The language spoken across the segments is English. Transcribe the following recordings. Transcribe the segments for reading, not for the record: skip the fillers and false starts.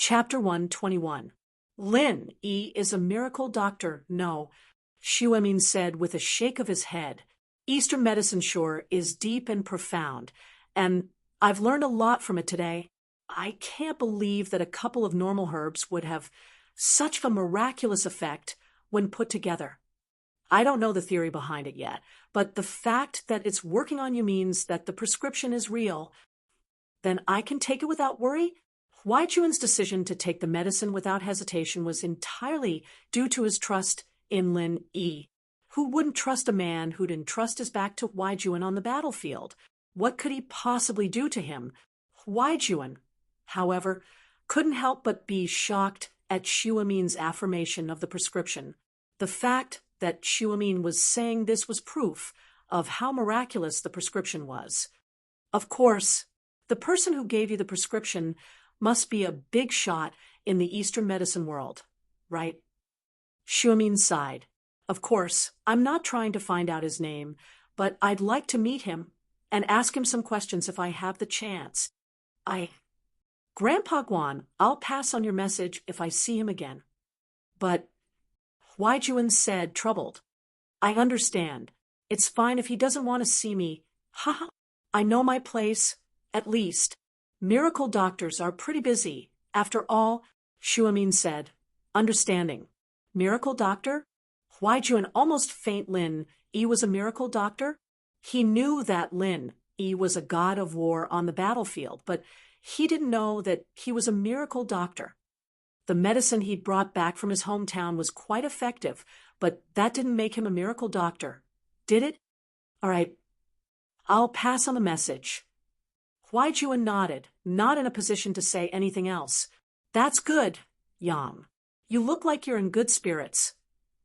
Chapter 121. Lin Yi is a miracle doctor. No, Xu Emin said with a shake of his head. Eastern medicine sure is deep and profound, and I've learned a lot from it today. I can't believe that a couple of normal herbs would have such a miraculous effect when put together. I don't know the theory behind it yet, but the fact that it's working on you means that the prescription is real. Then I can take it without worry? Wai Chuan's decision to take the medicine without hesitation was entirely due to his trust in Lin Yi. Who wouldn't trust a man who'd entrust his back to Wai Chuan on the battlefield? What could he possibly do to him? Wai Chuan, however, couldn't help but be shocked at Xu Emin's affirmation of the prescription. The fact that Xu Emin was saying this was proof of how miraculous the prescription was. Of course, the person who gave you the prescription must be a big shot in the Eastern medicine world, right? Xu Emin sighed. Of course, I'm not trying to find out his name, but I'd like to meet him and ask him some questions if I have the chance. Grandpa Guan, I'll pass on your message if I see him again. But Wai Chuan said, troubled. I understand. It's fine if he doesn't want to see me. Ha! I know my place, at least. Miracle doctors are pretty busy. After all, Xu Emin said, understanding. Miracle doctor? Wai Chuan almost faint. Lin Yi was a miracle doctor? He knew that Lin Yi was a god of war on the battlefield, but he didn't know that he was a miracle doctor. The medicine he'd brought back from his hometown was quite effective, but that didn't make him a miracle doctor, did it? All right, I'll pass on the message. Wai Chuan nodded, not in a position to say anything else. That's good, Yang. You look like you're in good spirits.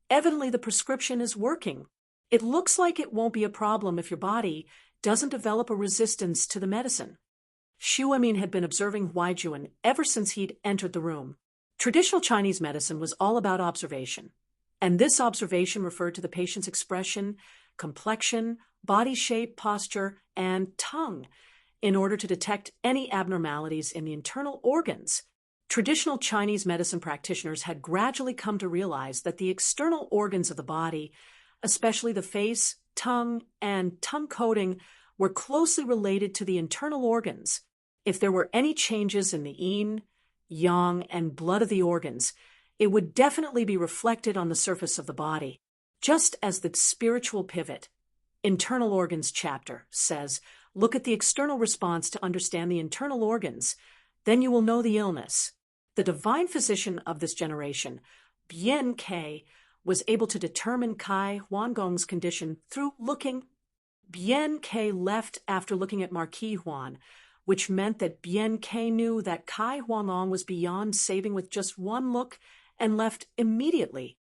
Evidently the prescription is working. It looks like it won't be a problem if your body doesn't develop a resistance to the medicine. Xu Emin had been observing Wai Chuan ever since he'd entered the room. Traditional Chinese medicine was all about observation, and this observation referred to the patient's expression, complexion, body shape, posture, and tongue, in order to detect any abnormalities in the internal organs. Traditional Chinese medicine practitioners had gradually come to realize that the external organs of the body, especially the face, tongue, and tongue coating, were closely related to the internal organs. If there were any changes in the yin, yang, and blood of the organs, it would definitely be reflected on the surface of the body, just as the spiritual pivot, Internal Organs chapter, says, look at the external response to understand the internal organs, then you will know the illness. The divine physician of this generation, Bian Ke, was able to determine Kai Huangong's condition through looking. Bian Ke left after looking at Marquis Huan, which meant that Bian Ke knew that Kai Huanglong was beyond saving with just one look and left immediately.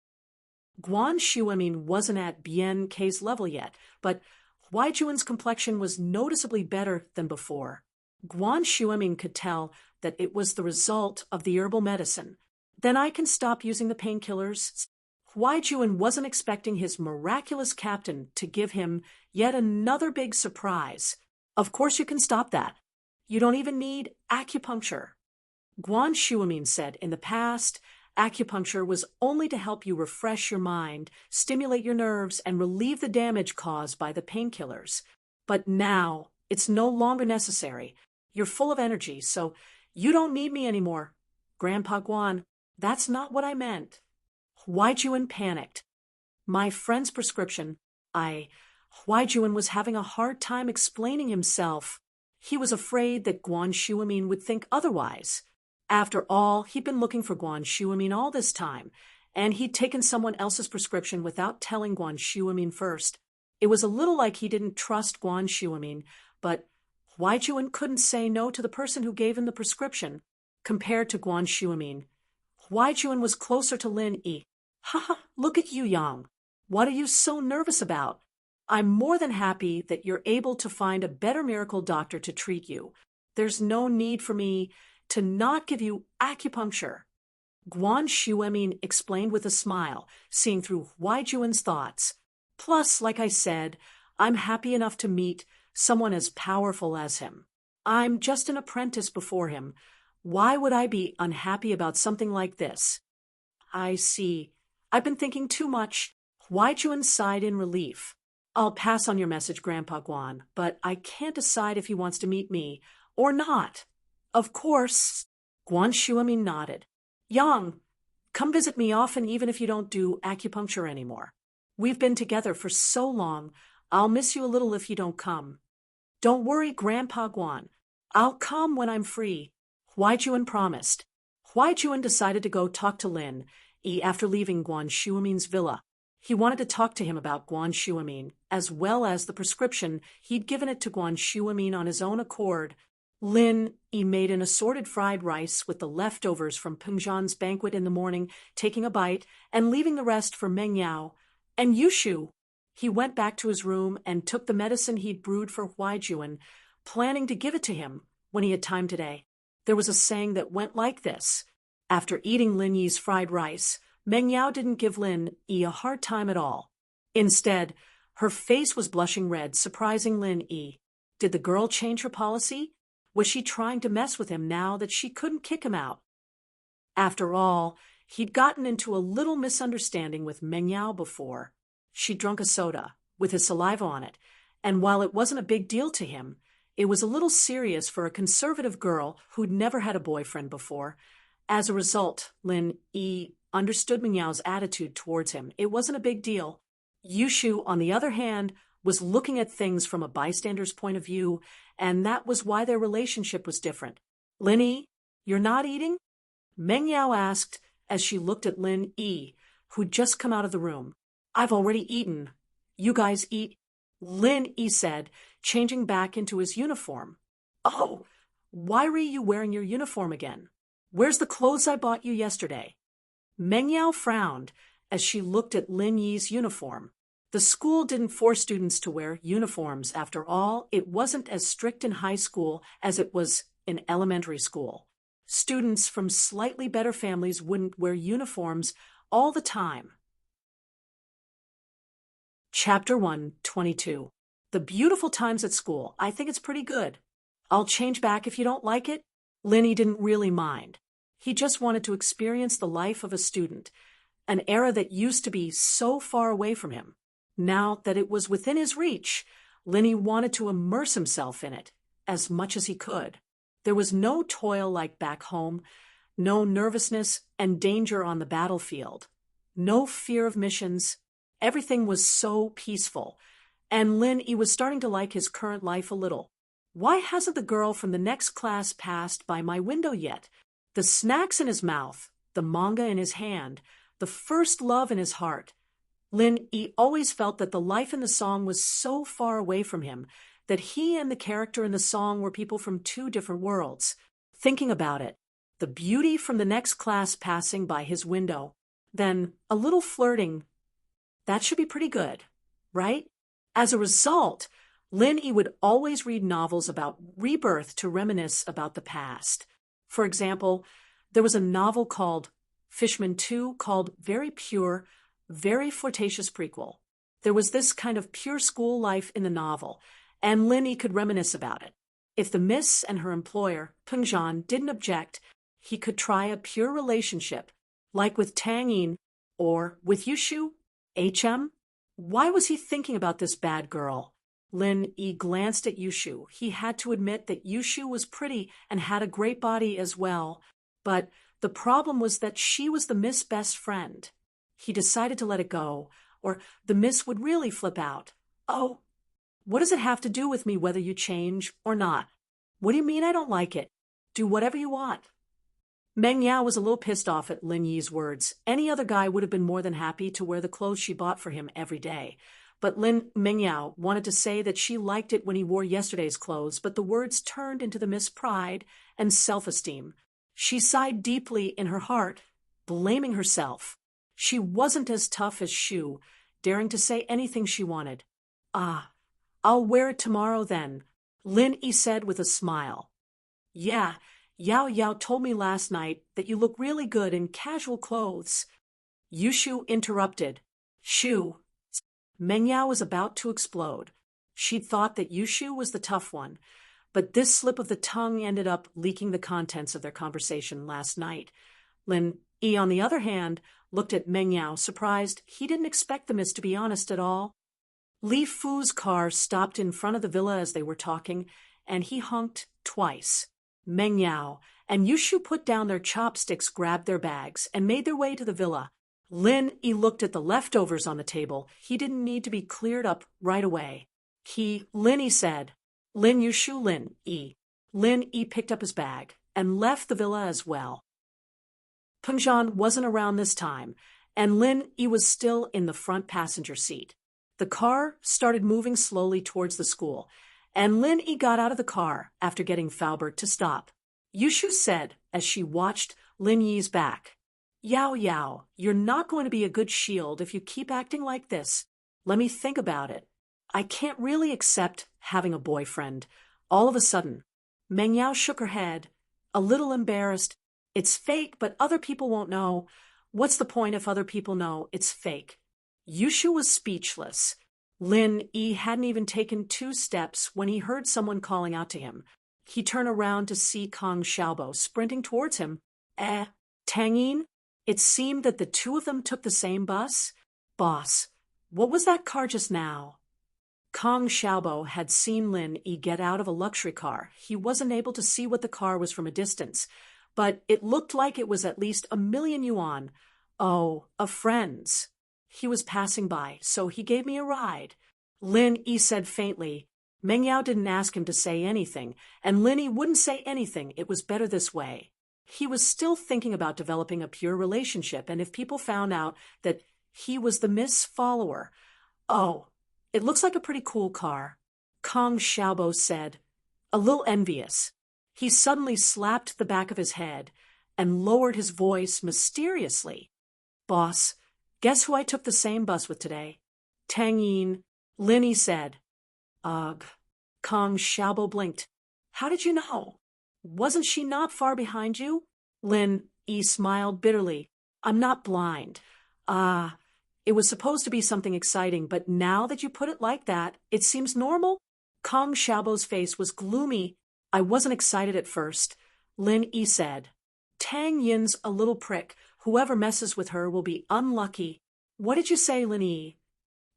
Guan Xu Emin wasn't at Bian Ke's level yet, but Wai Chuan's complexion was noticeably better than before. Guan Xu Emin could tell that it was the result of the herbal medicine. Then I can stop using the painkillers. Wai Chuan wasn't expecting his miraculous captain to give him yet another big surprise. Of course you can stop that. You don't even need acupuncture. Guan Xu Emin said, in the past, acupuncture was only to help you refresh your mind, stimulate your nerves, and relieve the damage caused by the painkillers. But now, it's no longer necessary. You're full of energy, so you don't need me anymore. Grandpa Guan, that's not what I meant. Wai Chuan panicked. My friend's prescription, Wai Chuan was having a hard time explaining himself. He was afraid that Guan Xu Emin would think otherwise. After all, he'd been looking for Guan Xu Emin all this time, and he'd taken someone else's prescription without telling Guan Xu Emin first. It was a little like he didn't trust Guan Xu Emin, but Wai Chuan couldn't say no to the person who gave him the prescription. Compared to Guan Xu Emin, Wai Chuan was closer to Lin Yi. Ha ha, look at you, Yang. What are you so nervous about? I'm more than happy that you're able to find a better miracle doctor to treat you. There's no need for me to not give you acupuncture. Guan Xu Emin explained with a smile, seeing through Wai Chuan's thoughts. Plus, like I said, I'm happy enough to meet someone as powerful as him. I'm just an apprentice before him. Why would I be unhappy about something like this? I see. I've been thinking too much. Huaijun sighed in relief. I'll pass on your message, Grandpa Guan, but I can't decide if he wants to meet me or not. Of course. Guan Shuamin nodded. Yang, come visit me often even if you don't do acupuncture anymore. We've been together for so long, I'll miss you a little if you don't come. Don't worry, Grandpa Guan. I'll come when I'm free. Huaijun promised. Huaijun decided to go talk to Lin Yi after leaving Guan Shuamin's villa. He wanted to talk to him about Guan Shuamin, as well as the prescription he'd given it to Guan Shuamin on his own accord. Lin Yi made an assorted fried rice with the leftovers from Pengzhan's banquet in the morning, taking a bite and leaving the rest for Meng Yao and Yushu. He went back to his room and took the medicine he'd brewed for Huaijun, planning to give it to him when he had time today. There was a saying that went like this. After eating Lin Yi's fried rice, Meng Yao didn't give Lin Yi a hard time at all. Instead, her face was blushing red, surprising Lin Yi. Did the girl change her policy? Was she trying to mess with him now that she couldn't kick him out? After all, he'd gotten into a little misunderstanding with Meng Yao before. She'd drunk a soda, with his saliva on it, and while it wasn't a big deal to him, it was a little serious for a conservative girl who'd never had a boyfriend before. As a result, Lin Yi understood Meng Yao's attitude towards him. It wasn't a big deal. Yushu, on the other hand, was looking at things from a bystander's point of view, and that was why their relationship was different. Lin Yi, you're not eating? Meng Yao asked as she looked at Lin Yi, who'd just come out of the room. I've already eaten. You guys eat? Lin Yi said, changing back into his uniform. Oh, why were you wearing your uniform again? Where's the clothes I bought you yesterday? Meng Yao frowned as she looked at Lin Yi's uniform. The school didn't force students to wear uniforms. After all, it wasn't as strict in high school as it was in elementary school. Students from slightly better families wouldn't wear uniforms all the time. Chapter 122. The beautiful times at school. I think it's pretty good. I'll change back if you don't like it. Lin Yi didn't really mind. He just wanted to experience the life of a student, an era that used to be so far away from him. Now that it was within his reach, Lin Yi wanted to immerse himself in it as much as he could. There was no toil like back home, no nervousness and danger on the battlefield, no fear of missions. Everything was so peaceful, and Lin Yi was starting to like his current life a little. Why hasn't the girl from the next class passed by my window yet? The snacks in his mouth, the manga in his hand, the first love in his heart. Lin Yi always felt that the life in the song was so far away from him, that he and the character in the song were people from two different worlds. Thinking about it, the beauty from the next class passing by his window, then a little flirting. That should be pretty good, right? As a result, Lin Yi would always read novels about rebirth to reminisce about the past. For example, there was a novel called Fishman 2 called Very Pure, Very Flirtatious Prequel. There was this kind of pure school life in the novel, and Lin Yi could reminisce about it. If the miss and her employer, Pengzhan, didn't object, he could try a pure relationship, like with Tang Yin or with Yushu. HM? Why was he thinking about this bad girl? Lin Yi glanced at Yushu. He had to admit that Yushu was pretty and had a great body as well, but the problem was that she was the Miss' best friend. He decided to let it go, or the Miss would really flip out. Oh, what does it have to do with me whether you change or not? What do you mean I don't like it? Do whatever you want. Meng Yao was a little pissed off at Lin Yi's words. Any other guy would have been more than happy to wear the clothes she bought for him every day. But Meng Yao wanted to say that she liked it when he wore yesterday's clothes, but the words turned into the Miss' pride and self-esteem. She sighed deeply in her heart, blaming herself. She wasn't as tough as Shu, daring to say anything she wanted. Ah, I'll wear it tomorrow then, Lin Yi said with a smile. Yeah, Yao Yao told me last night that you look really good in casual clothes. Yushu interrupted. Shu. Meng Yao was about to explode. She'd thought that Yushu was the tough one, but this slip of the tongue ended up leaking the contents of their conversation last night. Lin Yi, on the other hand, looked at Meng Yao, surprised. He didn't expect the miss to be honest at all. Li Fu's car stopped in front of the villa as they were talking, and he honked twice. Meng Yao and Yushu put down their chopsticks, grabbed their bags, and made their way to the villa. Lin Yi looked at the leftovers on the table. He didn't need to be cleared up right away. Lin Yi said, "Lin Yushu, Lin Yi." Lin Yi picked up his bag and left the villa as well. Pengzhan wasn't around this time, and Lin Yi was still in the front passenger seat. The car started moving slowly towards the school, and Lin Yi got out of the car after getting Faubert to stop. Yushu said as she watched Lin Yi's back, "Yao Yao, you're not going to be a good shield if you keep acting like this. Let me think about it. I can't really accept having a boyfriend." All of a sudden, Meng Yao shook her head, a little embarrassed. "It's fake, but other people won't know. What's the point if other people know it's fake?" Yushu was speechless. Lin Yi hadn't even taken 2 steps when he heard someone calling out to him. He turned around to see Kong Xiaobo sprinting towards him. Tang Yin? It seemed that the 2 of them took the same bus. "Boss, what was that car just now?" Kong Xiaobo had seen Lin Yi get out of a luxury car. He wasn't able to see what the car was from a distance, but it looked like it was at least 1,000,000 yuan. "Oh, a friend's. He was passing by, so he gave me a ride." Lin Yi said faintly. Meng Yao didn't ask him to say anything, and Lin Yi wouldn't say anything. It was better this way. He was still thinking about developing a pure relationship, and if people found out that he was the Miss Follower. "Oh, it looks like a pretty cool car," Kong Xiaobo said, a little envious. He suddenly slapped the back of his head and lowered his voice mysteriously. "Boss, guess who I took the same bus with today?" "Tang Yin," Lin Yi said. "Ugh." Kong Xiaobo blinked. "How did you know? Wasn't she not far behind you?" Lin Yi smiled bitterly. "I'm not blind. It was supposed to be something exciting, but now that you put it like that, it seems normal." Kong Xiaobo's face was gloomy. "I wasn't excited at first," Lin Yi said. "Tang Yin's a little prick. Whoever messes with her will be unlucky." "What did you say, Lin Yi?"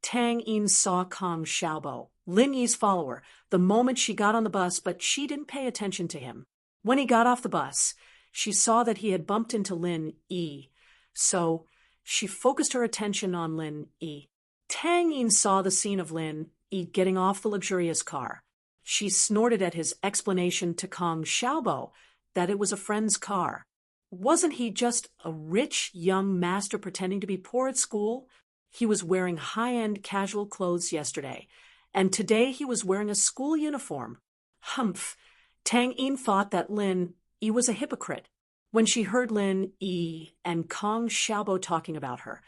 Tang Yin saw Kong Xiaobo, Lin Yi's follower, the moment she got on the bus, but she didn't pay attention to him. When he got off the bus, she saw that he had bumped into Lin Yi, so she focused her attention on Lin Yi. Tang Yin saw the scene of Lin Yi getting off the luxurious car. She snorted at his explanation to Kong Xiaobo that it was a friend's car. Wasn't he just a rich young master pretending to be poor at school? He was wearing high-end casual clothes yesterday, and today he was wearing a school uniform. Humph! Tang Yin thought that Lin Yi was a hypocrite. When she heard Lin Yi and Kong Xiaobo talking about her,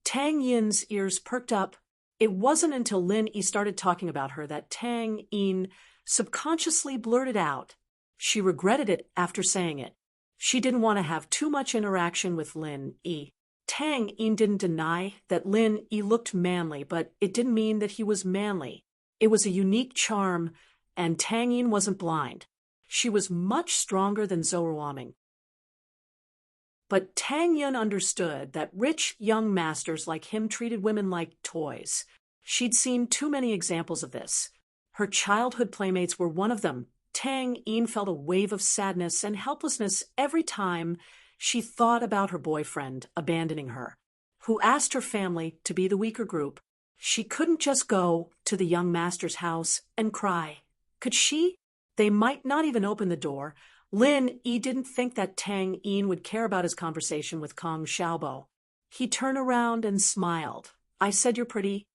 Tang Yin's ears perked up. It wasn't until Lin Yi started talking about her that Tang Yin subconsciously blurted out. She regretted it after saying it. She didn't want to have too much interaction with Lin Yi. Tang Yin didn't deny that Lin Yi looked manly, but it didn't mean that he was manly. It was a unique charm, and Tang Yin wasn't blind. She was much stronger than Zoroaming. But Tang Yin understood that rich young masters like him treated women like toys. She'd seen too many examples of this. Her childhood playmates were one of them. Tang Yin felt a wave of sadness and helplessness every time she thought about her boyfriend abandoning her, who asked her family to be the weaker group. She couldn't just go to the young master's house and cry. Could she? They might not even open the door. Lin Yi didn't think that Tang Yin would care about his conversation with Kong Xiaobo. He turned around and smiled. "I said you're pretty."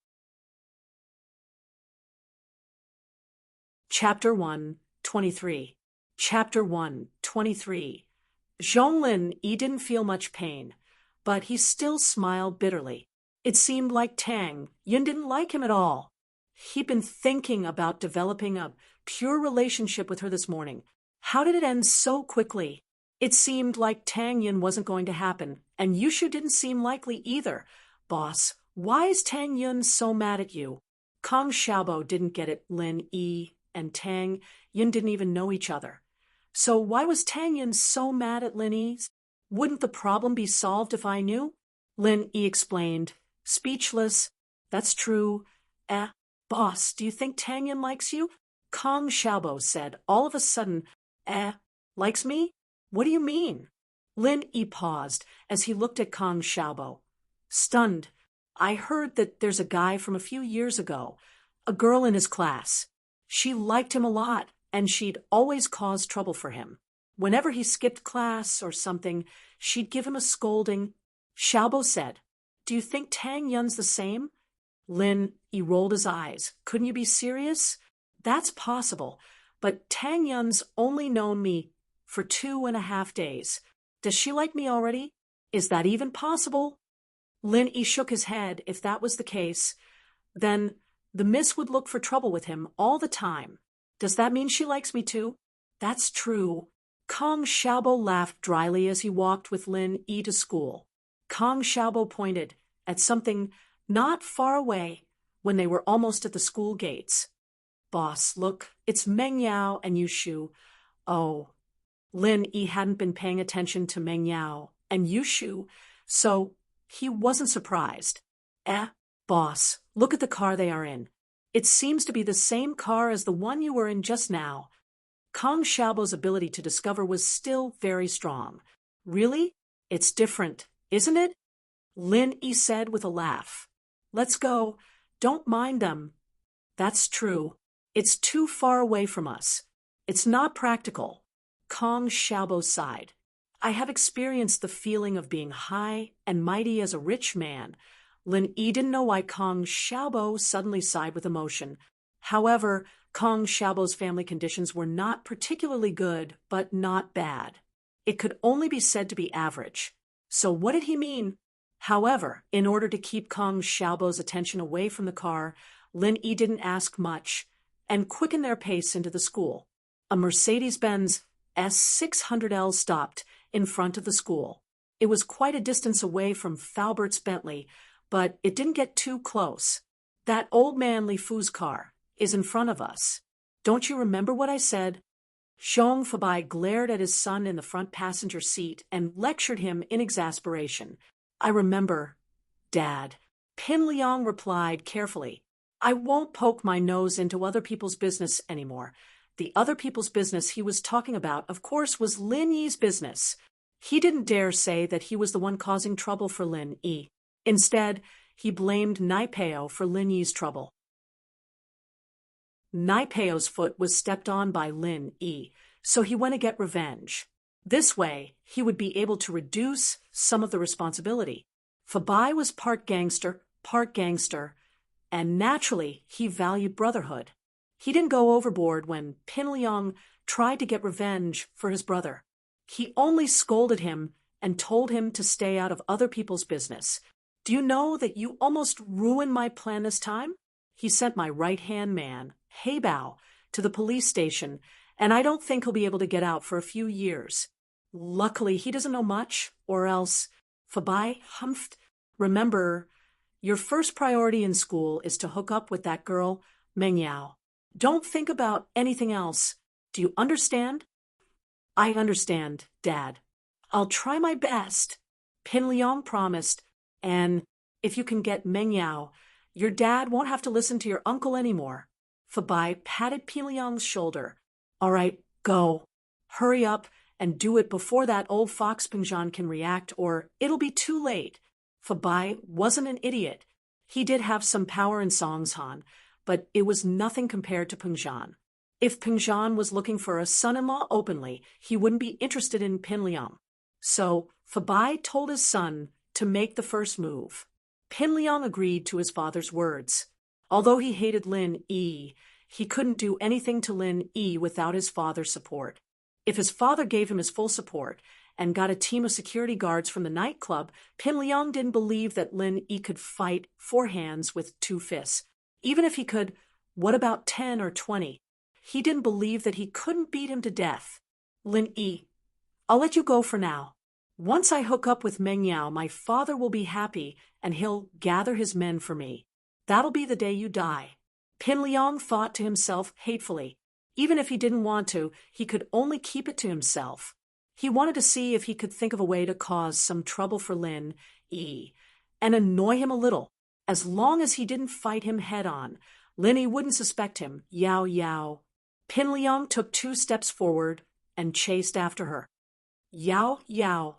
Chapter 1:23. Chapter 1:23. Zhonglin Yi didn't feel much pain, but he still smiled bitterly. It seemed like Tang Yin didn't like him at all. He'd been thinking about developing a pure relationship with her this morning. How did it end so quickly? It seemed like Tang Yin wasn't going to happen, and Yushu didn't seem likely either. "Boss, why is Tang Yin so mad at you?" Kong Xiaobo didn't get it. Lin Yi and Tang Yin didn't even know each other. So why was Tang Yin so mad at Lin Yi? Wouldn't the problem be solved if I knew? Lin Yi explained, speechless. That's true. Boss, do you think Tang Yin likes you? Kong Xiaobo said, all of a sudden, likes me? What do you mean? Lin Yi paused as he looked at Kong Xiaobo. Stunned, I heard that there's a guy from a few years ago, a girl in his class. She liked him a lot, and she'd always cause trouble for him. Whenever he skipped class or something, she'd give him a scolding. Xiaobo said, do you think Tang Yun's the same? Lin Yi rolled his eyes. Couldn't you be serious? That's possible, but Tang Yun's only known me for 2.5 days. Does she like me already? Is that even possible? Lin Yi shook his head. If that was the case, then the miss would look for trouble with him all the time. Does that mean she likes me too? That's true. Kong Xiaobo laughed dryly as he walked with Lin Yi to school. Kong Xiaobo pointed at something not far away when they were almost at the school gates. Boss, look, it's Meng Yao and Yushu. Oh. Lin Yi hadn't been paying attention to Meng Yao and Yushu, so he wasn't surprised. Boss, look at the car they are in. It seems to be the same car as the one you were in just now. Kong Xiaobo's ability to discover was still very strong. Really? It's different, isn't it? Lin Yi said with a laugh. Let's go. Don't mind them. That's true. It's too far away from us. It's not practical. Kong Xiaobo sighed. I have experienced the feeling of being high and mighty as a rich man. Lin Yi didn't know why Kong Xiaobo suddenly sighed with emotion. However, Kong Xiaobo's family conditions were not particularly good, but not bad. It could only be said to be average. So what did he mean? However, in order to keep Kong Xiaobo's attention away from the car, Lin Yi didn't ask much and quickened their pace into the school. A Mercedes-Benz S600L stopped in front of the school. It was quite a distance away from Faubert's Bentley, but it didn't get too close. That old man Li Fu's car is in front of us. Don't you remember what I said? Zhong Fabai glared at his son in the front passenger seat and lectured him in exasperation. I remember, Dad. Pin Liang replied carefully. I won't poke my nose into other people's business anymore. The other people's business he was talking about, of course, was Lin Yi's business. He didn't dare say that he was the one causing trouble for Lin Yi. Instead, he blamed Naipeo for Lin Yi's trouble. Naipeo's foot was stepped on by Lin Yi, so he went to get revenge. This way, he would be able to reduce some of the responsibility. Fabai was part gangster, and naturally, he valued brotherhood. He didn't go overboard when Pin Liang tried to get revenge for his brother. He only scolded him and told him to stay out of other people's business. Do you know that you almost ruined my plan this time? He sent my right-hand man, Hei Bao, to the police station, and I don't think he'll be able to get out for a few years. Luckily, he doesn't know much, or else, Fabai humphed. Remember, your first priority in school is to hook up with that girl, Meng Yao. Don't think about anything else. Do you understand? I understand, Dad. I'll try my best. Pin Liang promised, and if you can get Meng Yao, your dad won't have to listen to your uncle anymore. Fabai patted Pin Liang's shoulder. All right, go. Hurry up and do it before that old fox Pingzhan can react, or it'll be too late. Fabai wasn't an idiot. He did have some power in Songshan, but it was nothing compared to Pingzhan. If Pingzhan was looking for a son-in-law openly, he wouldn't be interested in Pin Liang. So Fabai told his son to make the first move. Pin Liang agreed to his father's words. Although he hated Lin Yi, he couldn't do anything to Lin Yi without his father's support. If his father gave him his full support and got a team of security guards from the nightclub, Pin Liang didn't believe that Lin Yi could fight 4 hands with 2 fists. Even if he could, what about 10 or 20? He didn't believe that he couldn't beat him to death. Lin Yi, I'll let you go for now. Once I hook up with Meng Yao, my father will be happy and he'll gather his men for me. That'll be the day you die. Pin Liang thought to himself hatefully. Even if he didn't want to, he could only keep it to himself. He wanted to see if he could think of a way to cause some trouble for Lin E and annoy him a little. As long as he didn't fight him head on, Lin E wouldn't suspect him. Yao Yao. Pin Liang took 2 steps forward and chased after her. Yao Yao,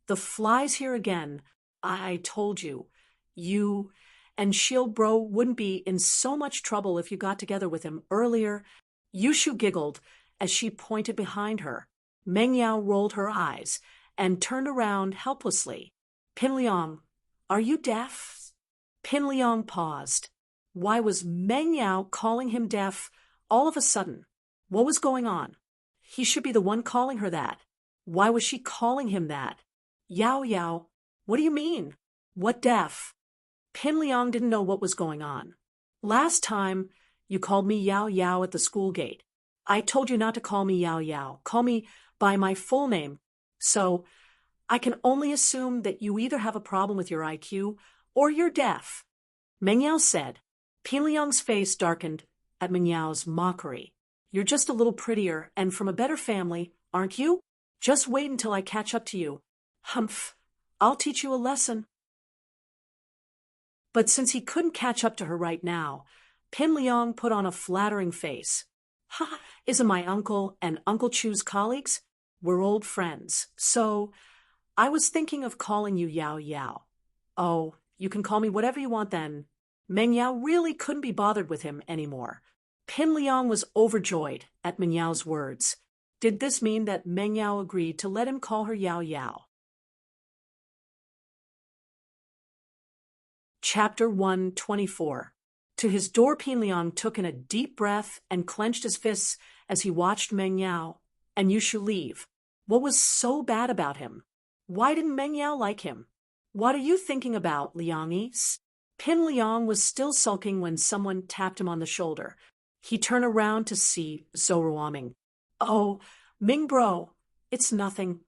the fly's here again. I told you. You and Shield Bro wouldn't be in so much trouble if you got together with him earlier. Yushu giggled as she pointed behind her. Meng Yao rolled her eyes and turned around helplessly. Pin Liang, are you deaf? Pin Liang paused. Why was Meng Yao calling him deaf all of a sudden? What was going on? He should be the one calling her that. Why was she calling him that? Yao Yao, what do you mean? What deaf? Pin Liang didn't know what was going on. Last time, you called me Yao Yao at the school gate. I told you not to call me Yao Yao. Call me by my full name. So, I can only assume that you either have a problem with your IQ or you're deaf. Meng Yao said. Pin Liang's face darkened at Meng Yao's mockery. You're just a little prettier and from a better family, aren't you? Just wait until I catch up to you. Humph, I'll teach you a lesson. But since he couldn't catch up to her right now, Pin Liang put on a flattering face. Ha, isn't my uncle and Uncle Chu's colleagues? We're old friends, so I was thinking of calling you Yao Yao. Oh, you can call me whatever you want then. Meng Yao really couldn't be bothered with him anymore. Pin Liang was overjoyed at Meng Yao's words. Did this mean that Meng Yao agreed to let him call her Yao Yao? Chapter 124. To his door, Pin Liang took in a deep breath and clenched his fists as he watched Meng Yao and Yushu leave. What was so bad about him? Why didn't Meng Yao like him? What are you thinking about, Liang Yi? Pin Liang was still sulking when someone tapped him on the shoulder. He turned around to see Zhou Ruoming. Oh, Ming Bro, it's nothing.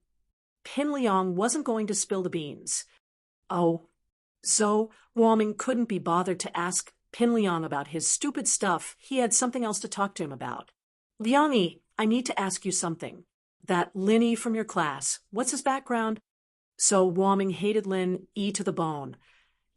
Pin Liang wasn't going to spill the beans. Oh, Zhou Ruoming couldn't be bothered to ask Pin Liang about his stupid stuff. He had something else to talk to him about. Liang Yi, I need to ask you something. That Lin Yi from your class, what's his background? Zhou Ruoming hated Lin Yi to the bone.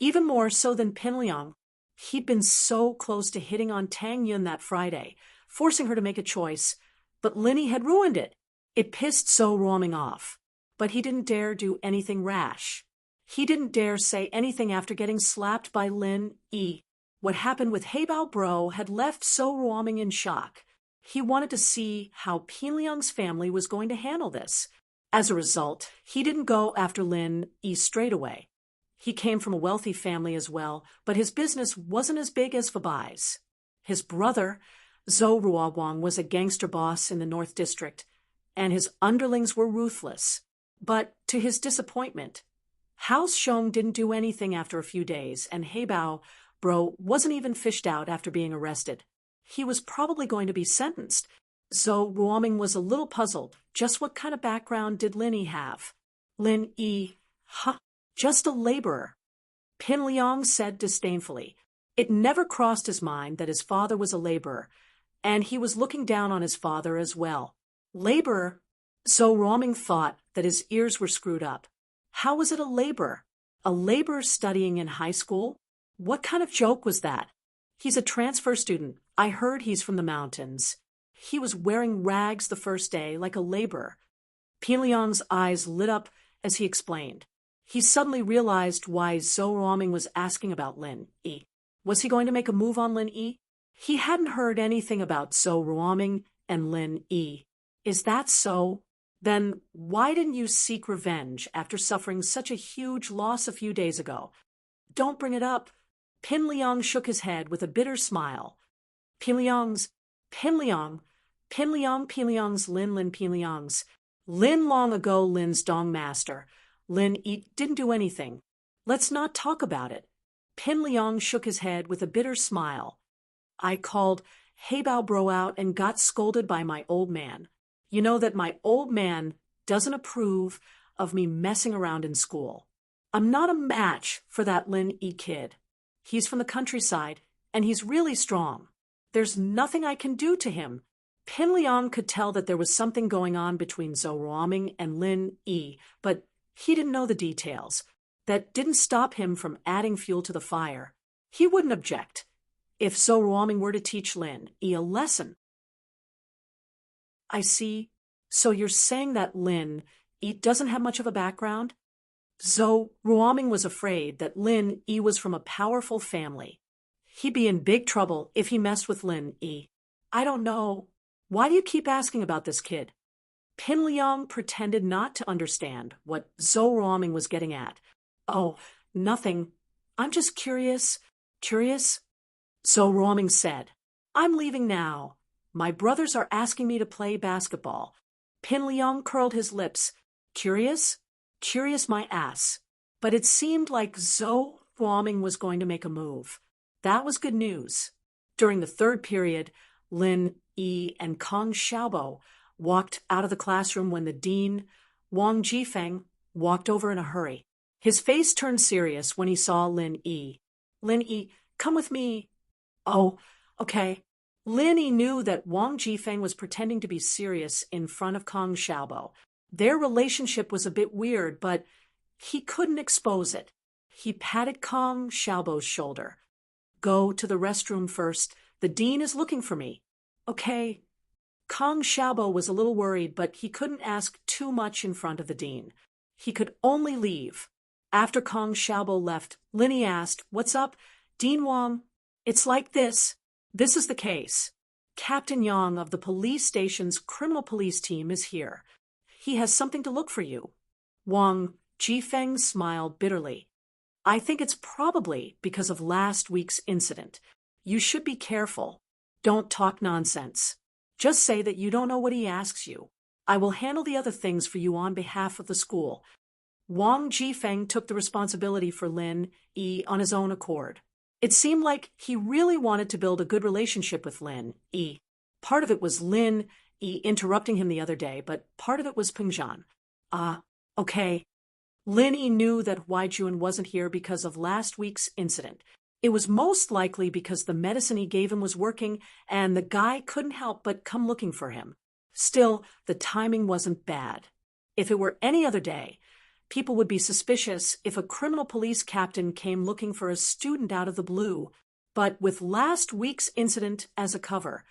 Even more so than Pin Liang. He'd been so close to hitting on Tang Yun that Friday, forcing her to make a choice, but Lin Yi had ruined it. It pissed Zhou Ruoming off, but he didn't dare do anything rash. He didn't dare say anything after getting slapped by Lin Yi. What happened with Heibao Bro had left Zhou Ruoming in shock. He wanted to see how Pin Liang's family was going to handle this. As a result, he didn't go after Lin Yi straight away. He came from a wealthy family as well, but his business wasn't as big as Fabai's. His brother, Zhou Ruoguang, was a gangster boss in the North District, and his underlings were ruthless. But to his disappointment, House Shong didn't do anything after a few days, and Heibao Bro wasn't even fished out after being arrested. He was probably going to be sentenced. Zhou Ruoming was a little puzzled. Just what kind of background did Lin Yi have? Lin Yi, just a laborer. Pin Liang said disdainfully. It never crossed his mind that his father was a laborer, and he was looking down on his father as well. Laborer? Zhou Ruoming thought that his ears were screwed up. How was it a laborer? A laborer studying in high school? What kind of joke was that? He's a transfer student. I heard he's from the mountains. He was wearing rags the first day, like a laborer. Pin Liang's eyes lit up as he explained. He suddenly realized why Zhou Ruoming was asking about Lin Yi. Was he going to make a move on Lin Yi? He hadn't heard anything about Zhou Ruoming and Lin Yi. Is that so? Then why didn't you seek revenge after suffering such a huge loss a few days ago? Don't bring it up. Pin Liang shook his head with a bitter smile. Pin Liang's Lin long ago Lin's dong master. Lin Yi didn't do anything. Let's not talk about it. Pin Liang shook his head with a bitter smile. I called Heibao Bro out and got scolded by my old man. You know that my old man doesn't approve of me messing around in school. I'm not a match for that Lin Yi kid. He's from the countryside, and he's really strong. There's nothing I can do to him. Pin Liang could tell that there was something going on between Zhou Ruoming and Lin Yi, but he didn't know the details. That didn't stop him from adding fuel to the fire. He wouldn't object if Zhou Ruoming were to teach Lin Yi a lesson. I see. So you're saying that Lin Yi doesn't have much of a background? Zhou Ruoming was afraid that Lin Yi was from a powerful family. He'd be in big trouble if he messed with Lin Yi. I don't know. Why do you keep asking about this kid? Pin Liang pretended not to understand what Zhou Ruoming was getting at. Oh, nothing. I'm just curious. Curious? Zhou Ruoming said, I'm leaving now. My brothers are asking me to play basketball. Pin Liang curled his lips. Curious? Curious my ass. But it seemed like Zhou Ruoming was going to make a move. That was good news. During the third period, Lin Yi and Kong Xiaobo walked out of the classroom when the dean, Wang Jifeng, walked over in a hurry. His face turned serious when he saw Lin Yi. Lin Yi, come with me. Oh, okay. Lin Yi knew that Wang Jifeng was pretending to be serious in front of Kong Xiaobo. Their relationship was a bit weird, but he couldn't expose it. He patted Kong Xiaobo's shoulder. Go to the restroom first. The dean is looking for me. Okay. Kong Xiaobo was a little worried, but he couldn't ask too much in front of the dean. He could only leave. After Kong Xiaobo left, Lin Yi asked, What's up? Dean Wang, it's like this. This is the case. Captain Yang of the police station's criminal police team is here. He has something to look for you. Wang Jifeng smiled bitterly. I think it's probably because of last week's incident. You should be careful. Don't talk nonsense. Just say that you don't know what he asks you. I will handle the other things for you on behalf of the school. Wang Jifeng took the responsibility for Lin Yi on his own accord. It seemed like he really wanted to build a good relationship with Lin Yi. Part of it was Lin Yi interrupting him the other day, but part of it was Pengzhan. Okay. Lin Yi knew that Wai Jun wasn't here because of last week's incident. It was most likely because the medicine he gave him was working and the guy couldn't help but come looking for him. Still, the timing wasn't bad. If it were any other day, people would be suspicious if a criminal police captain came looking for a student out of the blue. But with last week's incident as a cover,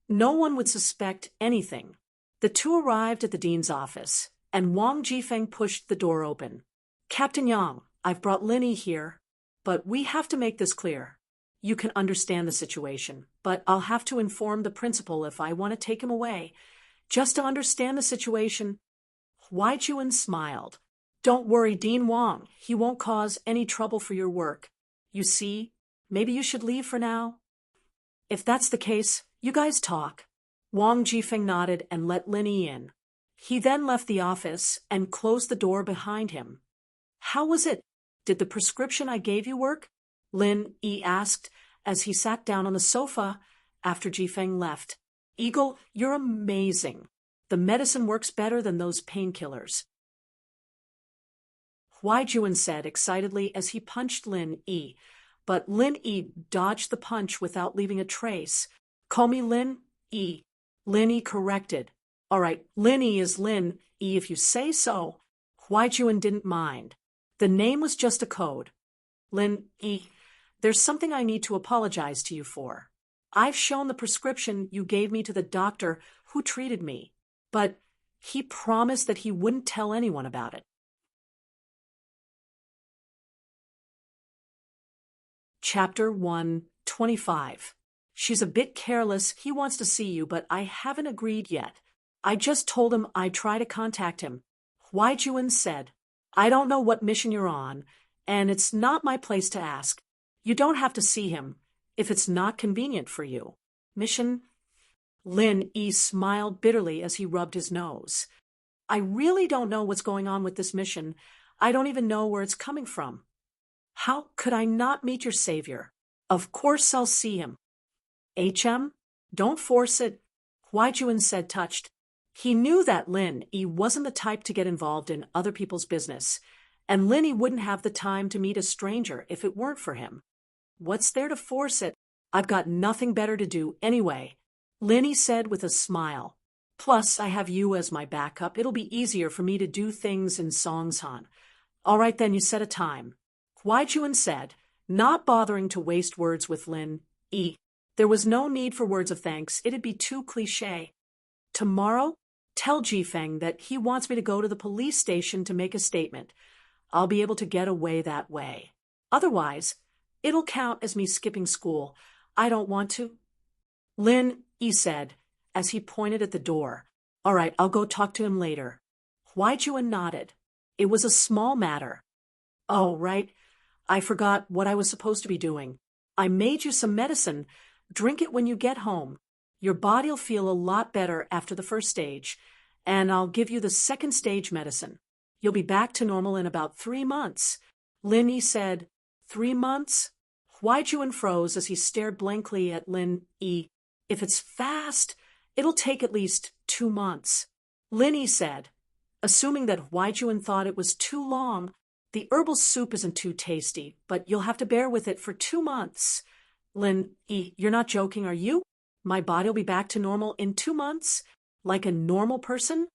no one would suspect anything. The two arrived at the dean's office, and Wang Jifeng pushed the door open. Captain Yang, I've brought Lin Yi here, but we have to make this clear. You can understand the situation, but I'll have to inform the principal if I want to take him away. Just to understand the situation. Wai Jun smiled. Don't worry, Dean Wang. He won't cause any trouble for your work. You see, maybe you should leave for now. If that's the case, you guys talk. Wang Jifeng nodded and let Lin Yi in. He then left the office and closed the door behind him. How was it? Did the prescription I gave you work? Lin Yi asked as he sat down on the sofa after Jifeng left. Eagle, you're amazing. The medicine works better than those painkillers. Wai Jun said excitedly as he punched Lin Yi, but Lin Yi dodged the punch without leaving a trace. Call me Lin Yi. Lin Yi corrected. All right, Lin Yi is Lin Yi if you say so. Wai Jun didn't mind. The name was just a code. Lin Yi, there's something I need to apologize to you for. I've shown the prescription you gave me to the doctor who treated me, but he promised that he wouldn't tell anyone about it. Chapter 125. She's a bit careless. He wants to see you, but I haven't agreed yet. I just told him I'd try to contact him. Wai Jun said, I don't know what mission you're on, and it's not my place to ask. You don't have to see him if it's not convenient for you. Mission? Lin Yi smiled bitterly as he rubbed his nose. I really don't know what's going on with this mission. I don't even know where it's coming from. How could I not meet your savior? Of course I'll see him. HM? Don't force it. Wai Jun said, touched. He knew that Lin Yi wasn't the type to get involved in other people's business, and Lin Yi wouldn't have the time to meet a stranger if it weren't for him. What's there to force it? I've got nothing better to do anyway. Lin said with a smile. Plus, I have you as my backup. It'll be easier for me to do things in Songshan. All right then, you set a time. Huai Juan said, not bothering to waste words with Lin Yi. There was no need for words of thanks. It'd be too cliché. Tomorrow, tell Jifeng that he wants me to go to the police station to make a statement. I'll be able to get away that way. Otherwise, it'll count as me skipping school. I don't want to. Lin Yi said, as he pointed at the door. All right, I'll go talk to him later. Huai Juan nodded. It was a small matter. Oh, right. I forgot what I was supposed to be doing. I made you some medicine. Drink it when you get home. Your body'll feel a lot better after the first stage, and I'll give you the second stage medicine. You'll be back to normal in about 3 months. Lin Yi said, 3 months? Huai Juan froze as he stared blankly at Lin Yi. If it's fast, it'll take at least 2 months. Lin Yi said, assuming that Huai Juan thought it was too long. The herbal soup isn't too tasty, but you'll have to bear with it for 2 months. Lin Yi, you're not joking, are you? My body'll be back to normal in 2 months? Like a normal person?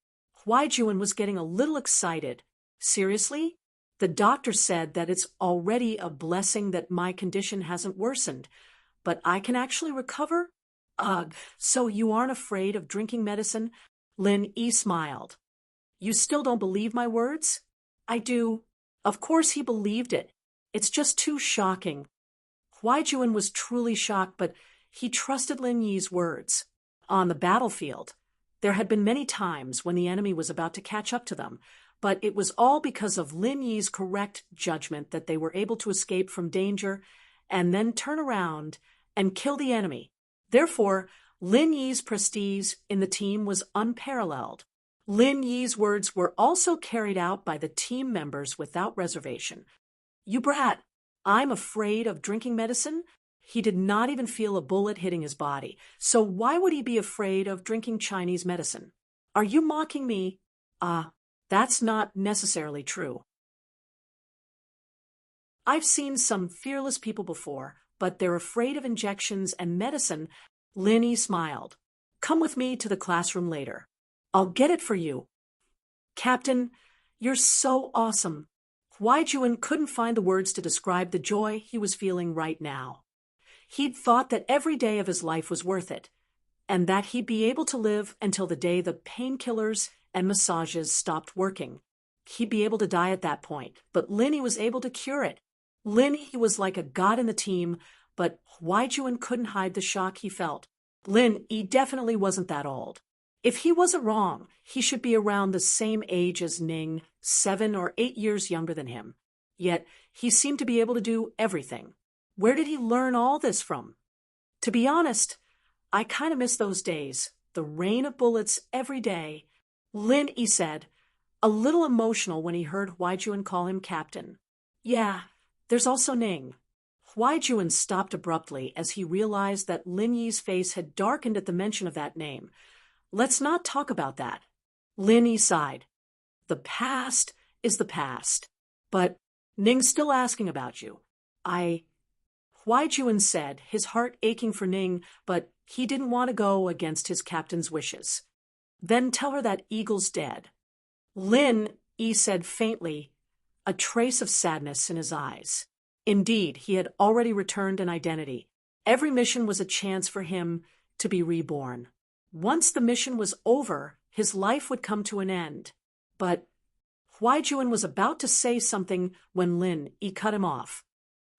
Huai Juan was getting a little excited. Seriously? The doctor said that it's already a blessing that my condition hasn't worsened, but I can actually recover? Ugh, so you aren't afraid of drinking medicine? Lin Yi smiled. You still don't believe my words? I do. Of course he believed it. It's just too shocking. Huai Juan was truly shocked, but he trusted Lin Yi's words. On the battlefield, there had been many times when the enemy was about to catch up to them, but it was all because of Lin Yi's correct judgment that they were able to escape from danger and then turn around and kill the enemy. Therefore, Lin Yi's prestige in the team was unparalleled. Lin Yi's words were also carried out by the team members without reservation. You brat, I'm afraid of drinking medicine? He did not even feel a bullet hitting his body, so why would he be afraid of drinking Chinese medicine? Are you mocking me? That's not necessarily true. I've seen some fearless people before, but they're afraid of injections and medicine. Lin Yi smiled. Come with me to the classroom later. I'll get it for you. Captain, you're so awesome. Huai Juan couldn't find the words to describe the joy he was feeling right now. He'd thought that every day of his life was worth it, and that he'd be able to live until the day the painkillers and massages stopped working. He'd be able to die at that point, but Lin Yi was able to cure it. Lin Yi was like a god in the team, but Huai Juan couldn't hide the shock he felt. Lin Yi definitely wasn't that old. If he wasn't wrong, he should be around the same age as Ning, 7 or 8 years younger than him. Yet, he seemed to be able to do everything. Where did he learn all this from? To be honest, I kind of miss those days, the rain of bullets every day. Lin Yi said, a little emotional when he heard Huai Juan call him captain. Yeah, there's also Ning. Huai Juan stopped abruptly as he realized that Lin Yi's face had darkened at the mention of that name. Let's not talk about that. Lin Yi sighed. The past is the past. But Ning's still asking about you. Huai Juan said, his heart aching for Ning, but he didn't want to go against his captain's wishes. Then tell her that Eagle's dead. Lin Yi said faintly, a trace of sadness in his eyes. Indeed, he had already returned an identity. Every mission was a chance for him to be reborn. Once the mission was over, his life would come to an end. But Huai Juan was about to say something when Lin Yi cut him off.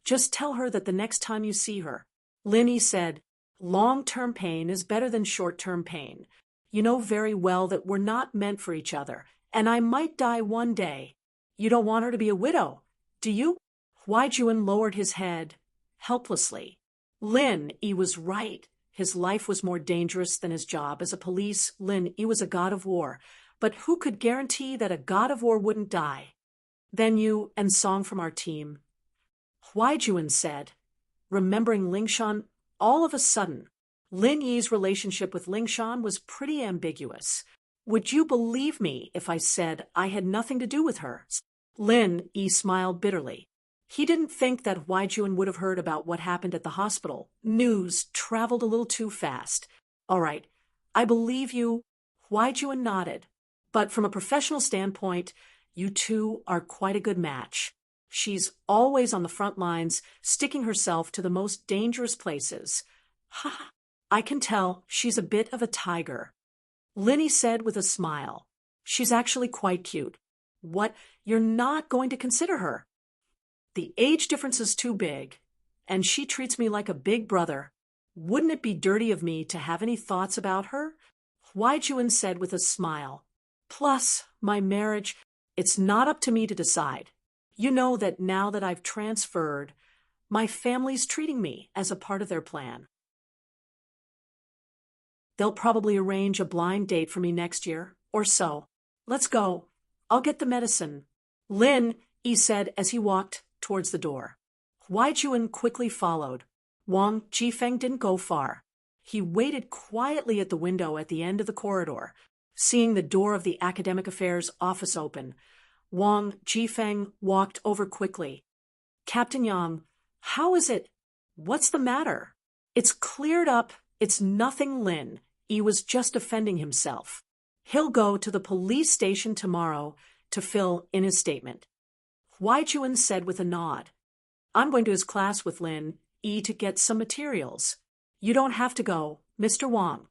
Just tell her that the next time you see her. Lin Yi said, long-term pain is better than short-term pain. You know very well that we're not meant for each other, and I might die one day. You don't want her to be a widow, do you? Huai Juan lowered his head helplessly. Lin Yi was right. His life was more dangerous than his job as a police. Lin Yi was a god of war. But who could guarantee that a god of war wouldn't die? Then you and Song from our team. Huai Juan said, remembering Lingshan, all of a sudden, Lin Yi's relationship with Lingshan was pretty ambiguous. Would you believe me if I said I had nothing to do with her? Lin Yi smiled bitterly. He didn't think that Huai Juan would have heard about what happened at the hospital. News traveled a little too fast. All right, I believe you. Huaijun nodded. But from a professional standpoint, you two are quite a good match. She's always on the front lines, sticking herself to the most dangerous places. Ha ha, I can tell she's a bit of a tiger. Linny said with a smile. She's actually quite cute. What, you're not going to consider her? The age difference is too big, and she treats me like a big brother. Wouldn't it be dirty of me to have any thoughts about her? Huaijuan said with a smile. Plus, my marriage, it's not up to me to decide. You know that now that I've transferred, my family's treating me as a part of their plan. They'll probably arrange a blind date for me next year, or so. Let's go. I'll get the medicine. Lin, he said as he walked towards the door. Huaijuan quickly followed. Wang Jifeng didn't go far. He waited quietly at the window at the end of the corridor, seeing the door of the academic affairs office open. Wang Jifeng walked over quickly. Captain Yang, how is it? What's the matter? It's cleared up. It's nothing, Lin. He was just defending himself. He'll go to the police station tomorrow to fill in his statement. Huaijuan said with a nod. I'm going to his class with Lin Yi to get some materials. You don't have to go, Mr. Wang.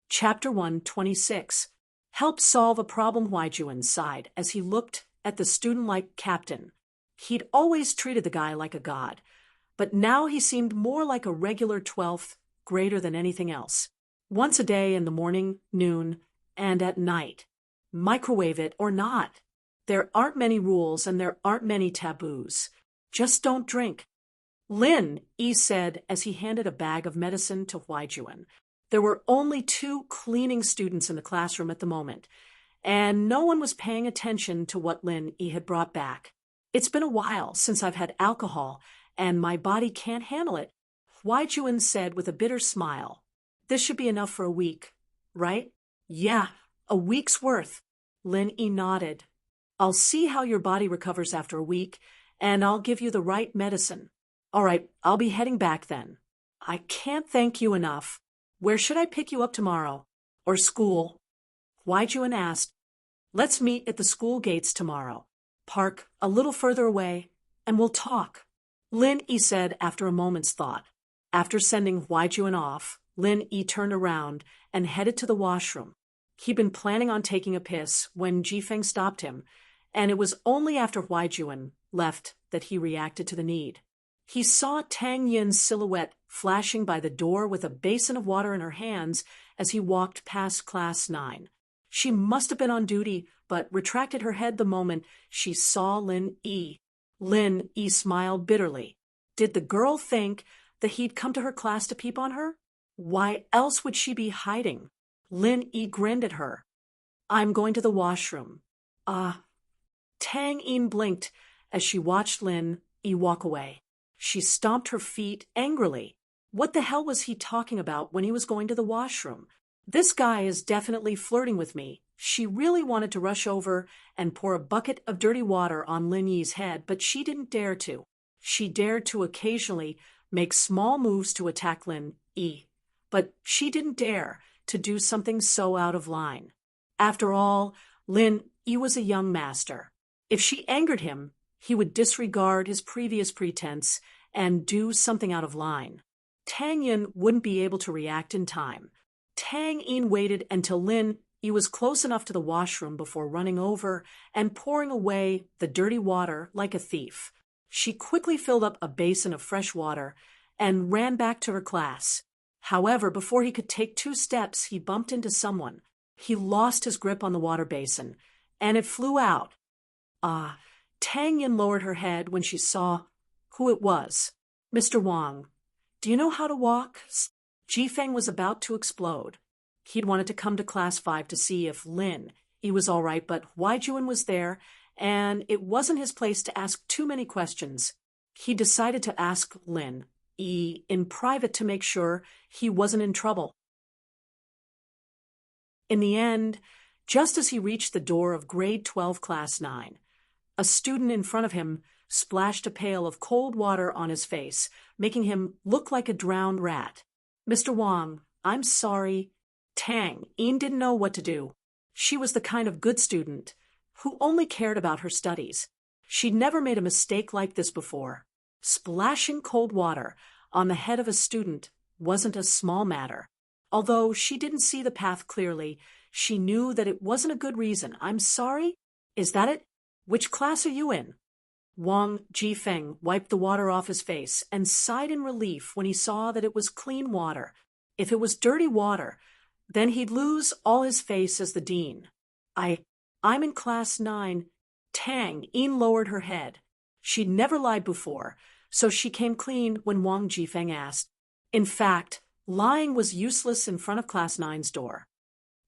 Chapter 126. Help solve a problem, Huaijuan sighed as he looked at the student-like captain. He'd always treated the guy like a god, but now he seemed more like a regular 12th grader than anything else. Once a day in the morning, noon, and at night. Microwave it or not. There aren't many rules and there aren't many taboos. Just don't drink. Lin, Yi said as he handed a bag of medicine to Huaijuan. There were only 2 cleaning students in the classroom at the moment, and no one was paying attention to what Lin Yi had brought back. It's been a while since I've had alcohol, and my body can't handle it, Huaijuan said with a bitter smile. This should be enough for a week, right? Yeah, a week's worth. Lin Yi nodded. I'll see how your body recovers after a week, and I'll give you the right medicine. All right, I'll be heading back then. I can't thank you enough. Where should I pick you up tomorrow? Or school? Huaijuan asked. Let's meet at the school gates tomorrow. Park a little further away, and we'll talk. Lin Yi said after a moment's thought. After sending Huaijuan off, Lin Yi turned around and headed to the washroom. He'd been planning on taking a piss when Jifeng stopped him, and it was only after Huaijuan left that he reacted to the need. He saw Tang Yin's silhouette flashing by the door with a basin of water in her hands as he walked past Class 9. She must have been on duty, but retracted her head the moment she saw Lin Yi. Lin Yi smiled bitterly. Did the girl think that he'd come to her class to peep on her? Why else would she be hiding? Lin Yi grinned at her. I'm going to the washroom. Tang Yin blinked as she watched Lin Yi walk away. She stomped her feet angrily. What the hell was he talking about when he was going to the washroom? This guy is definitely flirting with me. She really wanted to rush over and pour a bucket of dirty water on Lin Yi's head, but she didn't dare to. She dared to occasionally make small moves to attack Lin Yi, but she didn't dare to do something so out of line. After all, Lin Yi was a young master. If she angered him, he would disregard his previous pretense and do something out of line. Tang Yin wouldn't be able to react in time. Tang Yin waited until Lin Yi was close enough to the washroom before running over and pouring away the dirty water like a thief. She quickly filled up a basin of fresh water and ran back to her class. However, before he could take 2 steps, he bumped into someone. He lost his grip on the water basin, and it flew out. Tang Yin lowered her head when she saw who it was. Mr. Wang, do you know how to walk? Jifeng was about to explode. He'd wanted to come to Class 5 to see if Lin Yi was all right, but Huaijuan was there, and it wasn't his place to ask too many questions. He decided to ask Lin Yi in private to make sure he wasn't in trouble. In the end, just as he reached the door of grade 12 Class 9, a student in front of him splashed a pail of cold water on his face, making him look like a drowned rat. "Mr. Wang, I'm sorry." Tang Yin didn't know what to do. She was the kind of good student who only cared about her studies. She'd never made a mistake like this before. Splashing cold water on the head of a student wasn't a small matter. Although she didn't see the path clearly, she knew that it wasn't a good reason. "I'm sorry? Is that it? Which class are you in?" Wang Jifeng wiped the water off his face and sighed in relief when he saw that it was clean water. If it was dirty water, then he'd lose all his face as the dean. I'm in class 9. Tang Yin lowered her head. She'd never lied before, so she came clean when Wang Jifeng asked. In fact, lying was useless in front of class 9's door.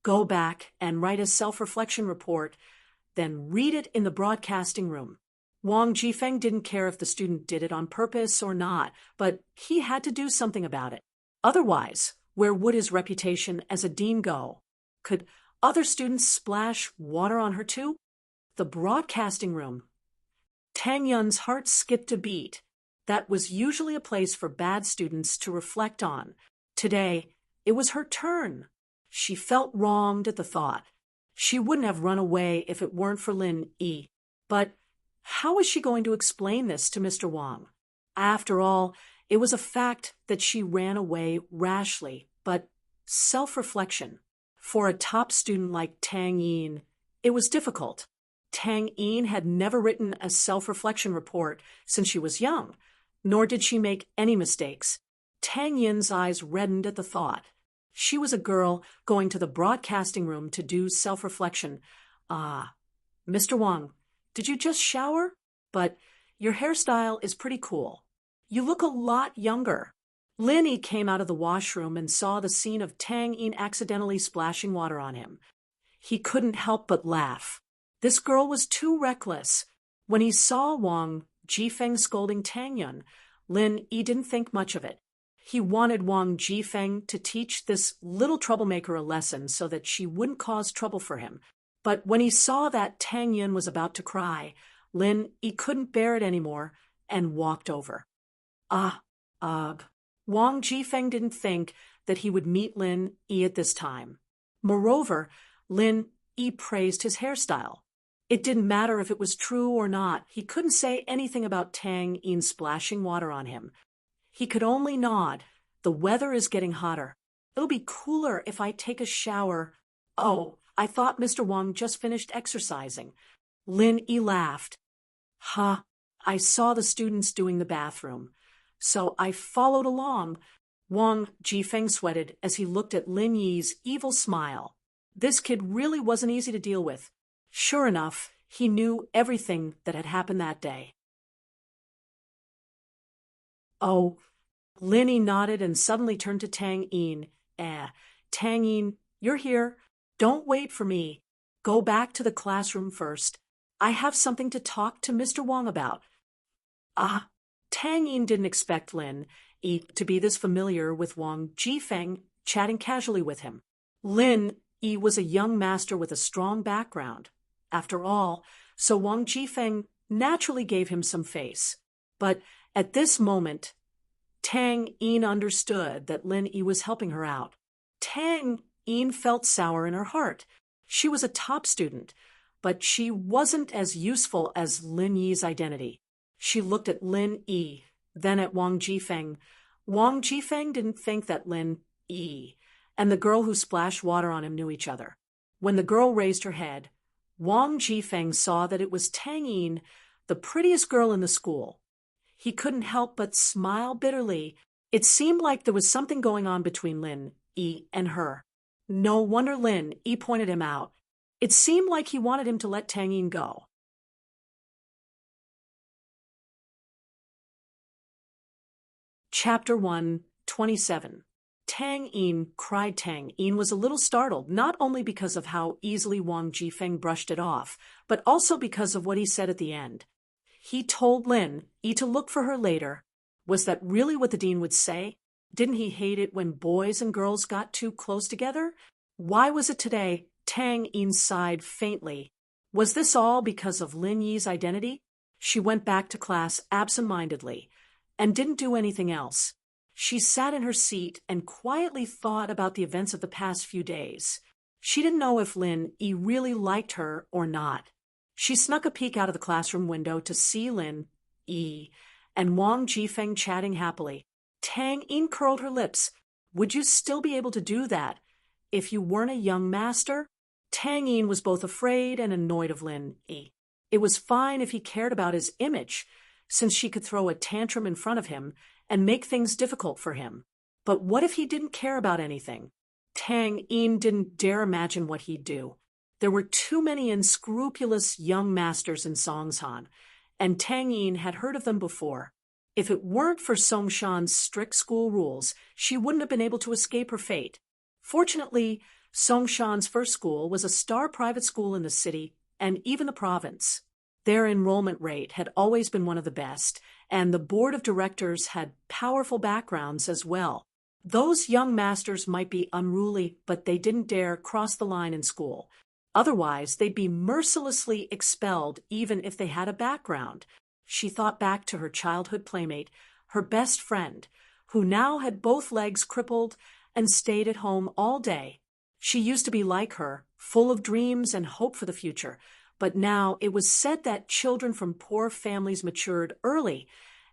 "Go back and write a self-reflection report, then read it in the broadcasting room." Wang Jifeng didn't care if the student did it on purpose or not, but he had to do something about it. Otherwise, where would his reputation as a dean go? Could other students splash water on her too? The broadcasting room. Tang Yun's heart skipped a beat. That was usually a place for bad students to reflect on. Today, it was her turn. She felt wronged at the thought. She wouldn't have run away if it weren't for Lin Yi. But how was she going to explain this to Mr. Wang? After all, it was a fact that she ran away rashly, but self-reflection. For a top student like Tang Yin, it was difficult. Tang Yin had never written a self-reflection report since she was young, nor did she make any mistakes. Tang Yin's eyes reddened at the thought. She was a girl going to the broadcasting room to do self-reflection. Mr. Wang, did you just shower? But your hairstyle is pretty cool. You look a lot younger. Lin Yi came out of the washroom and saw the scene of Tang Yin accidentally splashing water on him. He couldn't help but laugh. This girl was too reckless. When he saw Wang Jifeng scolding Tang Yun, Lin Yi didn't think much of it. He wanted Wang Jifeng to teach this little troublemaker a lesson so that she wouldn't cause trouble for him. But when he saw that Tang Yun was about to cry, Lin Yi couldn't bear it anymore and walked over. Wang Jifeng didn't think that he would meet Lin Yi at this time. Moreover, Lin Yi praised his hairstyle. It didn't matter if it was true or not. He couldn't say anything about Tang Yin splashing water on him. He could only nod. The weather is getting hotter. It'll be cooler if I take a shower. Oh, I thought Mr. Wang just finished exercising. Lin Yi laughed. I saw the students doing the bathroom, so I followed along. Wang Jifeng sweated as he looked at Lin Yi's evil smile. This kid really wasn't easy to deal with. Sure enough, he knew everything that had happened that day. "Oh." Lin Yi nodded and suddenly turned to Tang Yin. Tang Yin, you're here. Don't wait for me. Go back to the classroom first. I have something to talk to Mr. Wang about." Tang Yin didn't expect Lin Yi to be this familiar with Wang Jifeng, chatting casually with him. Lin Yi was a young master with a strong background, after all, so Wang Jifeng naturally gave him some face. But at this moment, Tang Yin understood that Lin Yi was helping her out. Tang Yin felt sour in her heart. She was a top student, but she wasn't as useful as Lin Yi's identity. She looked at Lin Yi, then at Wang Jifeng. Wang Jifeng didn't think that Lin Yi and the girl who splashed water on him knew each other. When the girl raised her head, Wang Jifeng saw that it was Tang Yin, the prettiest girl in the school. He couldn't help but smile bitterly. It seemed like there was something going on between Lin Yi and her. No wonder Lin Yi pointed him out. It seemed like he wanted him to let Tang Yin go. Chapter 1:27. Tang Yin cried. Tang Yin was a little startled, not only because of how easily Wang Jifeng brushed it off, but also because of what he said at the end. He told Lin Yi to look for her later. Was that really what the dean would say? Didn't he hate it when boys and girls got too close together? Why was it today? Tang Yin sighed faintly. Was this all because of Lin Yi's identity? She went back to class absent-mindedly and didn't do anything else. She sat in her seat and quietly thought about the events of the past few days. She didn't know if Lin Yi really liked her or not. She snuck a peek out of the classroom window to see Lin Yi and Wang Jifeng chatting happily. Tang Yin curled her lips. Would you still be able to do that if you weren't a young master? Tang Yin was both afraid and annoyed of Lin Yi. It was fine if he cared about his image, since she could throw a tantrum in front of him and make things difficult for him. But what if he didn't care about anything? Tang Yin didn't dare imagine what he'd do. There were too many unscrupulous young masters in Songshan, and Tang Yin had heard of them before. If it weren't for Songshan's strict school rules, she wouldn't have been able to escape her fate. Fortunately, Songshan's first school was a star private school in the city and even the province. Their enrollment rate had always been one of the best, and the board of directors had powerful backgrounds as well. Those young masters might be unruly, but they didn't dare cross the line in school. Otherwise, they'd be mercilessly expelled even if they had a background. She thought back to her childhood playmate, her best friend, who now had both legs crippled and stayed at home all day. She used to be like her, full of dreams and hope for the future, but now it was said that children from poor families matured early,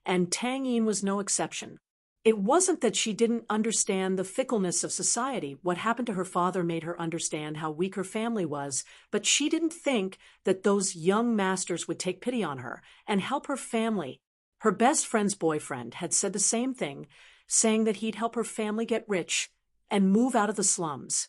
and Tang Yin was no exception. It wasn't that she didn't understand the fickleness of society. What happened to her father made her understand how weak her family was, but she didn't think that those young masters would take pity on her and help her family. Her best friend's boyfriend had said the same thing, saying that he'd help her family get rich and move out of the slums.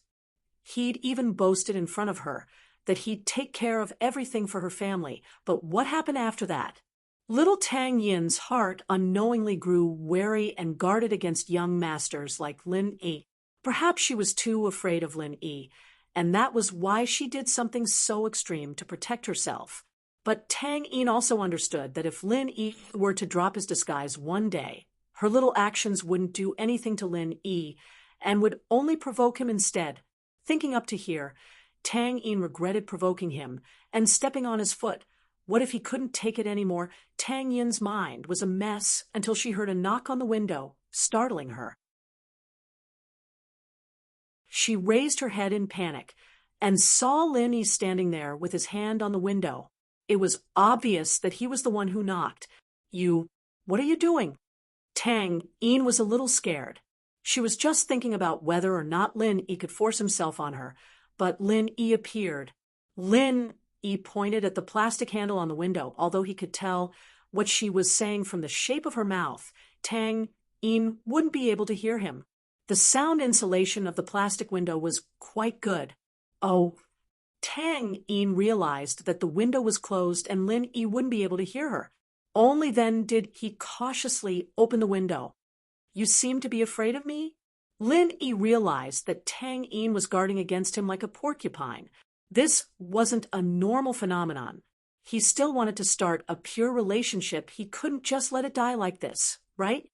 He'd even boasted in front of her that he'd take care of everything for her family, but what happened after that? Little Tang Yin's heart unknowingly grew wary and guarded against young masters like Lin Yi. Perhaps she was too afraid of Lin Yi, and that was why she did something so extreme to protect herself. But Tang Yin also understood that if Lin Yi were to drop his disguise one day, her little actions wouldn't do anything to Lin Yi and would only provoke him instead. Thinking up to here, Tang Yin regretted provoking him and stepping on his foot. What if he couldn't take it anymore? Tang Yin's mind was a mess until she heard a knock on the window, startling her. She raised her head in panic and saw Lin Yi standing there with his hand on the window. It was obvious that he was the one who knocked. What are you doing? Tang Yin was a little scared. She was just thinking about whether or not Lin Yi could force himself on her, but Lin Yi appeared. Lin Yi pointed at the plastic handle on the window, although he could tell what she was saying from the shape of her mouth. Tang Yin wouldn't be able to hear him. The sound insulation of the plastic window was quite good. Oh, Tang Yin realized that the window was closed and Lin Yi wouldn't be able to hear her. Only then did he cautiously open the window. You seem to be afraid of me? Lin Yi realized that Tang Yin was guarding against him like a porcupine. This wasn't a normal phenomenon. He still wanted to start a pure relationship. He couldn't just let it die like this, right?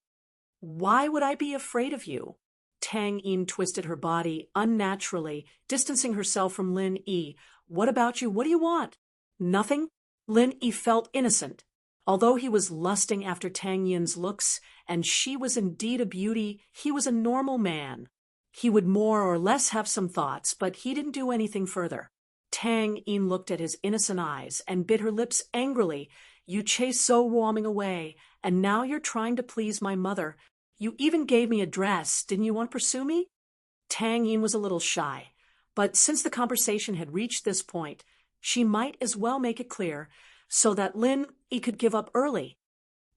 Why would I be afraid of you? Tang Yin twisted her body unnaturally, distancing herself from Lin Yi. What about you? What do you want? Nothing? Lin Yi felt innocent. Although he was lusting after Tang Yin's looks, and she was indeed a beauty, he was a normal man. He would more or less have some thoughts, but he didn't do anything further. Tang Yin looked at his innocent eyes and bit her lips angrily. You chased so warming away, and now you're trying to please my mother. You even gave me a dress. Didn't you want to pursue me? Tang Yin was a little shy, but since the conversation had reached this point, she might as well make it clear so that Lin Yi could give up early.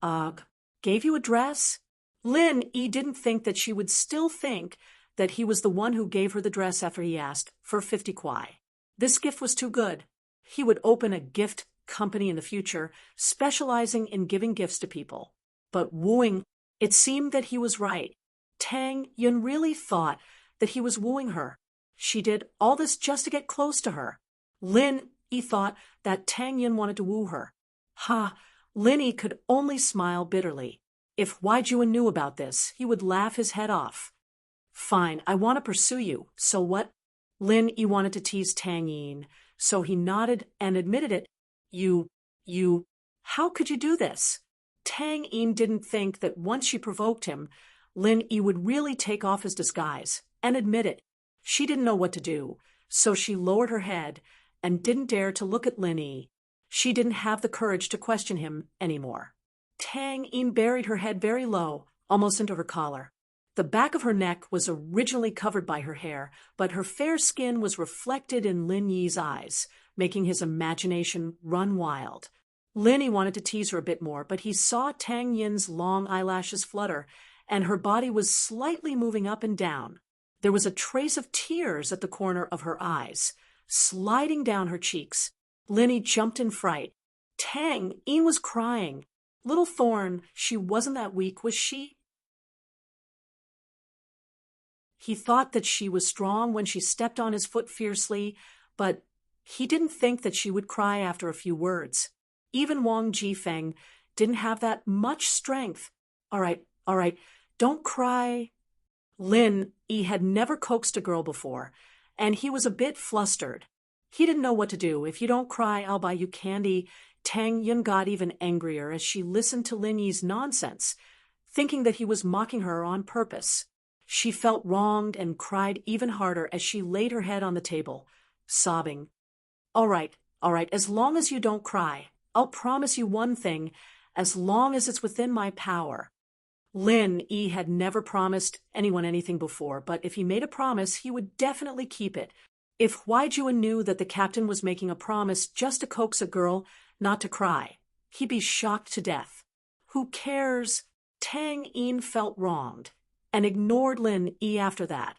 Ugh, gave you a dress? Lin Yi didn't think that she would still think that he was the one who gave her the dress after he asked for 50 kwai. This gift was too good. He would open a gift company in the future, specializing in giving gifts to people. But wooing, it seemed that he was right. Tang Yin really thought that he was wooing her. She did all this just to get close to her. Lin Yi thought that Tang Yin wanted to woo her. Lin Yi could only smile bitterly. If Wai Juan knew about this, he would laugh his head off. Fine, I want to pursue you. So what? Lin Yi wanted to tease Tang Yin, so he nodded and admitted it. You, How could you do this? Tang Yin didn't think that once she provoked him, Lin Yi would really take off his disguise and admit it. She didn't know what to do, so she lowered her head and didn't dare to look at Lin Yi. She didn't have the courage to question him anymore. Tang Yin buried her head very low, almost into her collar. The back of her neck was originally covered by her hair, but her fair skin was reflected in Lin Yi's eyes, making his imagination run wild. Lin Yi wanted to tease her a bit more, but he saw Tang Yin's long eyelashes flutter, and her body was slightly moving up and down. There was a trace of tears at the corner of her eyes, sliding down her cheeks. Lin Yi jumped in fright. Tang Yin was crying. Little Thorn, she wasn't that weak, was she? He thought that she was strong when she stepped on his foot fiercely, but he didn't think that she would cry after a few words. Even Wang Jifeng didn't have that much strength. All right, don't cry. Lin Yi had never coaxed a girl before, and he was a bit flustered. He didn't know what to do. If you don't cry, I'll buy you candy. Tang Yin got even angrier as she listened to Lin Yi's nonsense, thinking that he was mocking her on purpose. She felt wronged and cried even harder as she laid her head on the table, sobbing. All right, as long as you don't cry, I'll promise you one thing, as long as it's within my power. Lin Yi had never promised anyone anything before, but if he made a promise, he would definitely keep it. If Huaijuan knew that the captain was making a promise just to coax a girl not to cry, he'd be shocked to death. Who cares? Tang Yin felt wronged and ignored Lin Yi after that.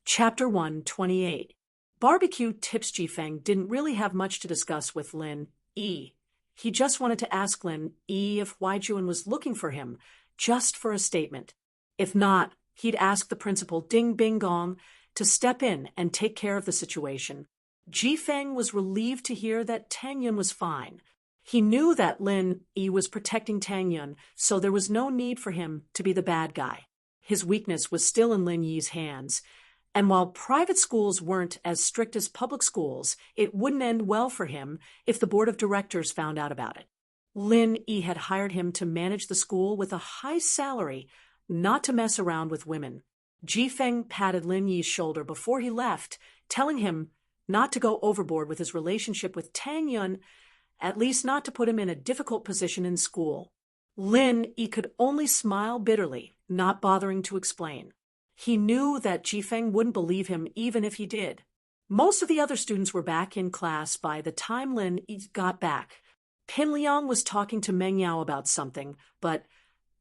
Chapter 128. Barbecue Tips Jifeng didn't really have much to discuss with Lin Yi. He just wanted to ask Lin Yi if Huaijuan was looking for him, just for a statement. If not, he'd ask the principal Ding Bing Gong to step in and take care of the situation. Jifeng was relieved to hear that Tang Yun was fine. He knew that Lin Yi was protecting Tang Yun, so there was no need for him to be the bad guy. His weakness was still in Lin Yi's hands, and while private schools weren't as strict as public schools, it wouldn't end well for him if the board of directors found out about it. Lin Yi had hired him to manage the school with a high salary, not to mess around with women. Jifeng patted Lin Yi's shoulder before he left, telling him not to go overboard with his relationship with Tang Yun, at least not to put him in a difficult position in school. Lin Yi could only smile bitterly, not bothering to explain. He knew that Jifeng wouldn't believe him even if he did. Most of the other students were back in class by the time Lin Yi got back. Pin Liang was talking to Meng Yao about something, but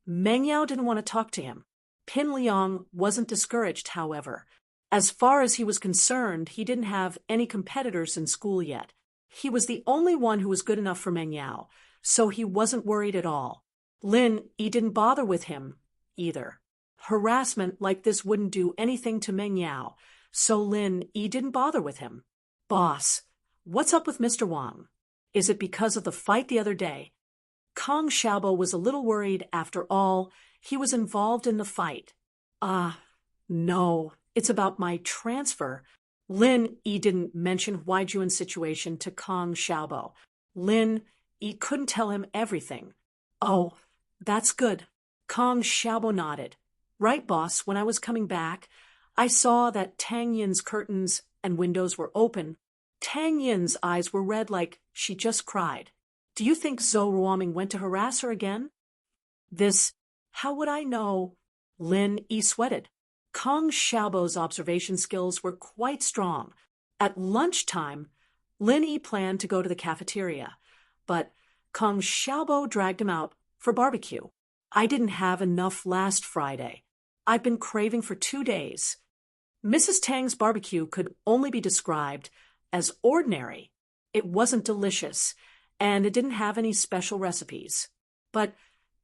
Meng Yao didn't want to talk to him. Pin Liang wasn't discouraged, however. As far as he was concerned, he didn't have any competitors in school yet. He was the only one who was good enough for Meng Yao, so he wasn't worried at all. Lin Yi didn't bother with him either. Harassment like this wouldn't do anything to Meng Yao, so Lin Yi didn't bother with him. Boss, what's up with Mr. Wang? Is it because of the fight the other day? Kong Xiaobo was a little worried. After all, he was involved in the fight. No, it's about my transfer. Lin Yi didn't mention Huaijuan's situation to Kong Xiaobo. Lin Yi couldn't tell him everything. Oh, that's good. Kong Xiaobo nodded. Right, boss, when I was coming back, I saw that Tang Yin's curtains and windows were open. Tang Yin's eyes were red like she just cried. Do you think Zhou Ruoming went to harass her again? How would I know? Lin Yi sweated. Kong Xiaobo's observation skills were quite strong. At lunchtime, Lin Yi planned to go to the cafeteria, but Kong Xiaobo dragged him out for barbecue. I didn't have enough last Friday. I've been craving for 2 days. Mrs. Tang's barbecue could only be described as ordinary. It wasn't delicious, and it didn't have any special recipes. But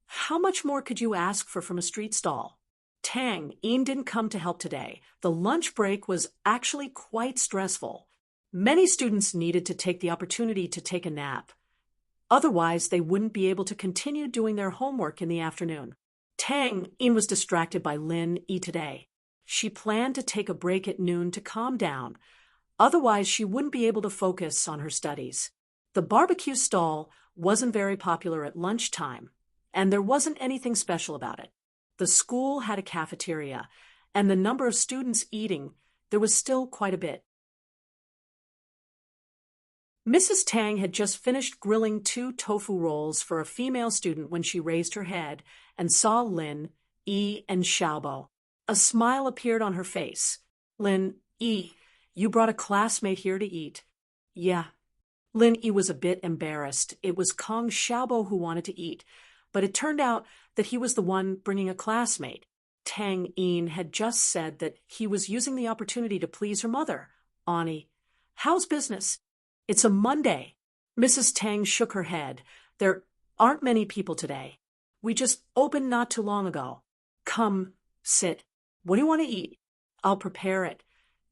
how much more could you ask for from a street stall? Tang Yin didn't come to help today. The lunch break was actually quite stressful. Many students needed to take the opportunity to take a nap. Otherwise, they wouldn't be able to continue doing their homework in the afternoon. Tang Yin was distracted by Lin Yi today. She planned to take a break at noon to calm down. Otherwise, she wouldn't be able to focus on her studies. The barbecue stall wasn't very popular at lunchtime, and there wasn't anything special about it. The school had a cafeteria, and the number of students eating, there was still quite a bit. Mrs. Tang had just finished grilling 2 tofu rolls for a female student when she raised her head and saw Lin, Yi, and Xiaobo. A smile appeared on her face. Lin, Yi, you brought a classmate here to eat. Yeah. Lin Yi was a bit embarrassed. It was Kong Xiaobo who wanted to eat, but it turned out that he was the one bringing a classmate. Tang Yin had just said that he was using the opportunity to please her mother. Ani, how's business? It's a Monday. Mrs. Tang shook her head. There aren't many people today. We just opened not too long ago. Come, sit. What do you want to eat? I'll prepare it.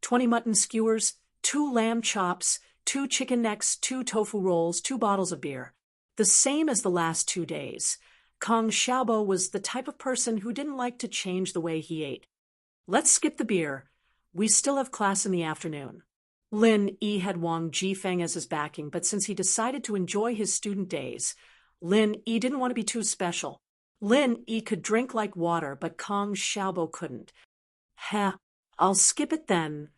20 mutton skewers, 2 lamb chops, 2 chicken necks, 2 tofu rolls, 2 bottles of beer. The same as the last 2 days. Kong Xiaobo was the type of person who didn't like to change the way he ate. Let's skip the beer. We still have class in the afternoon. Lin Yi had Wang Jifeng as his backing, but since he decided to enjoy his student days, Lin Yi didn't want to be too special. Lin Yi could drink like water, but Kong Xiaobo couldn't. I'll skip it then.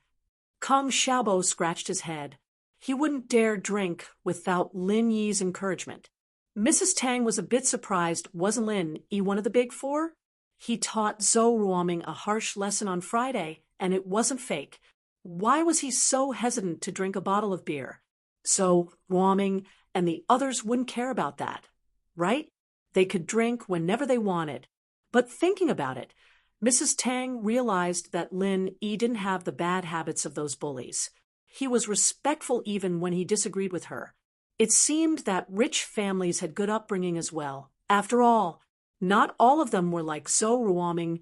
Kong Xiaobo scratched his head. He wouldn't dare drink without Lin Yi's encouragement. Mrs. Tang was a bit surprised. Wasn't Lin Yi one of the big 4? He taught Zhou Ruoming a harsh lesson on Friday, and it wasn't fake. Why was he so hesitant to drink a bottle of beer? Zhou Ruoming and the others wouldn't care about that, right? They could drink whenever they wanted. But thinking about it, Mrs. Tang realized that Lin Yi didn't have the bad habits of those bullies. He was respectful even when he disagreed with her. It seemed that rich families had good upbringing as well. After all, not all of them were like Zhou Ruoming,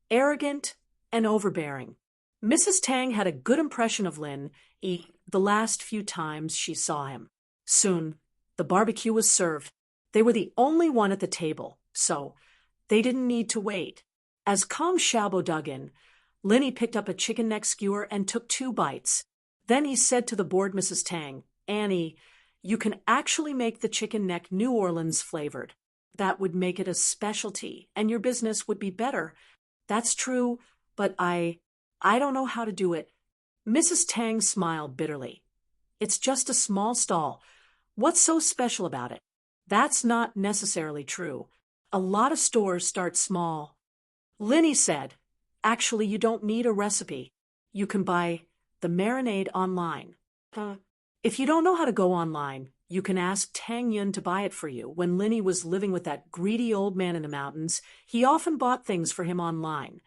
arrogant and overbearing. Mrs. Tang had a good impression of Lin Yi the last few times she saw him. Soon, the barbecue was served. They were the only one at the table, so they didn't need to wait. As Kong Xiaobo dug in, Lin Yi picked up a chicken neck skewer and took 2 bites. Then he said to the bored Mrs. Tang, Annie, you can actually make the chicken neck New Orleans flavored. That would make it a specialty, and your business would be better. That's true, but I don't know how to do it. Mrs. Tang smiled bitterly. It's just a small stall. What's so special about it? That's not necessarily true. A lot of stores start small. Lin Yi said, actually, you don't need a recipe. You can buy the marinade online. If you don't know how to go online, you can ask Tang Yun to buy it for you. When Lin Yi was living with that greedy old man in the mountains, he often bought things for him online.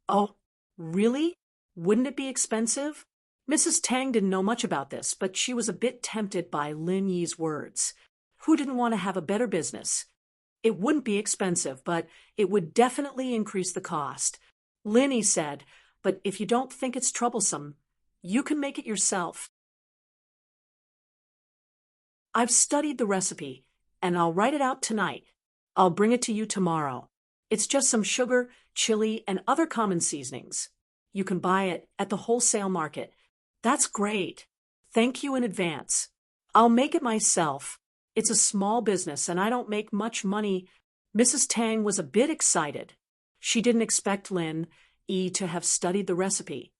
Oh, really? Wouldn't it be expensive? Mrs. Tang didn't know much about this, but she was a bit tempted by Lin Yi's words. Who didn't want to have a better business? It wouldn't be expensive, but it would definitely increase the cost. Lin Yi said, but if you don't think it's troublesome, you can make it yourself. I've studied the recipe, and I'll write it out tonight. I'll bring it to you tomorrow. It's just some sugar, chili, and other common seasonings. You can buy it at the wholesale market. That's great. Thank you in advance. I'll make it myself. It's a small business, and I don't make much money. Mrs. Tang was a bit excited. She didn't expect Lin Yi to have studied the recipe.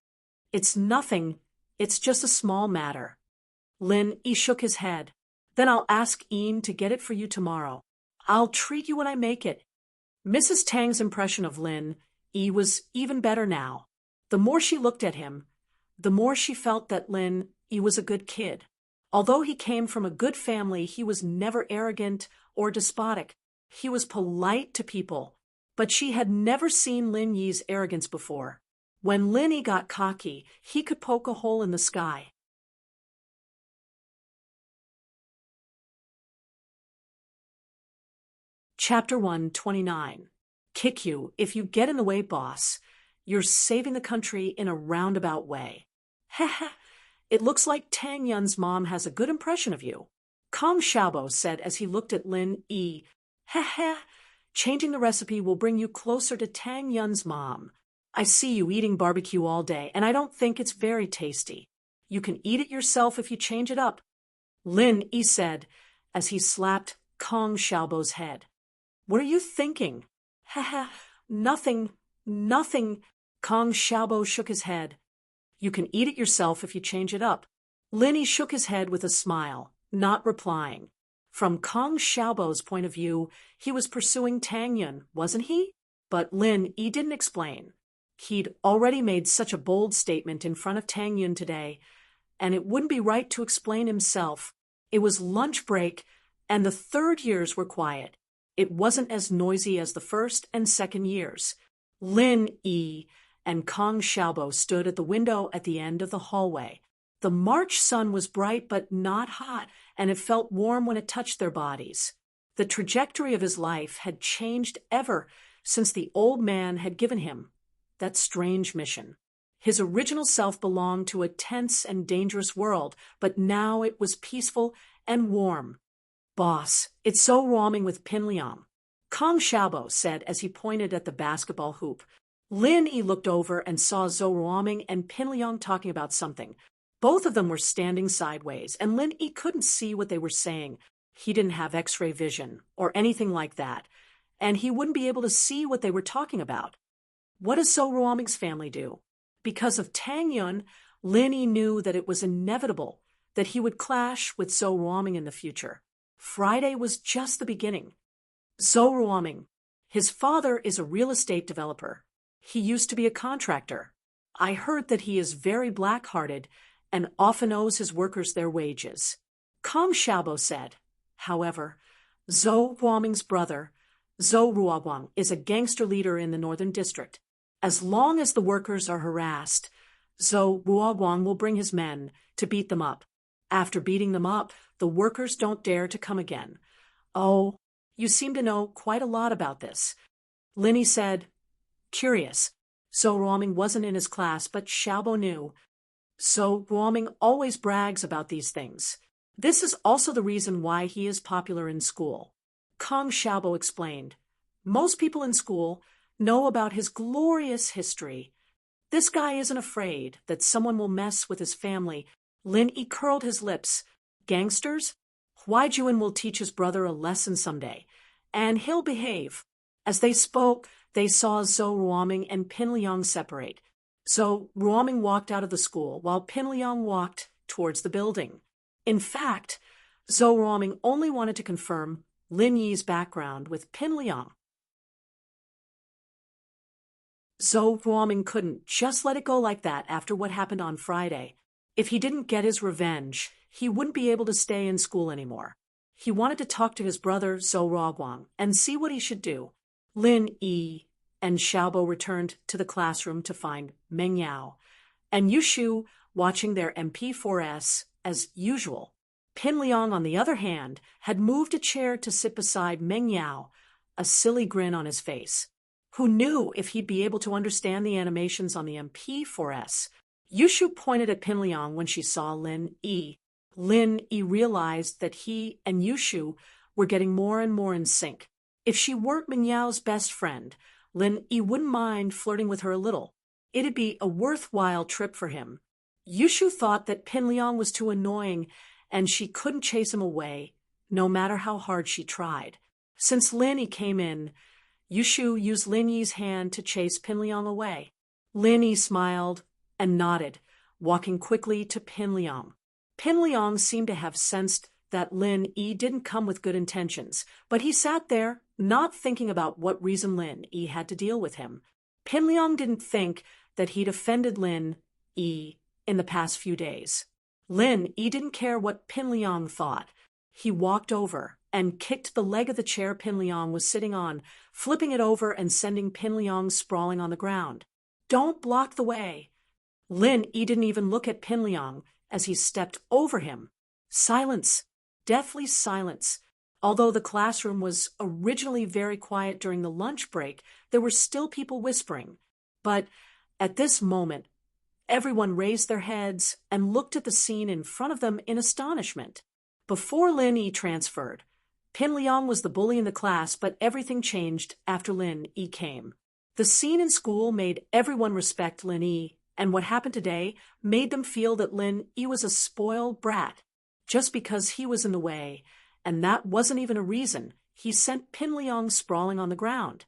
It's nothing. It's just a small matter. Lin Yi shook his head. Then I'll ask Yin to get it for you tomorrow. I'll treat you when I make it. Mrs. Tang's impression of Lin Yi was even better now. The more she looked at him, the more she felt that Lin Yi was a good kid. Although he came from a good family, he was never arrogant or despotic. He was polite to people, but she had never seen Lin Yi's arrogance before. When Lin Yi got cocky, he could poke a hole in the sky. Chapter 129. Kick you if you get in the way, boss. You're saving the country in a roundabout way. Heh. It looks like Tang Yun's mom has a good impression of you. Kong Xiaobo said as he looked at Lin Yi. Heh. Changing the recipe will bring you closer to Tang Yun's mom. I see you eating barbecue all day, and I don't think it's very tasty. You can eat it yourself if you change it up, Lin Yi said as he slapped Kong Xiaobo's head. What are you thinking? Ha, nothing, nothing. Kong Xiaobo shook his head. You can eat it yourself if you change it up. Lin Yi shook his head with a smile, not replying. From Kong Xiaobo's point of view, he was pursuing Tang Yun, wasn't he? But Lin Yi didn't explain. He'd already made such a bold statement in front of Tang Yun today, and it wouldn't be right to explain himself. It was lunch break, and the third years were quiet. It wasn't as noisy as the first and second years. Lin Yi and Kong Xiaobo stood at the window at the end of the hallway. The March sun was bright but not hot, and it felt warm when it touched their bodies. The trajectory of his life had changed ever since the old man had given him that strange mission. His original self belonged to a tense and dangerous world, but now it was peaceful and warm. Boss, it's so warming with Pin Liang, Kong Xiaobo said as he pointed at the basketball hoop. Lin Yi looked over and saw Zhou Ruoming and Pin Liang talking about something. Both of them were standing sideways, and Lin Yi couldn't see what they were saying. He didn't have X-ray vision or anything like that, and he wouldn't be able to see what they were talking about. What does Zhou Ruoming's family do? Because of Tang Yun, Lin Yi knew that it was inevitable that he would clash with Zhou Ruoming in the future. Friday was just the beginning. Zhou Ruoming. His father is a real estate developer. He used to be a contractor. I heard that he is very black-hearted and often owes his workers their wages. Kong Xiaobo said. However, Zhou Ruoming's brother, Zhou Ruoguang, is a gangster leader in the Northern District. As long as the workers are harassed, Zhou Ruoguang will bring his men to beat them up. After beating them up, the workers don't dare to come again. Oh, you seem to know quite a lot about this. Lin Yi said, curious. Zhou Ruoming wasn't in his class, but Xiaobo knew. Zhou Ruoming always brags about these things. This is also the reason why he is popular in school. Kong Xiaobo explained. Most people in school know about his glorious history. This guy isn't afraid that someone will mess with his family. Lin Yi curled his lips. Gangsters? Huai Juan will teach his brother a lesson someday, and he'll behave. As they spoke, they saw Zhou Ruoming and Pin Liang separate. Zhou Ruoming walked out of the school, while Pin Liang walked towards the building. In fact, Zhou Ruoming only wanted to confirm Lin Yi's background with Pin Liang. Zhou Ruoming couldn't just let it go like that after what happened on Friday. If he didn't get his revenge, he wouldn't be able to stay in school anymore. He wanted to talk to his brother Zhou Ruoguang and see what he should do. Lin Yi and Xiaobo returned to the classroom to find Meng Yao and Yushu watching their MP4S as usual. Pin Liang, on the other hand, had moved a chair to sit beside Meng Yao, a silly grin on his face. Who knew if he'd be able to understand the animations on the MP4S? Yushu pointed at Pin Liang when she saw Lin Yi. Lin Yi realized that he and Yushu were getting more and more in sync. If she weren't Meng Yao's best friend, Lin Yi wouldn't mind flirting with her a little. It'd be a worthwhile trip for him. Yushu thought that Pin Liang was too annoying, and she couldn't chase him away, no matter how hard she tried. Since Lin Yi came in, Yushu used Lin Yi's hand to chase Pin Liang away. Lin Yi smiled and nodded, walking quickly to Pin Liang. Pin Liang seemed to have sensed that Lin Yi didn't come with good intentions, but he sat there, not thinking about what reason Lin Yi had to deal with him. Pin Liang didn't think that he'd offended Lin Yi in the past few days. Lin Yi didn't care what Pin Liang thought. He walked over and kicked the leg of the chair Pin Liang was sitting on, flipping it over and sending Pin Liang sprawling on the ground. Don't block the way. Lin Yi didn't even look at Pin Liang as he stepped over him. Silence. Deathly silence. Although the classroom was originally very quiet during the lunch break, there were still people whispering. But at this moment, everyone raised their heads and looked at the scene in front of them in astonishment. Before Lin Yi transferred, Pin Liang was the bully in the class, but everything changed after Lin Yi came. The scene in school made everyone respect Lin Yi And what happened today made them feel that Lin Yi was a spoiled brat, just because he was in the way, and that wasn't even a reason. He sent Pin Liang sprawling on the ground.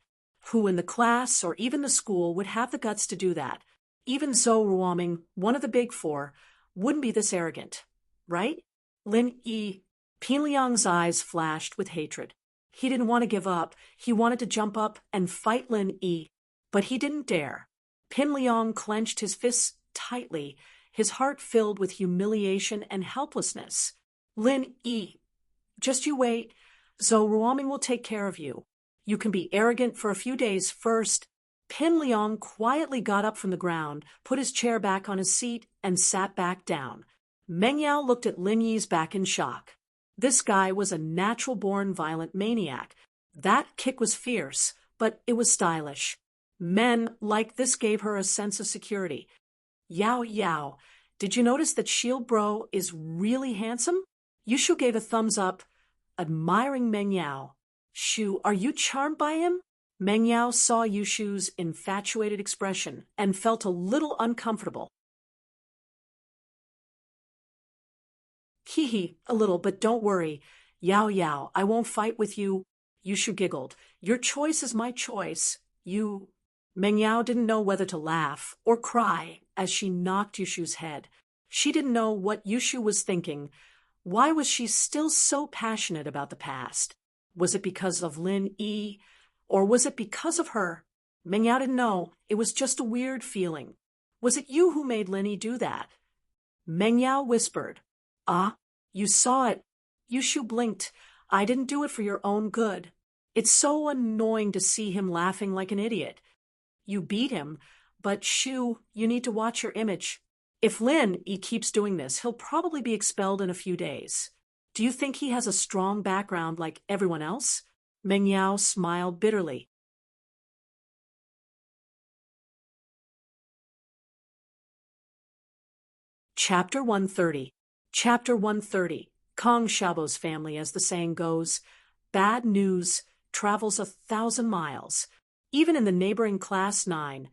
Who in the class or even the school would have the guts to do that? Even Zhou Ruoming, one of the big four, wouldn't be this arrogant, right? Lin Yi, Pin Liang's eyes flashed with hatred. He didn't want to give up. He wanted to jump up and fight Lin Yi, but he didn't dare. Pin Liang clenched his fists tightly, his heart filled with humiliation and helplessness. Lin Yi, just you wait. Zhou Ruoming will take care of you. You can be arrogant for a few days first. Pin Liang quietly got up from the ground, put his chair back on his seat, and sat back down. Meng Yao looked at Lin Yi's back in shock. This guy was a natural-born violent maniac. That kick was fierce, but it was stylish. Men like this gave her a sense of security. Yao Yao, did you notice that Shield Bro is really handsome? Yushu gave a thumbs up, admiring Meng Yao. Shu, are you charmed by him? Meng Yao saw Yushu's infatuated expression and felt a little uncomfortable. Hee, a little, but don't worry. Yao Yao, I won't fight with you. Yushu giggled. Your choice is my choice. Meng Yao didn't know whether to laugh or cry as she knocked Yushu's head. She didn't know what Yushu was thinking. Why was she still so passionate about the past? Was it because of Lin Yi, or was it because of her? Meng Yao didn't know. It was just a weird feeling. Was it you who made Lin Yi do that? Meng Yao whispered. Ah, you saw it. Yushu blinked. I didn't do it for your own good. It's so annoying to see him laughing like an idiot. You beat him, but Shu, you need to watch your image. If Lin Yi keeps doing this, he'll probably be expelled in a few days. Do you think he has a strong background like everyone else? Meng Yao smiled bitterly. Chapter 130. Chapter 130. Kong Xiaobo's family, as the saying goes. Bad news travels 1,000 miles. Even in the neighboring Class 9,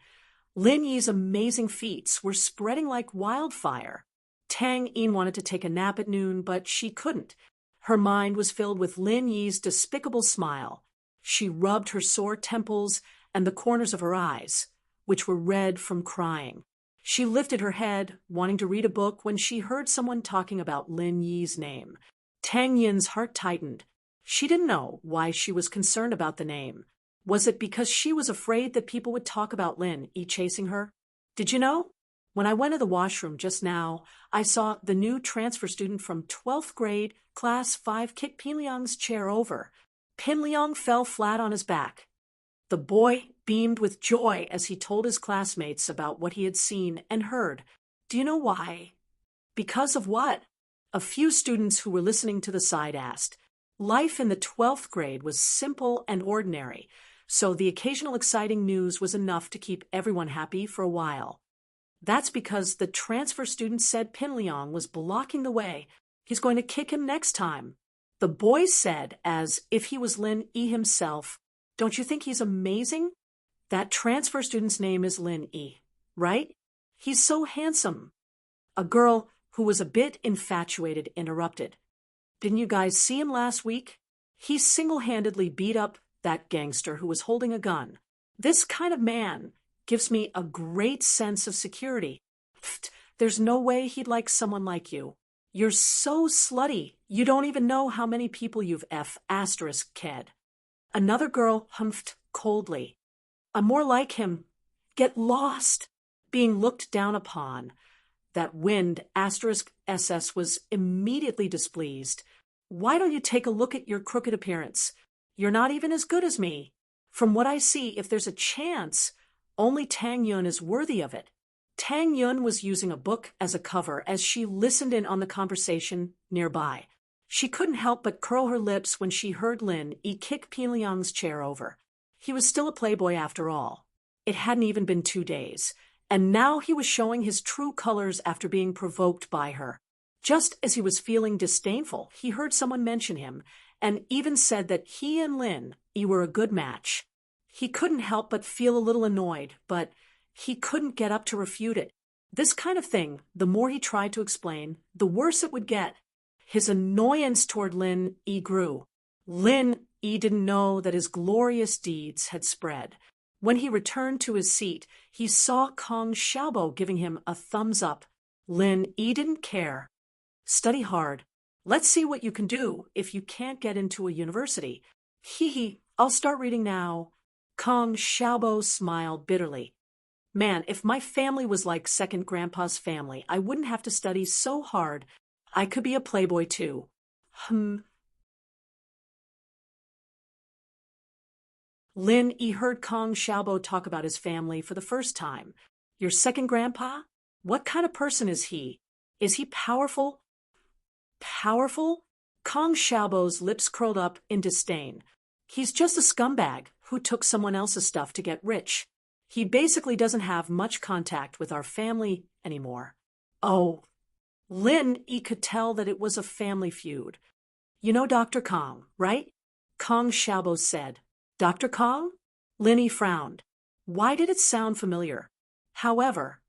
Lin Yi's amazing feats were spreading like wildfire. Tang Yin wanted to take a nap at noon, but she couldn't. Her mind was filled with Lin Yi's despicable smile. She rubbed her sore temples and the corners of her eyes, which were red from crying. She lifted her head, wanting to read a book, when she heard someone talking about Lin Yi's name. Tang Yin's heart tightened. She didn't know why she was concerned about the name. Was it because she was afraid that people would talk about Lin Yi chasing her? Did you know? When I went to the washroom just now, I saw the new transfer student from 12th grade, Class 5, kick Pin Liang's chair over. Pin Liang fell flat on his back. The boy beamed with joy as he told his classmates about what he had seen and heard. Do you know why? Because of what? A few students who were listening to the side asked. Life in the 12th grade was simple and ordinary, so the occasional exciting news was enough to keep everyone happy for a while. That's because the transfer student said Pin Liang was blocking the way. He's going to kick him next time. The boy said, as if he was Lin Yi himself, don't you think he's amazing? That transfer student's name is Lin Yi, right? He's so handsome. A girl who was a bit infatuated interrupted. Didn't you guys see him last week? He single-handedly beat up that gangster who was holding a gun. This kind of man gives me a great sense of security. Pfft, there's no way he'd like someone like you. You're so slutty. You don't even know how many people you've F***ed. Another girl humphed coldly. I'm more like him. Get lost. Being looked down upon. That wind *SS was immediately displeased. Why don't you take a look at your crooked appearance? You're not even as good as me. From what I see, if there's a chance, only Tang Yun is worthy of it. Tang Yun was using a book as a cover as she listened in on the conversation nearby. She couldn't help but curl her lips when she heard Lin Yi kick Pin Liang's chair over. He was still a playboy after all. It hadn't even been 2 days, and now he was showing his true colors after being provoked by her. Just as he was feeling disdainful, he heard someone mention him, and even said that he and Lin Yi were a good match. He couldn't help but feel a little annoyed, but he couldn't get up to refute it. This kind of thing, the more he tried to explain, the worse it would get. His annoyance toward Lin Yi grew. Lin Yi didn't know that his glorious deeds had spread. When he returned to his seat, he saw Kong Xiaobo giving him a thumbs up. Lin Yi didn't care. Study hard. Let's see what you can do if you can't get into a university. Hee, I'll start reading now. Kong Xiaobo smiled bitterly. Man, if my family was like second grandpa's family, I wouldn't have to study so hard. I could be a playboy too. Lin Yi heard Kong Xiaobo talk about his family for the first time. Your second grandpa? What kind of person is he? Is he powerful? Powerful? Kong Xiaobo's lips curled up in disdain. He's just a scumbag who took someone else's stuff to get rich. He basically doesn't have much contact with our family anymore. Oh, Lin Yi could tell that it was a family feud. You know Dr. Kong, right? Kong Xiaobo said. Dr. Kong? Lin Yi frowned. Why did it sound familiar? However,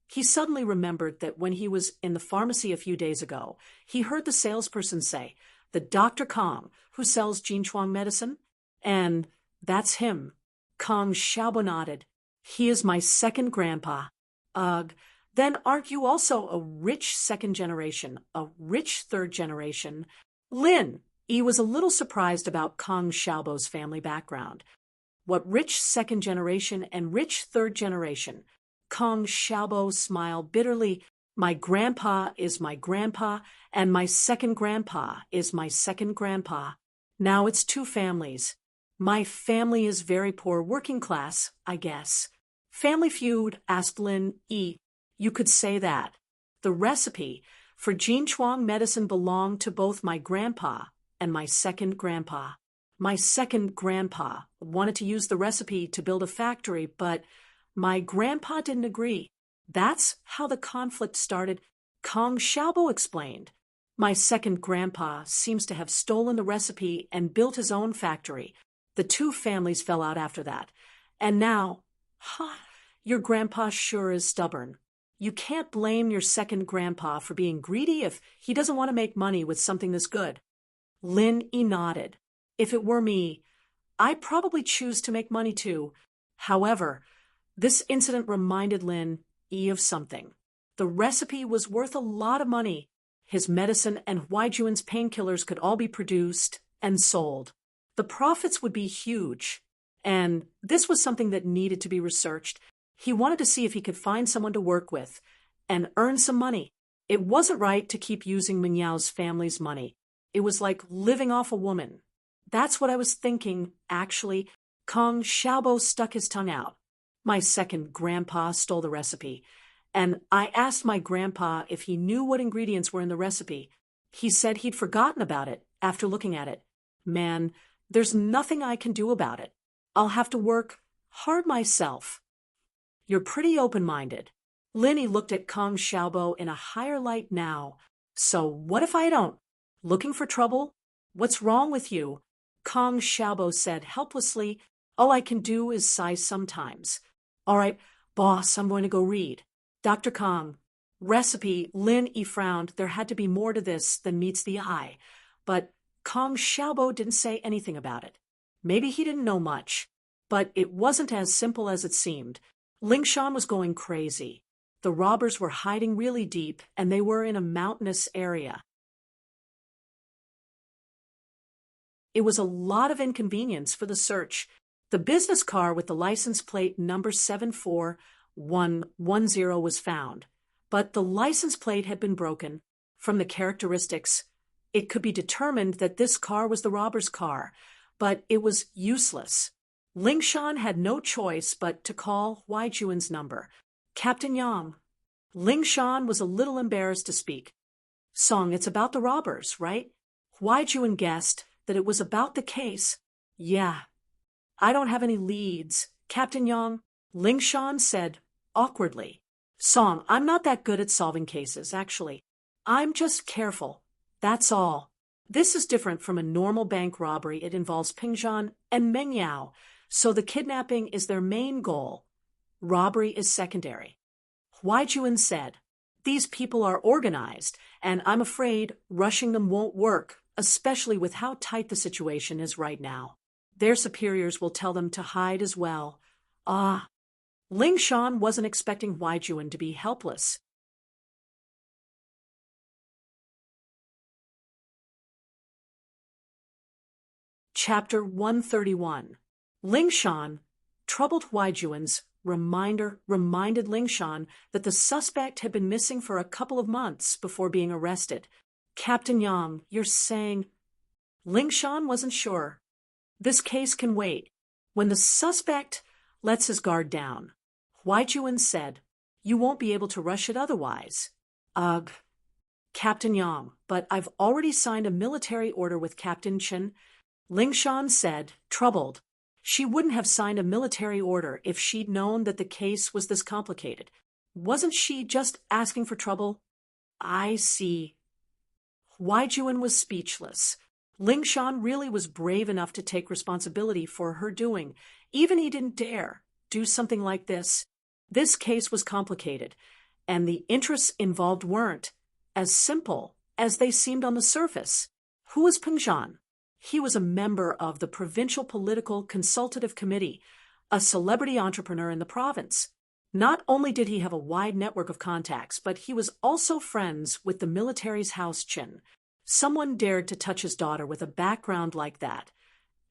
he suddenly remembered that when he was in the pharmacy a few days ago, he heard the salesperson say, the Dr. Kong who sells Jinchuang medicine? And that's him. Kong Xiaobo nodded. He is my second grandpa. Ugh. Then aren't you also a rich second generation, a rich third generation? Lin Yi was a little surprised about Kong Xiaobo's family background. What rich second generation and rich third generation? Kong Xiaobo smiled bitterly. My grandpa is my grandpa, and my second grandpa is my second grandpa. Now it's two families. My family is very poor working class, I guess. Family feud, asked Lin Yi. You could say that. The recipe for Jinchuang medicine belonged to both my grandpa and my second grandpa. My second grandpa wanted to use the recipe to build a factory, but my grandpa didn't agree. That's how the conflict started, Kong Xiaobo explained. My second grandpa seems to have stolen the recipe and built his own factory. The two families fell out after that. And now, your grandpa sure is stubborn. You can't blame your second grandpa for being greedy if he doesn't want to make money with something this good. Lin Yi nodded. If it were me, I'd probably choose to make money too. However, this incident reminded Lin Yi of something. The recipe was worth a lot of money. His medicine and Huaijuan's painkillers could all be produced and sold. The profits would be huge. And this was something that needed to be researched. He wanted to see if he could find someone to work with and earn some money. It wasn't right to keep using Minyao's family's money. It was like living off a woman. That's what I was thinking, actually. Kong Xiaobo stuck his tongue out. My second grandpa stole the recipe, and I asked my grandpa if he knew what ingredients were in the recipe. He said he'd forgotten about it after looking at it. Man, there's nothing I can do about it. I'll have to work hard myself. You're pretty open-minded. Lin Yi looked at Kong Xiaobo in a higher light now. So what if I don't? Looking for trouble? What's wrong with you? Kong Xiaobo said helplessly. All I can do is sigh sometimes. All right, boss, I'm going to go read. Dr. Kong. Recipe, Lin Yi frowned. There had to be more to this than meets the eye. But Kong Xiaobo didn't say anything about it. Maybe he didn't know much. But it wasn't as simple as it seemed. Lingshan was going crazy. The robbers were hiding really deep, and they were in a mountainous area. It was a lot of inconvenience for the search. The business car with the license plate number 74110 was found, but the license plate had been broken. From the characteristics, it could be determined that this car was the robber's car, but it was useless. Lingshan had no choice but to call Huaijuan's number. Captain Yang. Lingshan was a little embarrassed to speak. Song, it's about the robbers, right? Huaijuan guessed that it was about the case. Yeah. I don't have any leads. Captain Yang, Lingshan said awkwardly. Song, I'm not that good at solving cases, actually. I'm just careful. That's all. This is different from a normal bank robbery. It involves Pingzhan and Mengyao, so the kidnapping is their main goal. Robbery is secondary. Huai Juan said, "These people are organized, and I'm afraid rushing them won't work, especially with how tight the situation is right now. Their superiors will tell them to hide as well." Ah, Ling Shan wasn't expecting Huai Juan to be helpless. Chapter 131. Ling Shan, troubled Huai Juan's reminded Ling Shan that the suspect had been missing for a couple of months before being arrested. "Captain Yang, you're saying—" Ling Shan wasn't sure. "This case can wait." When the suspect lets his guard down, Huai Juan said, "You won't be able to rush it otherwise." "Ugh, Captain Yang, but I've already signed a military order with Captain Chen," Ling Shan said, troubled. She wouldn't have signed a military order if she'd known that the case was this complicated. Wasn't she just asking for trouble? "I see." Huai Juan was speechless. Ling Shan really was brave enough to take responsibility for her doing. Even he didn't dare do something like this. This case was complicated, and the interests involved weren't as simple as they seemed on the surface. Who was Peng Zhan? He was a member of the Provincial Political Consultative Committee, a celebrity entrepreneur in the province. Not only did he have a wide network of contacts, but he was also friends with the military's House Chin. Someone dared to touch his daughter with a background like that,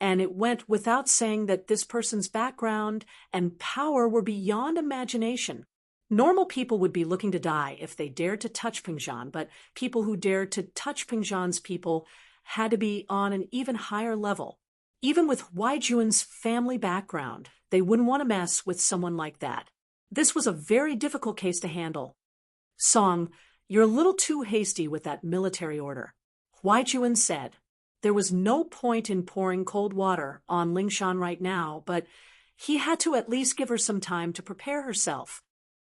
and it went without saying that this person's background and power were beyond imagination. Normal people would be looking to die if they dared to touch Peng Zhan, but people who dared to touch Peng Zhan's people had to be on an even higher level. Even with Huai Juan's family background, they wouldn't want to mess with someone like that. This was a very difficult case to handle. "Song, you're a little too hasty with that military order," Huai Juan said. There was no point in pouring cold water on Ling Shan right now, but he had to at least give her some time to prepare herself.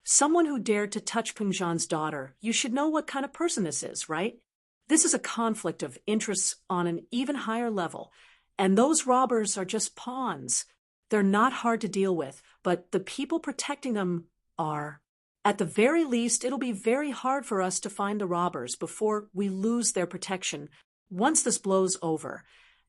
Someone who dared to touch Peng Zhan's daughter, you should know what kind of person this is, right? This is a conflict of interests on an even higher level, and those robbers are just pawns. They're not hard to deal with, but the people protecting them are. At the very least, it'll be very hard for us to find the robbers before we lose their protection. Once this blows over,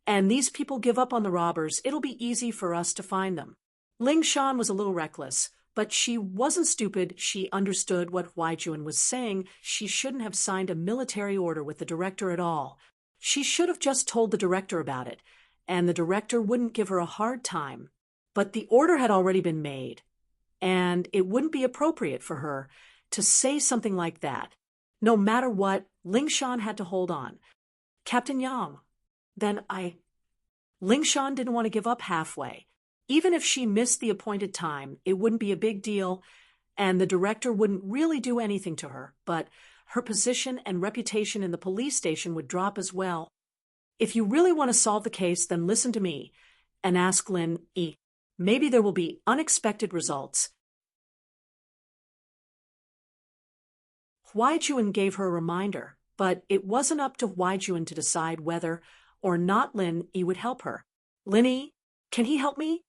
and these people give up on the robbers, it'll be easy for us to find them. Ling Shan was a little reckless, but she wasn't stupid. She understood what Huai Juan was saying. She shouldn't have signed a military order with the director at all. She should have just told the director about it, and the director wouldn't give her a hard time. But the order had already been made, and it wouldn't be appropriate for her to say something like that. No matter what, Ling Shan had to hold on. "Captain Yang, Ling Shan didn't want to give up halfway. Even if she missed the appointed time, it wouldn't be a big deal, and the director wouldn't really do anything to her, but her position and reputation in the police station would drop as well. If you really want to solve the case, then listen to me and ask Lin Yi. Maybe there will be unexpected results." Huai Juan gave her a reminder, but it wasn't up to Huai Juan to decide whether or not Lin Yi would help her. "Lin Yi, can he help me?"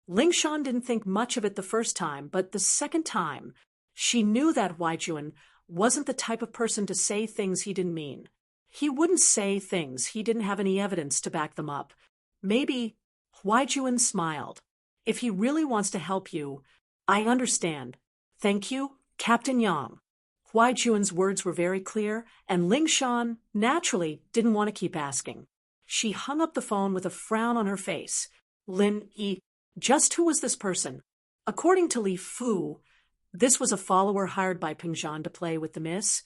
Ling Shan didn't think much of it the first time, but the second time, she knew that Huai Juan wasn't the type of person to say things he didn't mean. He wouldn't say things he didn't have any evidence to back them up. Maybe. Huai Juan smiled. "If he really wants to help you, I understand. Thank you, Captain Yang." Huai Juan's words were very clear, and Ling Shan naturally didn't want to keep asking. She hung up the phone with a frown on her face. Lin Yi. Just who was this person? According to Li Fu, this was a follower hired by Peng Zhan to play with the miss,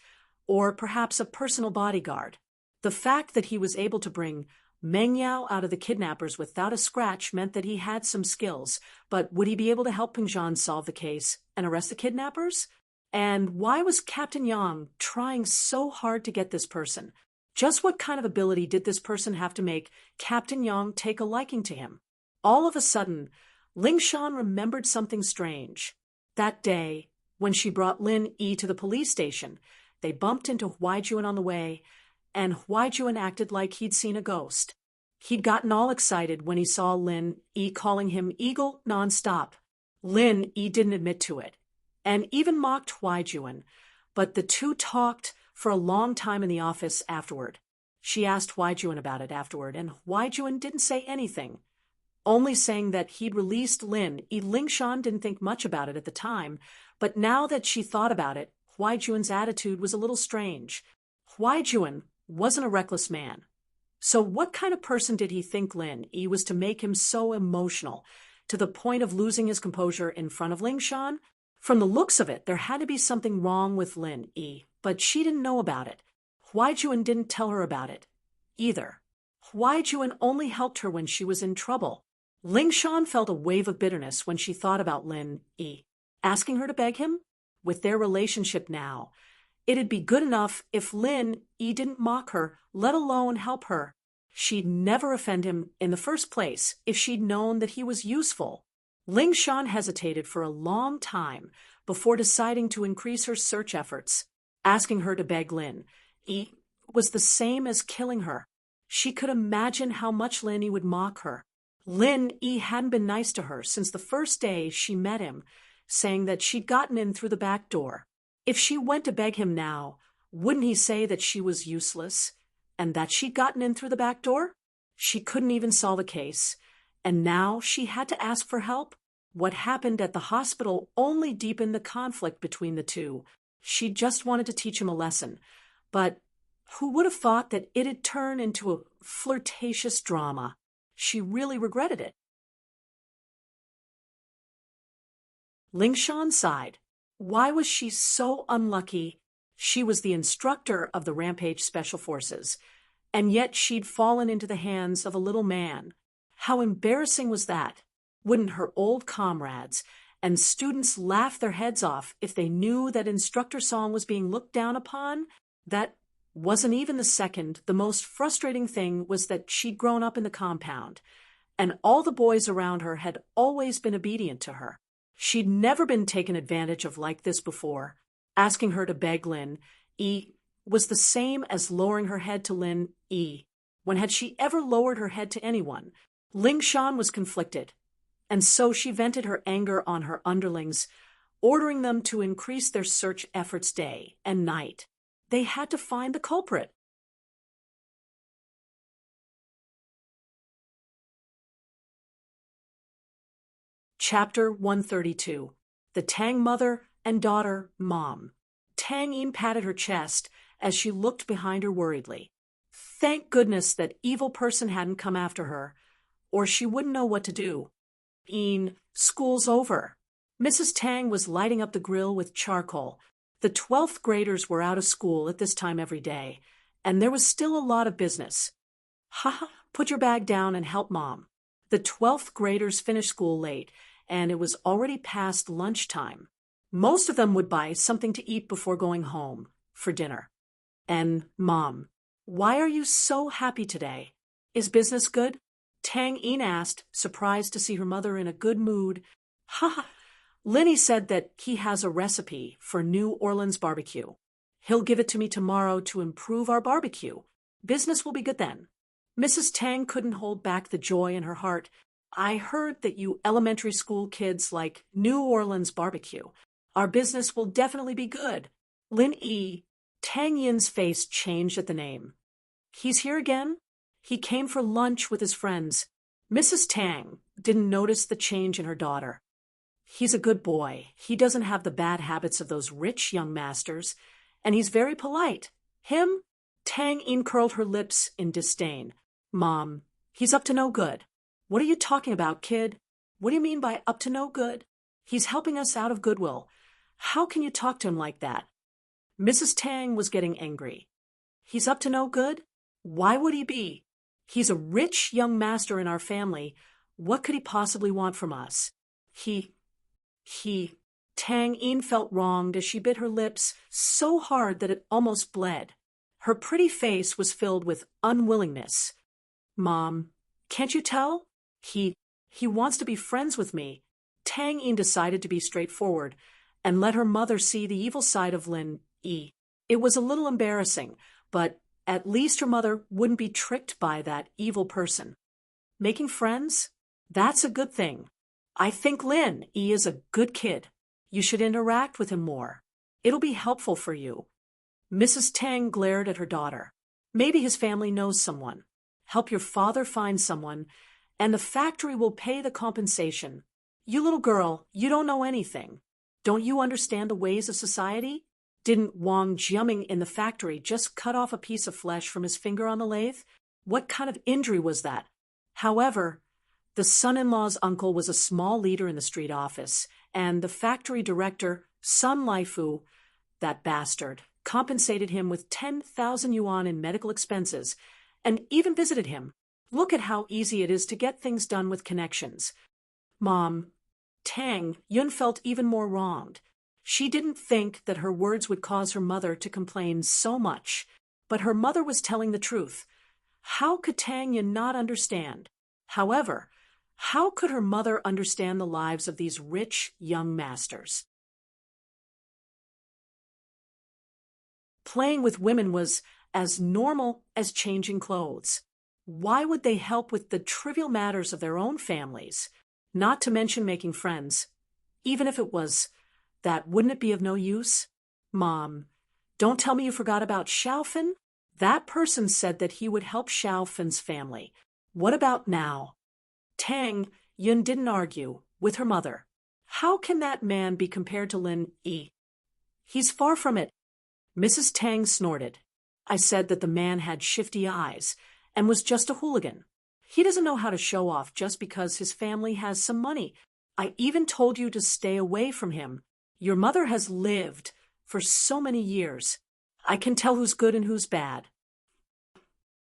or perhaps a personal bodyguard. The fact that he was able to bring Meng Yao out of the kidnappers without a scratch meant that he had some skills, but would he be able to help Peng Zhan solve the case and arrest the kidnappers? And why was Captain Yang trying so hard to get this person? Just what kind of ability did this person have to make Captain Yang take a liking to him? All of a sudden, Ling Shan remembered something strange. That day, when she brought Lin Yi to the police station, they bumped into Huai Juan on the way, and Huai Juan acted like he'd seen a ghost. He'd gotten all excited when he saw Lin Yi calling him Eagle nonstop. Lin Yi didn't admit to it, and even mocked Huaijuan, but the two talked for a long time in the office afterward. She asked Huaijuan about it afterward, and Huaijuan didn't say anything, only saying that he'd released Lin. Lingshan didn't think much about it at the time, but now that she thought about it, Huaijuan's attitude was a little strange. Huaijuan wasn't a reckless man. So what kind of person did he think Lin Yi was to make him so emotional, to the point of losing his composure in front of Lingshan? From the looks of it, there had to be something wrong with Lin Yi, but she didn't know about it. Huaijuan didn't tell her about it either. Huaijuan only helped her when she was in trouble. Lingshan felt a wave of bitterness when she thought about Lin Yi, asking her to beg him. With their relationship now, it'd be good enough if Lin Yi didn't mock her, let alone help her. She'd never offend him in the first place if she'd known that he was useful. Lingshan hesitated for a long time before deciding to increase her search efforts. Asking her to beg Lin Yi was the same as killing her. She could imagine how much Lin Yi would mock her. Lin Yi hadn't been nice to her since the first day she met him, saying that she'd gotten in through the back door. If she went to beg him now, wouldn't he say that she was useless, and that she'd gotten in through the back door? She couldn't even solve a case, and now she had to ask for help? What happened at the hospital only deepened the conflict between the two. She just wanted to teach him a lesson, but who would have thought that it'd turn into a flirtatious drama? She really regretted it. Lingshan sighed. Why was she so unlucky? She was the instructor of the Rampage Special Forces, and yet she'd fallen into the hands of a little man. How embarrassing was that? Wouldn't her old comrades and students laugh their heads off if they knew that Instructor Song was being looked down upon? That wasn't even the second. The most frustrating thing was that she'd grown up in the compound, and all the boys around her had always been obedient to her. She'd never been taken advantage of like this before. Asking her to beg Lin Yi was the same as lowering her head to Lin Yi. When had she ever lowered her head to anyone? Lingshan was conflicted, and so she vented her anger on her underlings, ordering them to increase their search efforts day and night. They had to find the culprit. Chapter 132. The Tang Mother and Daughter Mom. Tang Yin patted her chest as she looked behind her worriedly. Thank goodness that evil person hadn't come after her, or she wouldn't know what to do. School's over. Mrs. Tang was lighting up the grill with charcoal. The 12th graders were out of school at this time every day, and there was still a lot of business. Put your bag down and help Mom. The 12th graders finished school late, and it was already past lunchtime. Most of them would buy something to eat before going home for dinner. And Mom, why are you so happy today? Is business good? Tang Yin asked, surprised to see her mother in a good mood. Linny said that he has a recipe for New Orleans barbecue. He'll give it to me tomorrow to improve our barbecue. Business will be good then. Mrs. Tang couldn't hold back the joy in her heart. I heard that you elementary school kids like New Orleans barbecue. Our business will definitely be good. Lin Yi. Tang Yin's face changed at the name. He's here again? He came for lunch with his friends. Mrs. Tang didn't notice the change in her daughter. He's a good boy. He doesn't have the bad habits of those rich young masters, and he's very polite. Him? Tang Yin curled her lips in disdain. Mom, he's up to no good. What are you talking about, kid? What do you mean by up to no good? He's helping us out of goodwill. How can you talk to him like that? Mrs. Tang was getting angry. He's up to no good? Why would he be? He's a rich young master in our family. What could he possibly want from us? Tang Yin felt wronged as she bit her lips so hard that it almost bled. Her pretty face was filled with unwillingness. Mom, can't you tell? He wants to be friends with me. Tang Yin decided to be straightforward and let her mother see the evil side of Lin Yi. It was a little embarrassing, but at least her mother wouldn't be tricked by that evil person. Making friends? That's a good thing. I think Lin Yi is a good kid. You should interact with him more. It'll be helpful for you. Mrs. Tang glared at her daughter. Maybe his family knows someone. Help your father find someone, and the factory will pay the compensation. You little girl, you don't know anything. Don't you understand the ways of society? Didn't Wang Jiaming in the factory just cut off a piece of flesh from his finger on the lathe? What kind of injury was that? However, the son-in-law's uncle was a small leader in the street office, and the factory director, Sun Laifu, that bastard, compensated him with 10,000 yuan in medical expenses, and even visited him. Look at how easy it is to get things done with connections. Mom, Tang Yun felt even more wronged. She didn't think that her words would cause her mother to complain so much, but her mother was telling the truth. How could Tang Yun not understand? However, how could her mother understand the lives of these rich young masters? Playing with women was as normal as changing clothes. Why would they help with the trivial matters of their own families? Not to mention making friends. Even if it was that, wouldn't it be of no use? Mom, don't tell me you forgot about Xiaofan? That person said that he would help Xiaofan's family. What about now? Tang Yun didn't argue with her mother. How can that man be compared to Lin Yi? He's far from it. Mrs. Tang snorted. I said that the man had shifty eyes and was just a hooligan. He doesn't know how to show off just because his family has some money. I even told you to stay away from him. Your mother has lived for so many years. I can tell who's good and who's bad.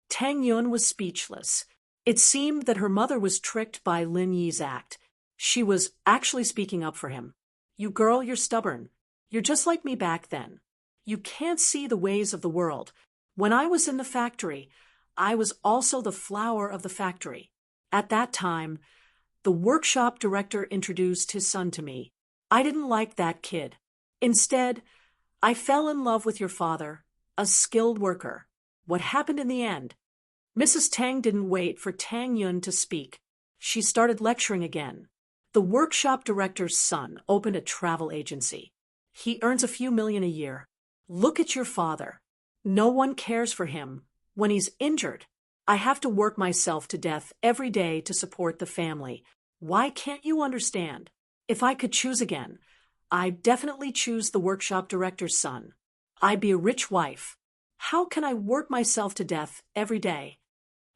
Tang Yun was speechless. It seemed that her mother was tricked by Lin Yi's act. She was actually speaking up for him. You girl, you're stubborn. You're just like me back then. You can't see the ways of the world. When I was in the factory, I was also the flower of the factory. At that time, the workshop director introduced his son to me. I didn't like that kid. Instead, I fell in love with your father, a skilled worker. What happened in the end? Mrs. Tang didn't wait for Tang Yun to speak. She started lecturing again. The workshop director's son opened a travel agency. He earns a few million a year. Look at your father. No one cares for him. When he's injured, I have to work myself to death every day to support the family. Why can't you understand? If I could choose again, I'd definitely choose the workshop director's son. I'd be a rich wife. How can I work myself to death every day?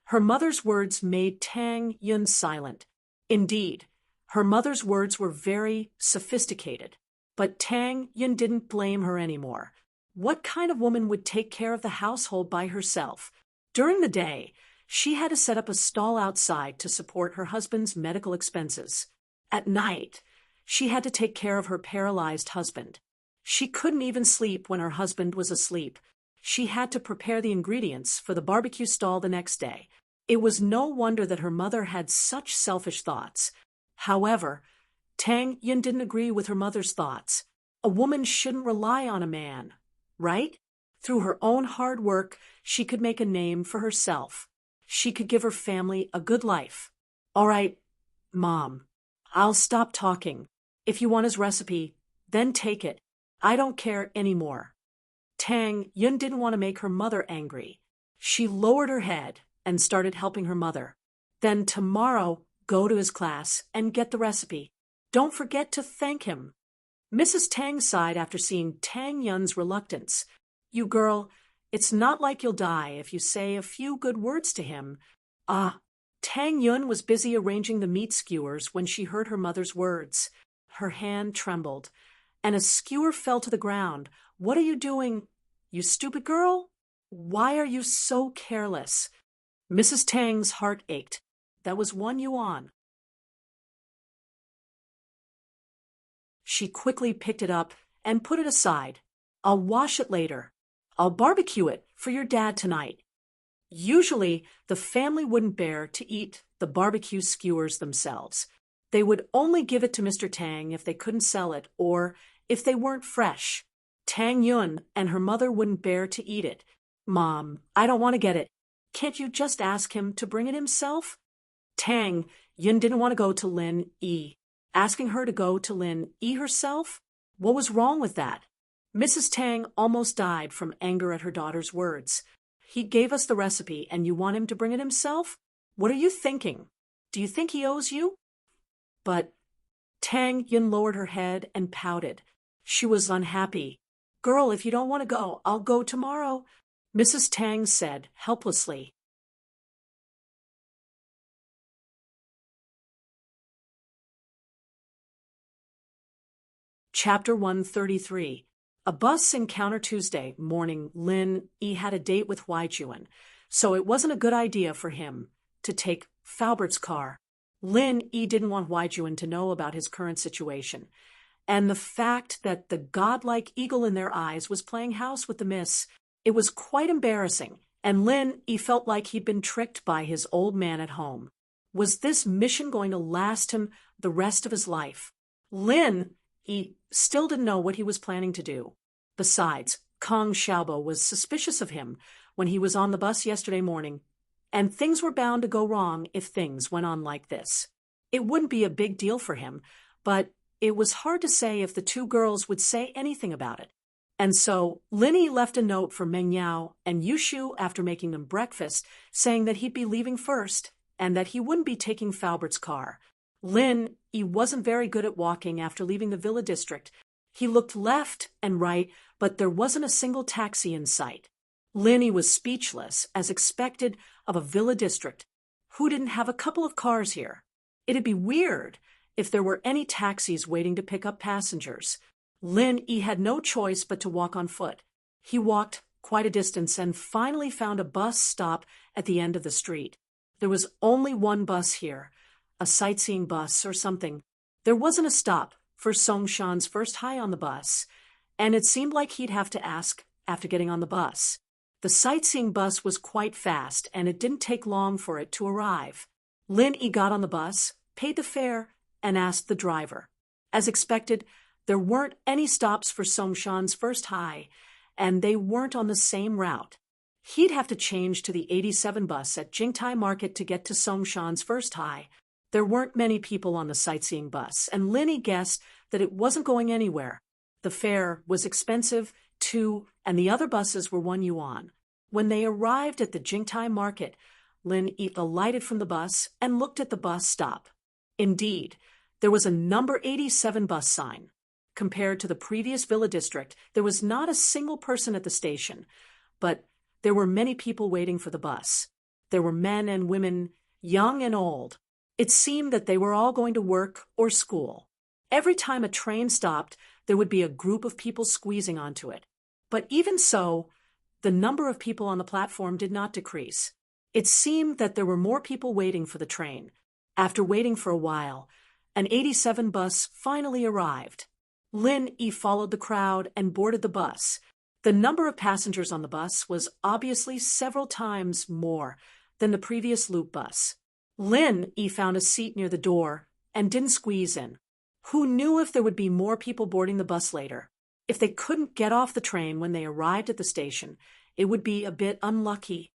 Her mother's words made Tang Yun silent. Indeed, her mother's words were very sophisticated. But Tang Yun didn't blame her anymore. What kind of woman would take care of the household by herself? During the day, she had to set up a stall outside to support her husband's medical expenses. At night, she had to take care of her paralyzed husband. She couldn't even sleep when her husband was asleep. She had to prepare the ingredients for the barbecue stall the next day. It was no wonder that her mother had such selfish thoughts. However, Tang Yun didn't agree with her mother's thoughts. A woman shouldn't rely on a man, right? Through her own hard work, she could make a name for herself. She could give her family a good life. All right, Mom, I'll stop talking. If you want his recipe, then take it. I don't care anymore. Tang Yun didn't want to make her mother angry. She lowered her head and started helping her mother. Then tomorrow, go to his class and get the recipe. Don't forget to thank him. Mrs. Tang sighed after seeing Tang Yun's reluctance. You girl, it's not like you'll die if you say a few good words to him. Tang Yun was busy arranging the meat skewers when she heard her mother's words. Her hand trembled, and a skewer fell to the ground. What are you doing, you stupid girl? Why are you so careless? Mrs. Tang's heart ached. That was 1 yuan. She quickly picked it up and put it aside. I'll wash it later. I'll barbecue it for your dad tonight. Usually, the family wouldn't bear to eat the barbecue skewers themselves. They would only give it to Mr. Tang if they couldn't sell it or if they weren't fresh. Tang Yun and her mother wouldn't bear to eat it. Mom, I don't want to get it. Can't you just ask him to bring it himself? Tang Yun didn't want to go to Lin Yi. Asking her to go to Lin Yi herself? What was wrong with that? Mrs. Tang almost died from anger at her daughter's words. He gave us the recipe and you want him to bring it himself? What are you thinking? Do you think he owes you? But Tang Yun lowered her head and pouted. She was unhappy. Girl, if you don't want to go, I'll go tomorrow, Mrs. Tang said helplessly. Chapter 133. A bus encounter Tuesday morning. Lin Yi had a date with Huaijuan, so it wasn't a good idea for him to take Faubert's car. Lin Yi didn't want Huaijuan to know about his current situation, and the fact that the godlike eagle in their eyes was playing house with the miss. It was quite embarrassing, and Lin Yi felt like he'd been tricked by his old man at home. Was this mission going to last him the rest of his life? He still didn't know what he was planning to do. Besides, Kong Xiaobo was suspicious of him when he was on the bus yesterday morning, and things were bound to go wrong if things went on like this. It wouldn't be a big deal for him, but it was hard to say if the two girls would say anything about it. And so Linny left a note for Meng Yao and Yushu after making them breakfast, saying that he'd be leaving first and that he wouldn't be taking Faubert's car. He wasn't very good at walking after leaving the villa district. He looked left and right, but there wasn't a single taxi in sight. Linny was speechless, as expected of a villa district. Who didn't have a couple of cars here? It'd be weird if there were any taxis waiting to pick up passengers. He had no choice but to walk on foot. He walked quite a distance and finally found a bus stop at the end of the street. There was only one bus here, a sightseeing bus or something. There wasn't a stop for Songshan's first high on the bus, and it seemed like he'd have to ask after getting on the bus. The sightseeing bus was quite fast, and it didn't take long for it to arrive. He got on the bus, paid the fare, and asked the driver. As expected, there weren't any stops for Songshan's first high, and they weren't on the same route. He'd have to change to the 87 bus at Jingtai Market to get to Songshan's first high. There weren't many people on the sightseeing bus, and Linny guessed that it wasn't going anywhere. The fare was expensive, too, and the other buses were 1 yuan. When they arrived at the Jingtai Market, Linny alighted from the bus and looked at the bus stop. Indeed, there was a number 87 bus sign. Compared to the previous villa district, there was not a single person at the station, but there were many people waiting for the bus. There were men and women, young and old. It seemed that they were all going to work or school. Every time a train stopped, there would be a group of people squeezing onto it. But even so, the number of people on the platform did not decrease. It seemed that there were more people waiting for the train. After waiting for a while, an 87 bus finally arrived. He followed the crowd and boarded the bus. The number of passengers on the bus was obviously several times more than the previous loop bus. He found a seat near the door and didn't squeeze in. Who knew if there would be more people boarding the bus later? If they couldn't get off the train when they arrived at the station, it would be a bit unlucky.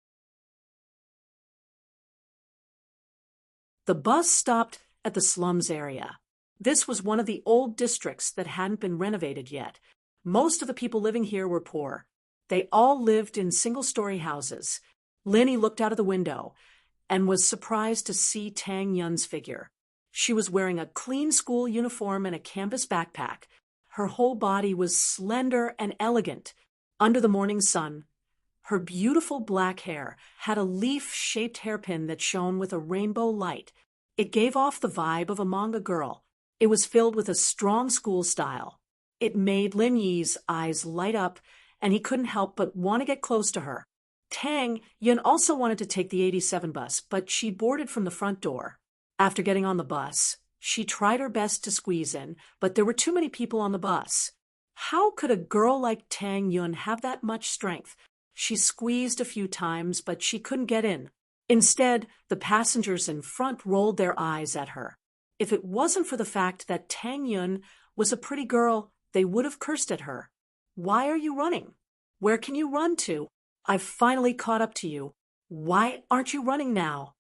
The bus stopped at the slums area. This was one of the old districts that hadn't been renovated yet. Most of the people living here were poor. They all lived in single-story houses. Linny looked out of the window and was surprised to see Tang Yun's figure. She was wearing a clean school uniform and a canvas backpack. Her whole body was slender and elegant. Under the morning sun, her beautiful black hair had a leaf-shaped hairpin that shone with a rainbow light. It gave off the vibe of a manga girl. It was filled with a strong school style. It made Lin Yi's eyes light up, and he couldn't help but want to get close to her. Tang Yun also wanted to take the 87 bus, but she boarded from the front door. After getting on the bus, she tried her best to squeeze in, but there were too many people on the bus. How could a girl like Tang Yun have that much strength? She squeezed a few times, but she couldn't get in. Instead, the passengers in front rolled their eyes at her. If it wasn't for the fact that Tang Yun was a pretty girl, they would have cursed at her. Why are you running? Where can you run to? I've finally caught up to you. Why aren't you running now?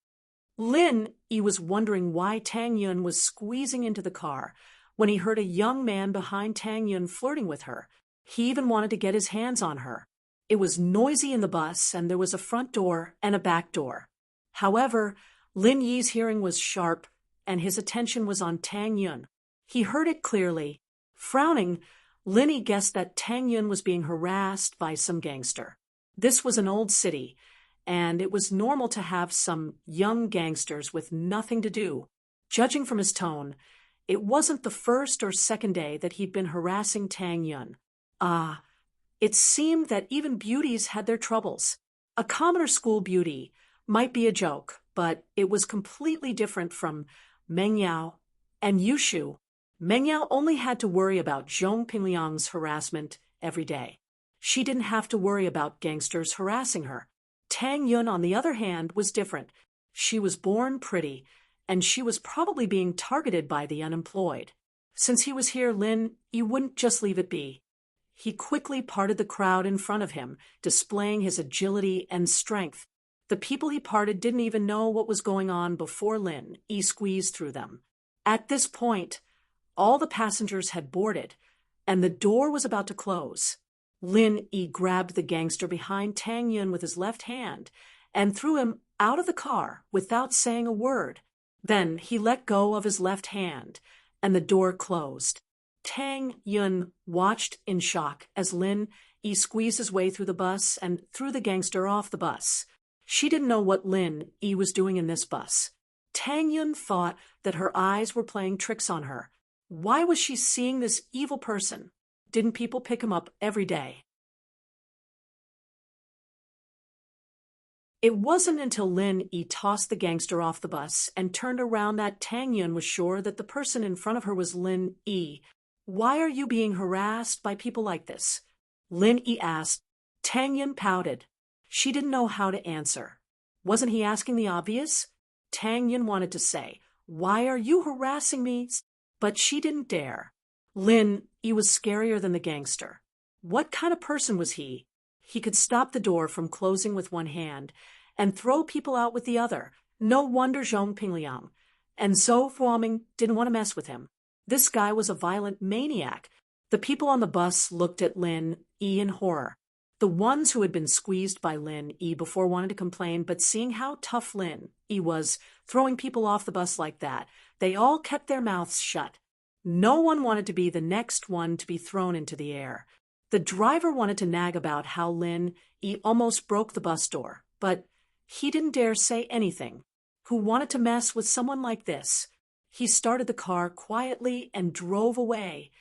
He was wondering why Tang Yun was squeezing into the car when he heard a young man behind Tang Yun flirting with her. He even wanted to get his hands on her. It was noisy in the bus, and there was a front door and a back door. However, Lin Yi's hearing was sharp, and his attention was on Tang Yun. He heard it clearly. Frowning, Lin Yi guessed that Tang Yun was being harassed by some gangster. This was an old city, and it was normal to have some young gangsters with nothing to do. Judging from his tone, it wasn't the first or second day that he'd been harassing Tang Yun. It seemed that even beauties had their troubles. A commoner school beauty might be a joke, but it was completely different from Meng Yao and Yushu. Meng Yao only had to worry about Zhong Pingliang's harassment every day. She didn't have to worry about gangsters harassing her. Tang Yun, on the other hand, was different. She was born pretty, and she was probably being targeted by the unemployed. Since he was here, Lin Yi wouldn't just leave it be. He quickly parted the crowd in front of him, displaying his agility and strength. The people he parted didn't even know what was going on before Lin Yi squeezed through them. At this point, all the passengers had boarded, and the door was about to close. Lin Yi grabbed the gangster behind Tang Yun with his left hand and threw him out of the car without saying a word. Then he let go of his left hand, and the door closed. Tang Yun watched in shock as Lin Yi squeezed his way through the bus and threw the gangster off the bus. She didn't know what Lin Yi was doing in this bus. Tang Yun thought that her eyes were playing tricks on her. Why was she seeing this evil person? Didn't people pick him up every day? It wasn't until Lin Yi tossed the gangster off the bus and turned around that Tang Yun was sure that the person in front of her was Lin Yi. Why are you being harassed by people like this? Lin Yi asked. Tang Yun pouted. She didn't know how to answer. Wasn't he asking the obvious? Tang Yun wanted to say, "Why are you harassing me?" But she didn't dare. Lin Yi was scarier than the gangster. What kind of person was he? He could stop the door from closing with one hand and throw people out with the other. No wonder Zhong Pingliang and Zhou Fuaming didn't want to mess with him. This guy was a violent maniac. The people on the bus looked at Lin Yi in horror. The ones who had been squeezed by Lin Yi before wanted to complain, but seeing how tough Lin Yi was throwing people off the bus like that, they all kept their mouths shut. No one wanted to be the next one to be thrown into the air. The driver wanted to nag about how Lin Yi almost broke the bus door, but he didn't dare say anything. Who wanted to mess with someone like this? He started the car quietly and drove away,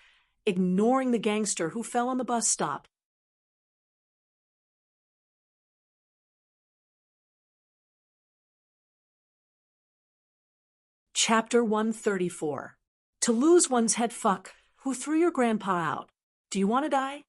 ignoring the gangster who fell on the bus stop. Chapter 134. To lose one's head. Fuck. Who threw your grandpa out? Do you want to die?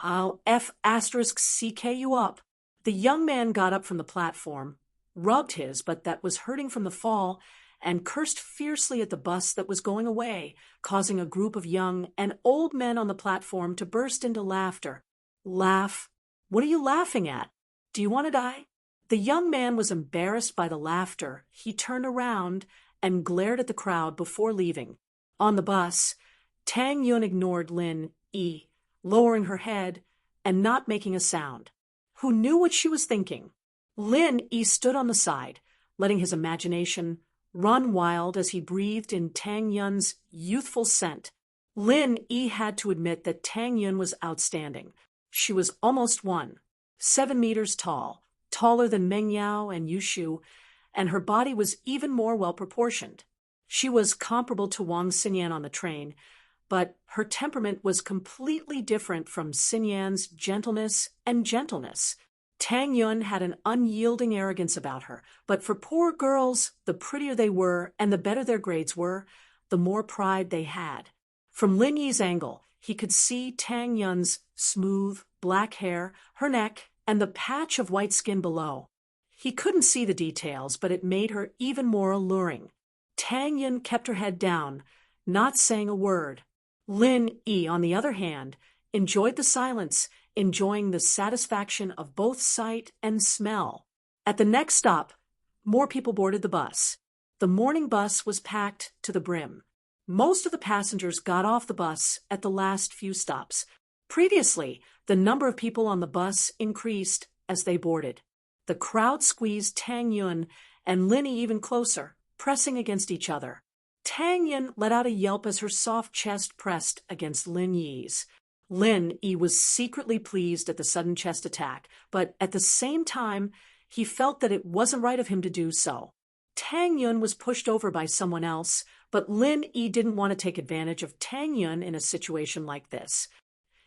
I'll F***CK you up. The young man got up from the platform, rubbed his butt that was hurting from the fall, and cursed fiercely at the bus that was going away, causing a group of young and old men on the platform to burst into laughter. Laugh? What are you laughing at? Do you want to die? The young man was embarrassed by the laughter. He turned around and glared at the crowd before leaving. On the bus, Tang Yun ignored Lin Yi, lowering her head and not making a sound. Who knew what she was thinking? Lin Yi stood on the side, letting his imagination run wild as he breathed in Tang Yun's youthful scent. Lin Yi had to admit that Tang Yun was outstanding. She was almost 7 meters tall, taller than Meng Yao and Yushu, and her body was even more well-proportioned. She was comparable to Wang Xinyan on the train, but her temperament was completely different from Xinyan's gentleness and gentleness. Tang Yun had an unyielding arrogance about her, but for poor girls, the prettier they were and the better their grades were, the more pride they had. From Lin Yi's angle, he could see Tang Yun's smooth, black hair, her neck, and the patch of white skin below. He couldn't see the details, but it made her even more alluring. Tang Yun kept her head down, not saying a word. Lin Yi, on the other hand, enjoyed the silence, enjoying the satisfaction of both sight and smell. At the next stop, more people boarded the bus. The morning bus was packed to the brim. Most of the passengers got off the bus at the last few stops. Previously, the number of people on the bus increased as they boarded. The crowd squeezed Tang Yun and Lin Yi even closer, pressing against each other. Tang Yun let out a yelp as her soft chest pressed against Lin Yi's. Lin Yi was secretly pleased at the sudden chest attack, but at the same time, he felt that it wasn't right of him to do so. Tang Yun was pushed over by someone else, but Lin Yi didn't want to take advantage of Tang Yun in a situation like this.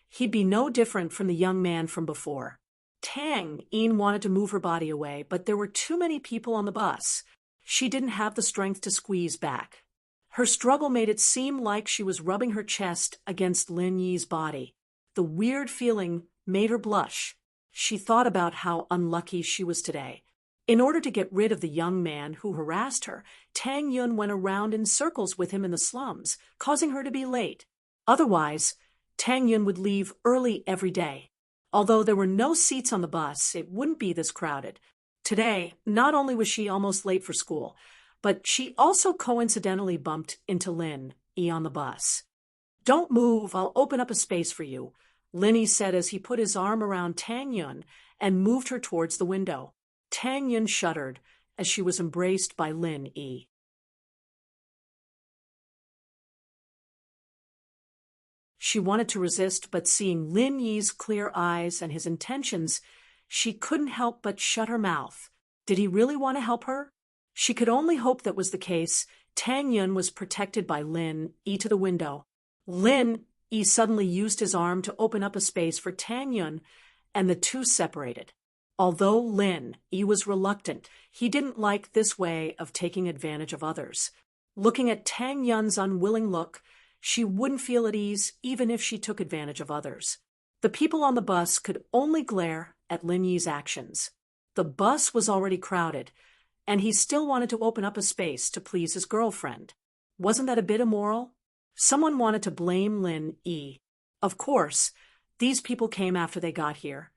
He'd be no different from the young man from before. Tang Yun wanted to move her body away, but there were too many people on the bus. She didn't have the strength to squeeze back. Her struggle made it seem like she was rubbing her chest against Lin Yi's body. The weird feeling made her blush. She thought about how unlucky she was today. In order to get rid of the young man who harassed her, Tang Yun went around in circles with him in the slums, causing her to be late. Otherwise, Tang Yun would leave early every day. Although there were no seats on the bus, it wouldn't be this crowded. Today, not only was she almost late for school, but she also coincidentally bumped into Lin Yi on the bus. "Don't move, I'll open up a space for you," Lin Yi said as he put his arm around Tang Yun and moved her towards the window. Tang Yun shuddered as she was embraced by Lin Yi. She wanted to resist, but seeing Lin Yi's clear eyes and his intentions, she couldn't help but shut her mouth. Did he really want to help her? She could only hope that was the case. Tang Yun was protected by Lin Yi to the window. Lin Yi suddenly used his arm to open up a space for Tang Yun, and the two separated. Although Lin Yi was reluctant, he didn't like this way of taking advantage of others. Looking at Tang Yun's unwilling look, she wouldn't feel at ease even if she took advantage of others. The people on the bus could only glare at Lin Yi's actions. The bus was already crowded, and he still wanted to open up a space to please his girlfriend. Wasn't that a bit immoral? Someone wanted to blame Lin Yi. Of course, these people came after they got here,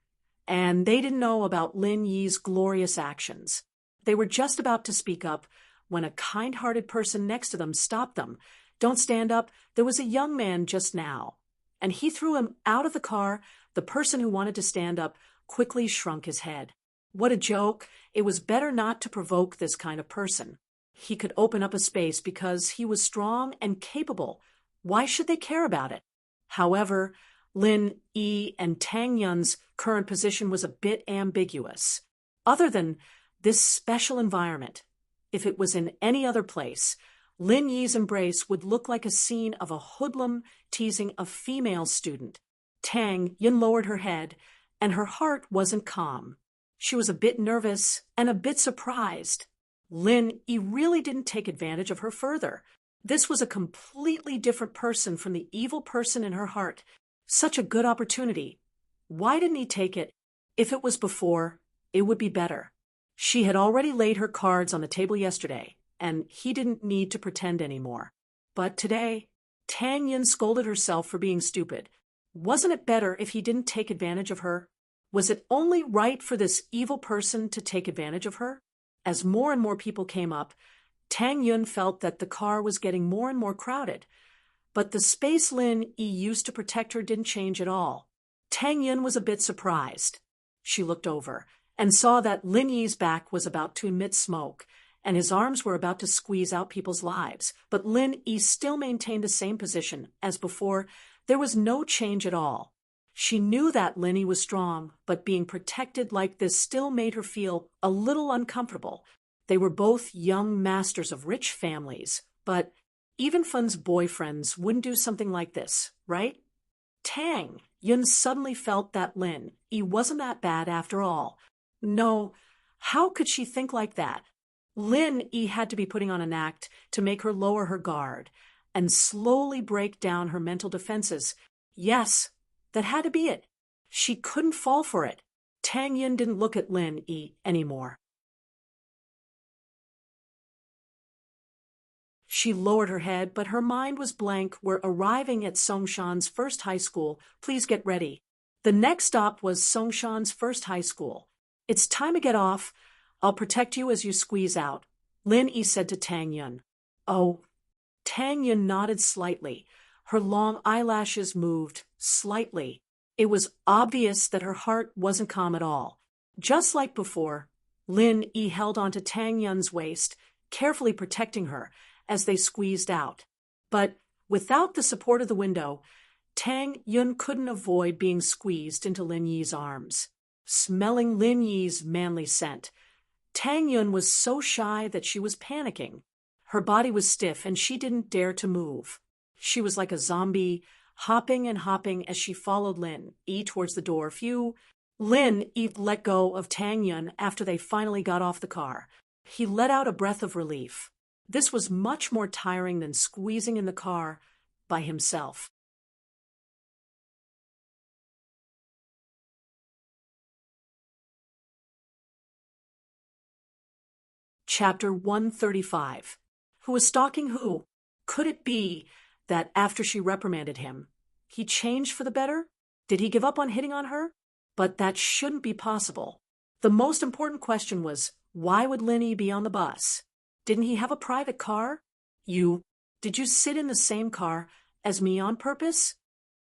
and they didn't know about Lin Yi's glorious actions. They were just about to speak up when a kind-hearted person next to them stopped them. "Don't stand up, there was a young man just now." And he threw him out of the car. The person who wanted to stand up quickly shrunk his head. What a joke. It was better not to provoke this kind of person. He could open up a space because he was strong and capable. Why should they care about it? However, Lin Yi and Tang Yun's current position was a bit ambiguous. Other than this special environment, if it was in any other place, Lin Yi's embrace would look like a scene of a hoodlum teasing a female student. Tang Yun lowered her head, and her heart wasn't calm. She was a bit nervous and a bit surprised. Lin Yi really didn't take advantage of her further. This was a completely different person from the evil person in her heart. Such a good opportunity. Why didn't he take it? If it was before, it would be better. She had already laid her cards on the table yesterday, and he didn't need to pretend anymore. But today, Tang Yun scolded herself for being stupid. Wasn't it better if he didn't take advantage of her? Was it only right for this evil person to take advantage of her? As more and more people came up, Tang Yun felt that the car was getting more and more crowded. But the space Lin Yi used to protect her didn't change at all. Tang Yun was a bit surprised. She looked over and saw that Lin Yi's back was about to emit smoke, and his arms were about to squeeze out people's lives. But Lin Yi still maintained the same position as before. There was no change at all. She knew that Lin Yi was strong, but being protected like this still made her feel a little uncomfortable. They were both young masters of rich families, but even Fun's boyfriends wouldn't do something like this, right? Tang Yun suddenly felt that Lin Yi wasn't that bad after all. No, how could she think like that? Lin Yi had to be putting on an act to make her lower her guard and slowly break down her mental defenses. Yes, that had to be it. She couldn't fall for it. Tang Yun didn't look at Lin Yi anymore. She lowered her head, but her mind was blank. "We're arriving at Songshan's first high school. Please get ready." The next stop was Songshan's first high school. "It's time to get off. I'll protect you as you squeeze out," Lin Yi said to Tang Yun. "Oh, Tang Yun nodded slightly. Her long eyelashes moved slightly. It was obvious that her heart wasn't calm at all. Just like before, Lin Yi held onto Tang Yun's waist, carefully protecting her as they squeezed out. But without the support of the window, Tang Yun couldn't avoid being squeezed into Lin Yi's arms. Smelling Lin Yi's manly scent, Tang Yun was so shy that she was panicking. Her body was stiff and she didn't dare to move. She was like a zombie, hopping and hopping as she followed Lin Yi towards the door. Lin Yi let go of Tang Yun after they finally got off the car. He let out a breath of relief. This was much more tiring than squeezing in the car by himself. Chapter 135. Who was stalking who? Could it be that after she reprimanded him, he changed for the better? Did he give up on hitting on her? But that shouldn't be possible. The most important question was, why would Lin Yi be on the bus? Didn't he have a private car? Did you sit in the same car as me on purpose?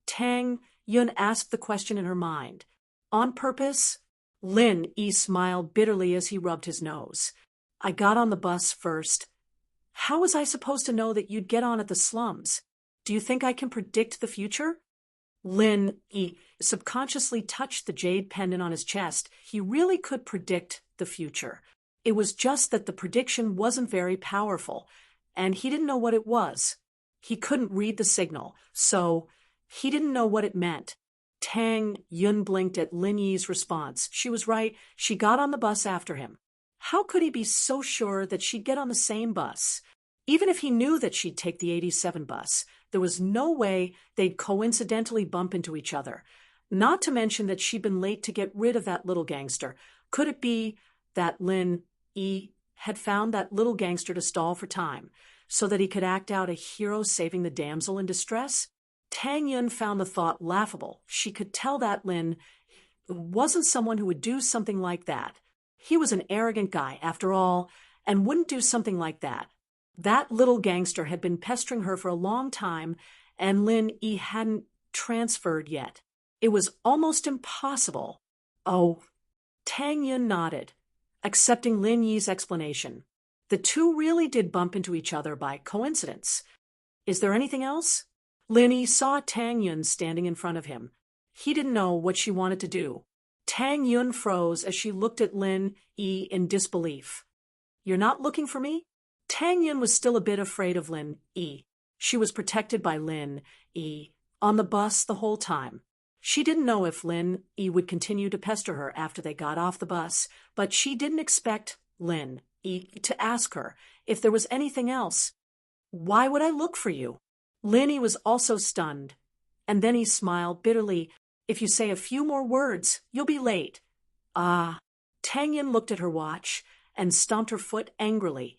Tang Yun asked the question in her mind. On purpose? Lin Yi smiled bitterly as he rubbed his nose. I got on the bus first. How was I supposed to know that you'd get on at the slums? Do you think I can predict the future? Lin Yi subconsciously touched the jade pendant on his chest. He really could predict the future. It was just that the prediction wasn't very powerful, and he didn't know what it was. He couldn't read the signal, so he didn't know what it meant. Tang Yun blinked at Lin Yi's response. She was right. She got on the bus after him. How could he be so sure that she'd get on the same bus? Even if he knew that she'd take the 87 bus, there was no way they'd coincidentally bump into each other. Not to mention that she'd been late to get rid of that little gangster. Could it be that Lin Yi had found that little gangster to stall for time, so that he could act out a hero saving the damsel in distress? Tang Yun found the thought laughable. She could tell that Lin wasn't someone who would do something like that. He was an arrogant guy, after all, and wouldn't do something like that. That little gangster had been pestering her for a long time, and Lin Yi hadn't transferred yet. It was almost impossible. Oh, Tang Yun nodded, accepting Lin Yi's explanation. The two really did bump into each other by coincidence. Is there anything else? Lin Yi saw Tang Yun standing in front of him. He didn't know what she wanted to do. Tang Yun froze as she looked at Lin Yi in disbelief. You're not looking for me? Tang Yun was still a bit afraid of Lin Yi. She was protected by Lin Yi on the bus the whole time. She didn't know if Lin Yi would continue to pester her after they got off the bus, but she didn't expect Lin Yi to ask her if there was anything else. Why would I look for you? Lin Yi was also stunned, and then he smiled bitterly. If you say a few more words, you'll be late. Ah. Tang Yun looked at her watch and stomped her foot angrily,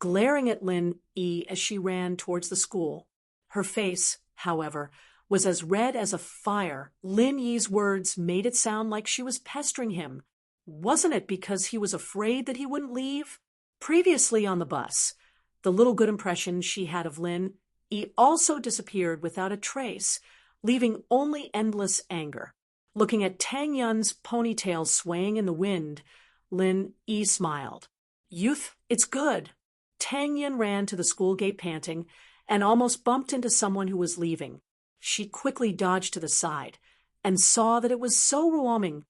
glaring at Lin Yi as she ran towards the school. Her face, however, was as red as a fire. Lin Yi's words made it sound like she was pestering him. Wasn't it because he was afraid that he wouldn't leave? Previously on the bus, the little good impression she had of Lin Yi also disappeared without a trace, leaving only endless anger. Looking at Tang Yun's ponytail swaying in the wind, Lin Yi smiled. Youth, it's good. Tang Yun ran to the school gate panting and almost bumped into someone who was leaving. She quickly dodged to the side and saw that it was So Ruoming.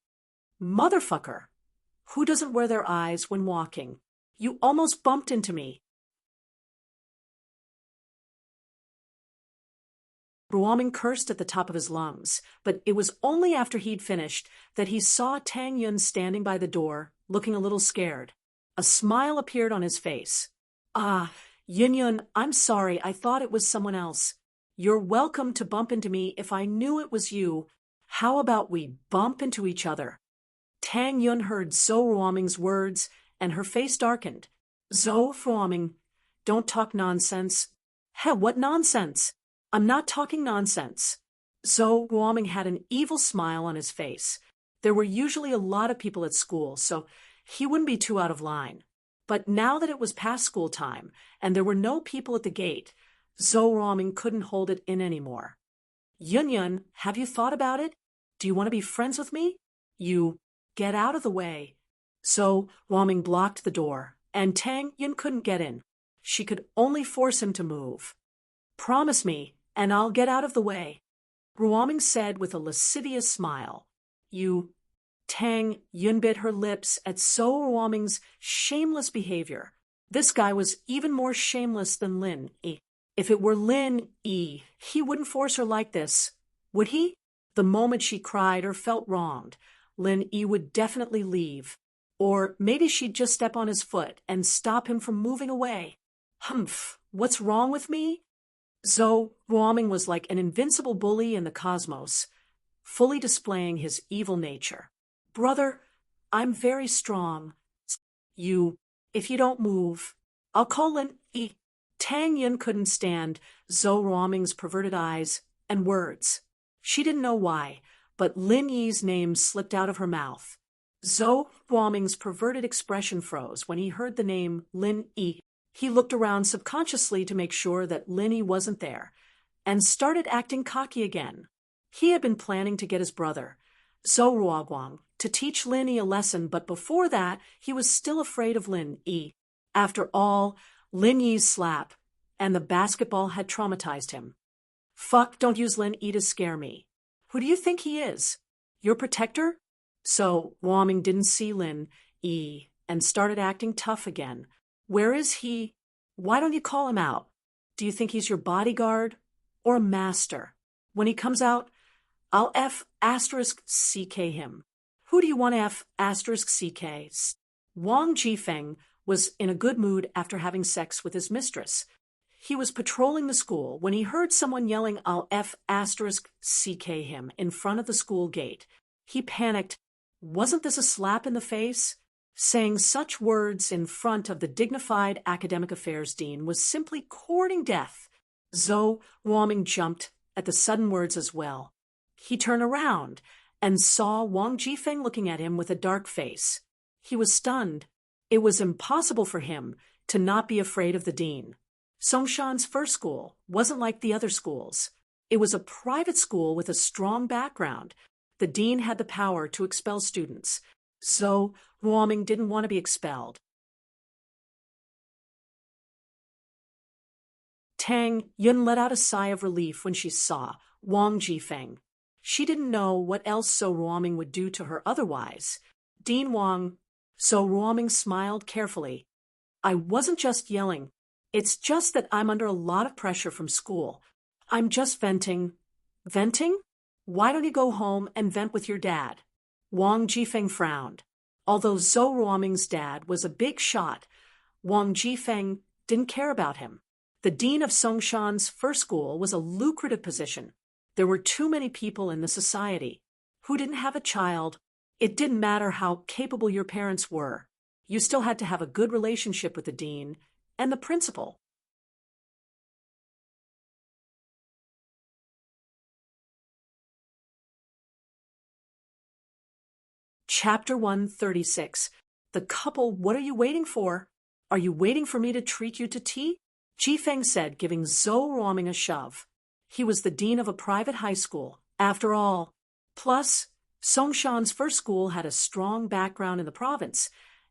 Motherfucker! Who doesn't wear their eyes when walking? You almost bumped into me. Ruoming cursed at the top of his lungs, but it was only after he'd finished that he saw Tang Yun standing by the door, looking a little scared. A smile appeared on his face. Ah, Yun, I'm sorry, I thought it was someone else. You're welcome to bump into me if I knew it was you. How about we bump into each other? Tang Yun heard Zhou Ruoming's words, and her face darkened. Zhou Ruoming, don't talk nonsense. What nonsense? I'm not talking nonsense. Zhou Ruoming had an evil smile on his face. There were usually a lot of people at school, so he wouldn't be too out of line. But now that it was past school time, and there were no people at the gate, Zhou Ruoming couldn't hold it in anymore. Yun Yun, have you thought about it? Do you want to be friends with me? You, get out of the way. So Ruoming blocked the door, and Tang Yun couldn't get in. She could only force him to move. Promise me, and I'll get out of the way. Ruoming said with a lascivious smile. You. Tang Yun bit her lips at Zhou Ruoming's shameless behavior. This guy was even more shameless than Lin Yi. If it were Lin Yi, he wouldn't force her like this, would he? The moment she cried or felt wronged, Lin Yi would definitely leave. Or maybe she'd just step on his foot and stop him from moving away. Humph, what's wrong with me? Zhou Ruoming was like an invincible bully in the cosmos, fully displaying his evil nature. Brother, I'm very strong. You, if you don't move, I'll call Lin Yi. Tang Yun couldn't stand Zhou Ruoming's perverted eyes and words. She didn't know why, but Lin Yi's name slipped out of her mouth. Zhou Ruoming's perverted expression froze when he heard the name Lin Yi. He looked around subconsciously to make sure that Lin Yi wasn't there, and started acting cocky again. He had been planning to get his brother, Zhou Ruoguang, to teach Lin Yi a lesson, but before that, he was still afraid of Lin Yi. After all, Lin Yi's slap and the basketball had traumatized him. Fuck, don't use Lin Yi to scare me. Who do you think he is? Your protector? So Ruoming didn't see Lin Yi and started acting tough again. Where is he? Why don't you call him out? Do you think he's your bodyguard or a master? When he comes out, I'll F***CK him. Who do you want F***CK? Wang Jifeng was in a good mood after having sex with his mistress. He was patrolling the school when he heard someone yelling, I'll F***CK him in front of the school gate. He panicked. Wasn't this a slap in the face? Saying such words in front of the dignified academic affairs dean was simply courting death. Zhou Ruoming jumped at the sudden words as well. He turned around and saw Wang Jifeng looking at him with a dark face. He was stunned. It was impossible for him to not be afraid of the dean. Songshan's first school wasn't like the other schools. It was a private school with a strong background. The dean had the power to expel students. So Ruoming didn't want to be expelled. Tang Yun let out a sigh of relief when she saw Wang Jifeng. She didn't know what else Zhou Ruoming would do to her otherwise. Dean Wang. Zhou Ruoming smiled carefully. I wasn't just yelling. It's just that I'm under a lot of pressure from school. I'm just venting. Venting? Why don't you go home and vent with your dad? Wang Jifeng frowned. Although Zhou Ruoming's dad was a big shot, Wang Jifeng didn't care about him. The dean of Songshan's first school was a lucrative position. There were too many people in the society who didn't have a child. It didn't matter how capable your parents were. You still had to have a good relationship with the dean and the principal. Chapter 136. The couple, what are you waiting for? Are you waiting for me to treat you to tea? Jifeng said, giving Zhou Ruoming a shove. He was the dean of a private high school, after all. Plus, Songshan's first school had a strong background in the province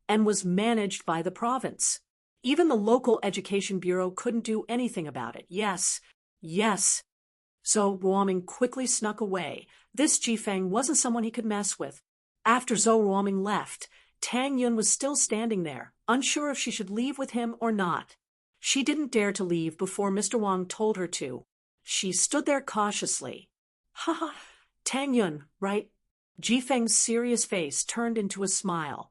and was managed by the province. Even the local education bureau couldn't do anything about it. Yes. So Ruoming quickly snuck away. This Jifeng wasn't someone he could mess with. After Zhou Ruoming left, Tang Yun was still standing there, unsure if she should leave with him or not. She didn't dare to leave before Mr. Wang told her to. She stood there cautiously. Ha, Tang Yun, right? Jifeng's serious face turned into a smile.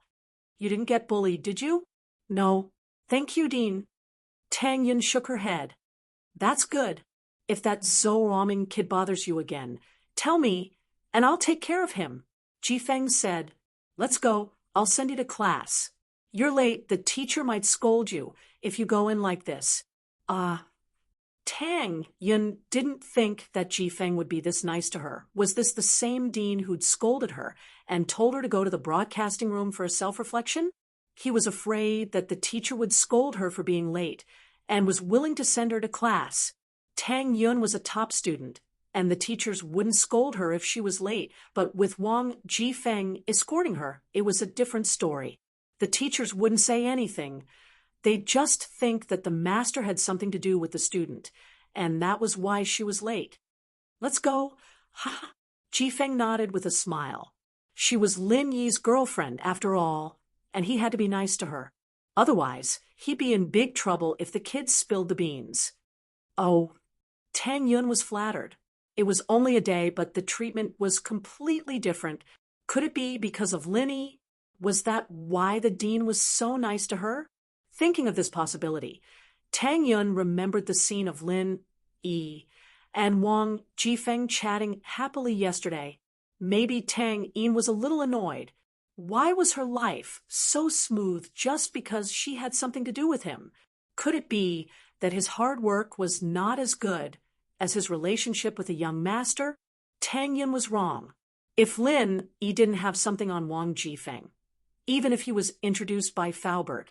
You didn't get bullied, did you? No. Thank you, Dean. Tang Yun shook her head. That's good. If that Zhou Ruoming kid bothers you again, tell me, and I'll take care of him. Jifeng said, Let's go. I'll send you to class. You're late. The teacher might scold you if you go in like this. Tang Yun didn't think that Jifeng would be this nice to her. Was this the same dean who'd scolded her and told her to go to the broadcasting room for a self-reflection? He was afraid that the teacher would scold her for being late and was willing to send her to class. Tang Yun was a top student, and the teachers wouldn't scold her if she was late, but with Wang Jifeng escorting her, it was a different story. The teachers wouldn't say anything. They'd just think that the master had something to do with the student, and that was why she was late. Let's go. Ha! Jifeng nodded with a smile. She was Lin Yi's girlfriend, after all, and he had to be nice to her. Otherwise, he'd be in big trouble if the kids spilled the beans. Oh, Tang Yun was flattered. It was only a day, but the treatment was completely different. Could it be because of Lin Yi? Was that why the dean was so nice to her? Thinking of this possibility, Tang Yun remembered the scene of Lin Yi and Wang Jifeng chatting happily yesterday. Maybe Tang Yin was a little annoyed. Why was her life so smooth just because she had something to do with him? Could it be that his hard work was not as good as his relationship with a young master? Tang Yin was wrong. If Lin Yi didn't have something on Wang Jifeng, even if he was introduced by Faubert,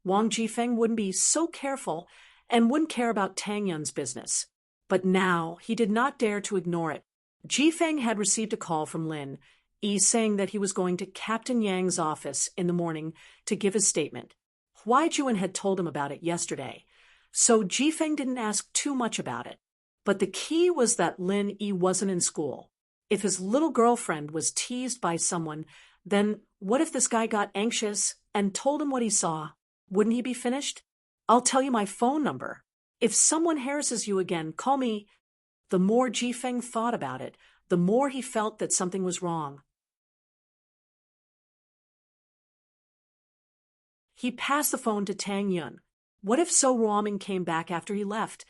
Wang Jifeng wouldn't be so careful and wouldn't care about Tang Yun's business. But now he did not dare to ignore it. Jifeng had received a call from Lin Yi saying that he was going to Captain Yang's office in the morning to give his statement. Huai Juan had told him about it yesterday, so Jifeng didn't ask too much about it. But the key was that Lin Yi wasn't in school. If his little girlfriend was teased by someone, then what if this guy got anxious and told him what he saw? Wouldn't he be finished? I'll tell you my phone number. If someone harasses you again, call me. The more Jifeng thought about it, the more he felt that something was wrong. He passed the phone to Tang Yun. What if So Ruoming came back after he left?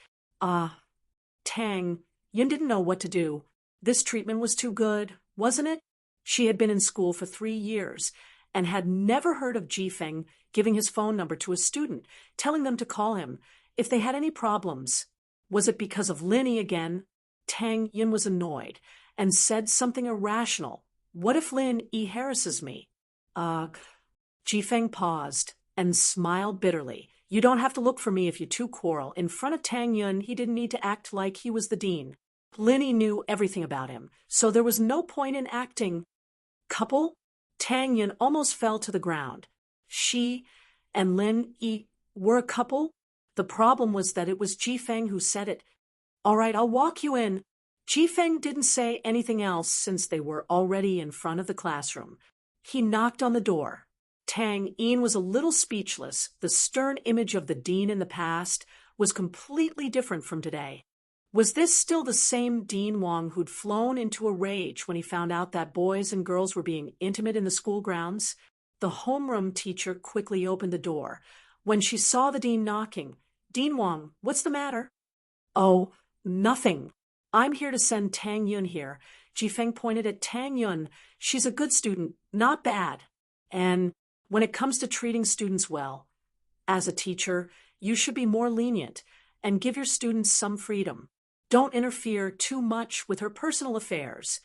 Tang Yun didn't know what to do. This treatment was too good, wasn't it? She had been in school for 3 years and had never heard of Jifeng giving his phone number to a student, telling them to call him if they had any problems. Was it because of Lin Yi again? Tang Yun was annoyed and said something irrational. What if Lin Yi harasses me? Jifeng paused and smiled bitterly. You don't have to look for me if you two quarrel. In front of Tang Yun, he didn't need to act like he was the dean. Lin Yi knew everything about him, so there was no point in acting. Couple? Tang Yun almost fell to the ground. She and Lin Yi were a couple? The problem was that it was Jifeng who said it. All right, I'll walk you in. Jifeng didn't say anything else since they were already in front of the classroom. He knocked on the door. Tang Yin was a little speechless. The stern image of the dean in the past was completely different from today. Was this still the same Dean Wang who'd flown into a rage when he found out that boys and girls were being intimate in the school grounds? The homeroom teacher quickly opened the door. When she saw the dean knocking, Dean Wang, what's the matter? Oh, nothing. I'm here to send Tang Yun here. Jifeng pointed at Tang Yun. She's a good student, not bad. And when it comes to treating students well, as a teacher, you should be more lenient and give your students some freedom. Don't interfere too much with her personal affairs.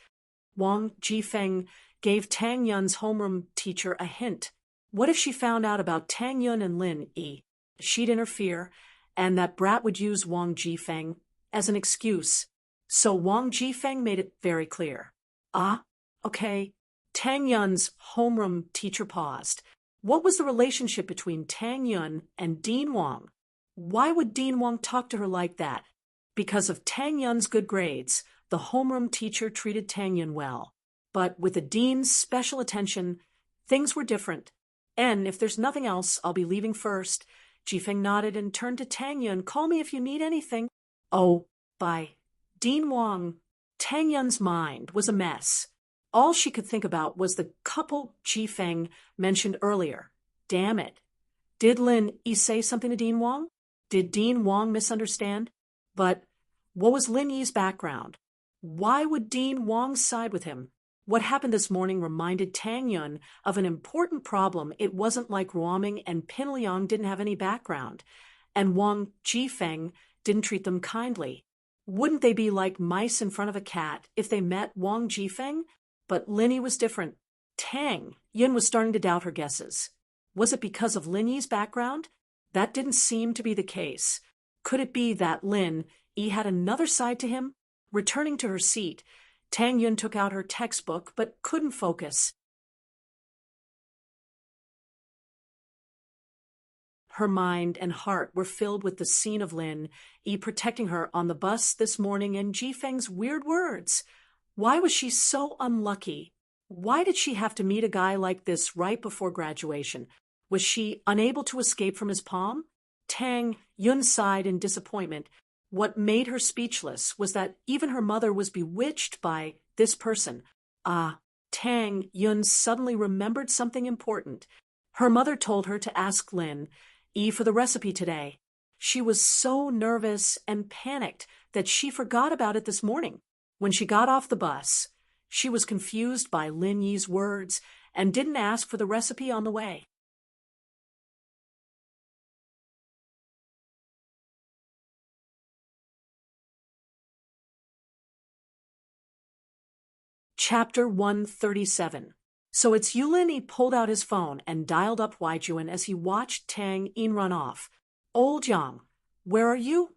Wang Jifeng gave Tang Yun's homeroom teacher a hint. What if she found out about Tang Yun and Lin Yi? She'd interfere, and that brat would use Wang Jifeng as an excuse. So Wang Jifeng made it very clear. Okay. Tang Yun's homeroom teacher paused. What was the relationship between Tang Yun and Dean Wang? Why would Dean Wang talk to her like that? Because of Tang Yun's good grades, the homeroom teacher treated Tang Yun well. But with the dean's special attention, things were different. And if there's nothing else, I'll be leaving first. Jifeng nodded and turned to Tang Yun. Call me if you need anything. Oh, bye. Dean Wang. Tang Yun's mind was a mess. All she could think about was the couple Jifeng mentioned earlier. Damn it. Did Lin Yi say something to Dean Wang? Did Dean Wang misunderstand? But what was Lin Yi's background? Why would Dean Wang side with him? What happened this morning reminded Tang Yun of an important problem. It wasn't like Ruoming and Pin Liang didn't have any background, and Wang Jifeng didn't treat them kindly. Wouldn't they be like mice in front of a cat if they met Wang Jifeng? But Lin Yi was different. Tang Yun was starting to doubt her guesses. Was it because of Lin Yi's background? That didn't seem to be the case. Could it be that Lin Yi had another side to him. Returning to her seat, Tang Yun took out her textbook but couldn't focus. Her mind and heart were filled with the scene of Lin Yi protecting her on the bus this morning and Jifeng's weird words. Why was she so unlucky? Why did she have to meet a guy like this right before graduation? Was she unable to escape from his palm? Tang Yun sighed in disappointment. What made her speechless was that even her mother was bewitched by this person. Tang Yun suddenly remembered something important. Her mother told her to ask Lin Yi for the recipe today. She was so nervous and panicked that she forgot about it this morning. When she got off the bus, she was confused by Lin Yi's words and didn't ask for the recipe on the way. Chapter 137. So it's you, Lin Yi pulled out his phone and dialed up Huaijuan as he watched Tang Yin run off. Old Yang, where are you?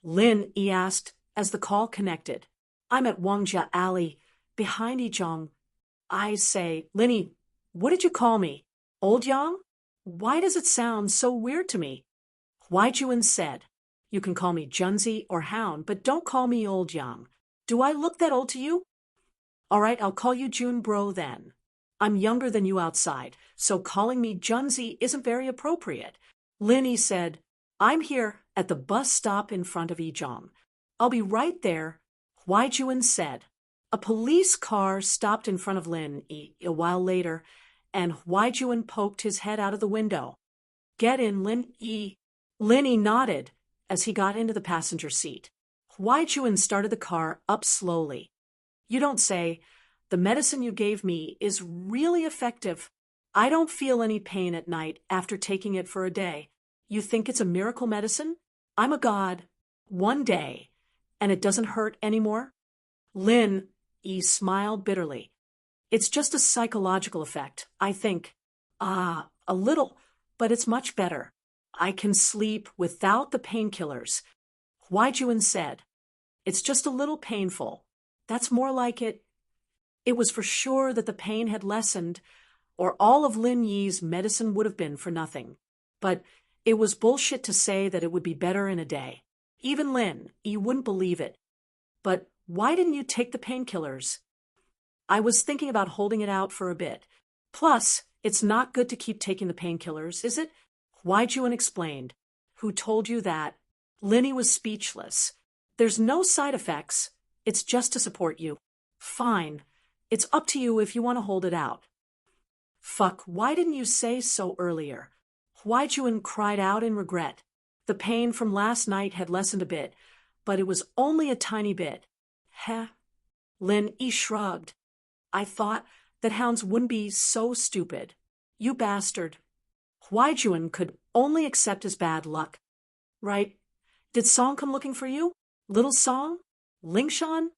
Lin Yi asked as the call connected. I'm at Wangjia Alley, behind Yizhong. I say, Lin Yi, what did you call me? Old Yang? Why does it sound so weird to me? Huaijuan said, you can call me Junzi or Hound, but don't call me Old Yang. Do I look that old to you? All right, I'll call you June Bro then. I'm younger than you outside, so calling me Junzi isn't very appropriate. Lin Yi said, I'm here at the bus stop in front of Yizhong. I'll be right there. Huaijuan said. A police car stopped in front of Lin Yi a while later, and Huaijuan poked his head out of the window. Get in, Lin Yi. Lin Yi nodded as he got into the passenger seat. Huaijuan started the car up slowly. You don't say. The medicine you gave me is really effective. I don't feel any pain at night after taking it for a day. You think it's a miracle medicine? I'm a god. One day, and it doesn't hurt anymore? Lin Yi smiled bitterly. It's just a psychological effect, I think. A little, but it's much better. I can sleep without the painkillers. Huaijuan said. It's just a little painful. That's more like it. It was for sure that the pain had lessened, or all of Lin Yi's medicine would have been for nothing. But it was bullshit to say that it would be better in a day. Even Lin Yi wouldn't believe it. But why didn't you take the painkillers? I was thinking about holding it out for a bit. Plus, it's not good to keep taking the painkillers, is it? Huaijuan explained. Who told you that? Lin Yi was speechless. There's no side effects. It's just to support you. Fine. It's up to you if you want to hold it out. Fuck, why didn't you say so earlier? Huaijuan cried out in regret. The pain from last night had lessened a bit, but it was only a tiny bit. Heh? Lin Yi shrugged. I thought that hounds wouldn't be so stupid. You bastard. Huaijuan could only accept his bad luck. Right? Did Song come looking for you? Little Song? Lingshan?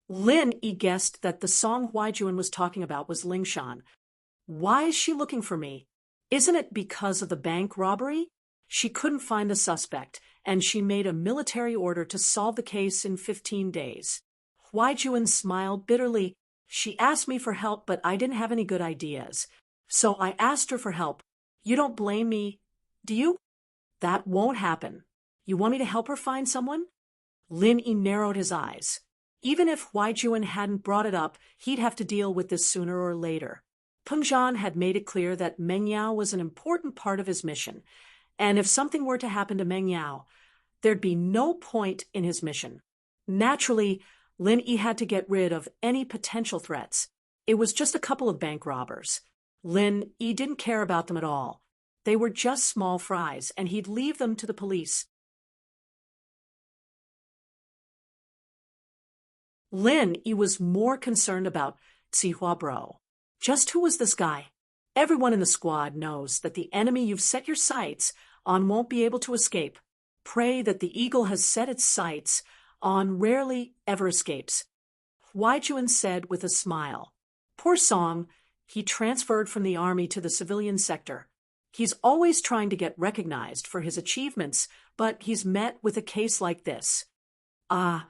Lin Yi guessed that the Song Huaijuan was talking about was Lingshan. Why is she looking for me? Isn't it because of the bank robbery? She couldn't find the suspect, and she made a military order to solve the case in 15 days. Huaijuan smiled bitterly. She asked me for help, but I didn't have any good ideas. So I asked her for help. You don't blame me, do you? That won't happen. You want me to help her find someone? Lin Yi narrowed his eyes. Even if Huaijuan hadn't brought it up, he'd have to deal with this sooner or later. Peng Zhan had made it clear that Meng Yao was an important part of his mission, and if something were to happen to Meng Yao, there'd be no point in his mission. Naturally, Lin Yi had to get rid of any potential threats. It was just a couple of bank robbers. Lin Yi didn't care about them at all. They were just small fries, and he'd leave them to the police. Lin Yi was more concerned about Zihua Bro. Just who was this guy? Everyone in the squad knows that the enemy you've set your sights on won't be able to escape. Pray that the eagle has set its sights on rarely ever escapes. Huaijuan said with a smile. Poor Song, he transferred from the army to the civilian sector. He's always trying to get recognized for his achievements, but he's met with a case like this. Ah,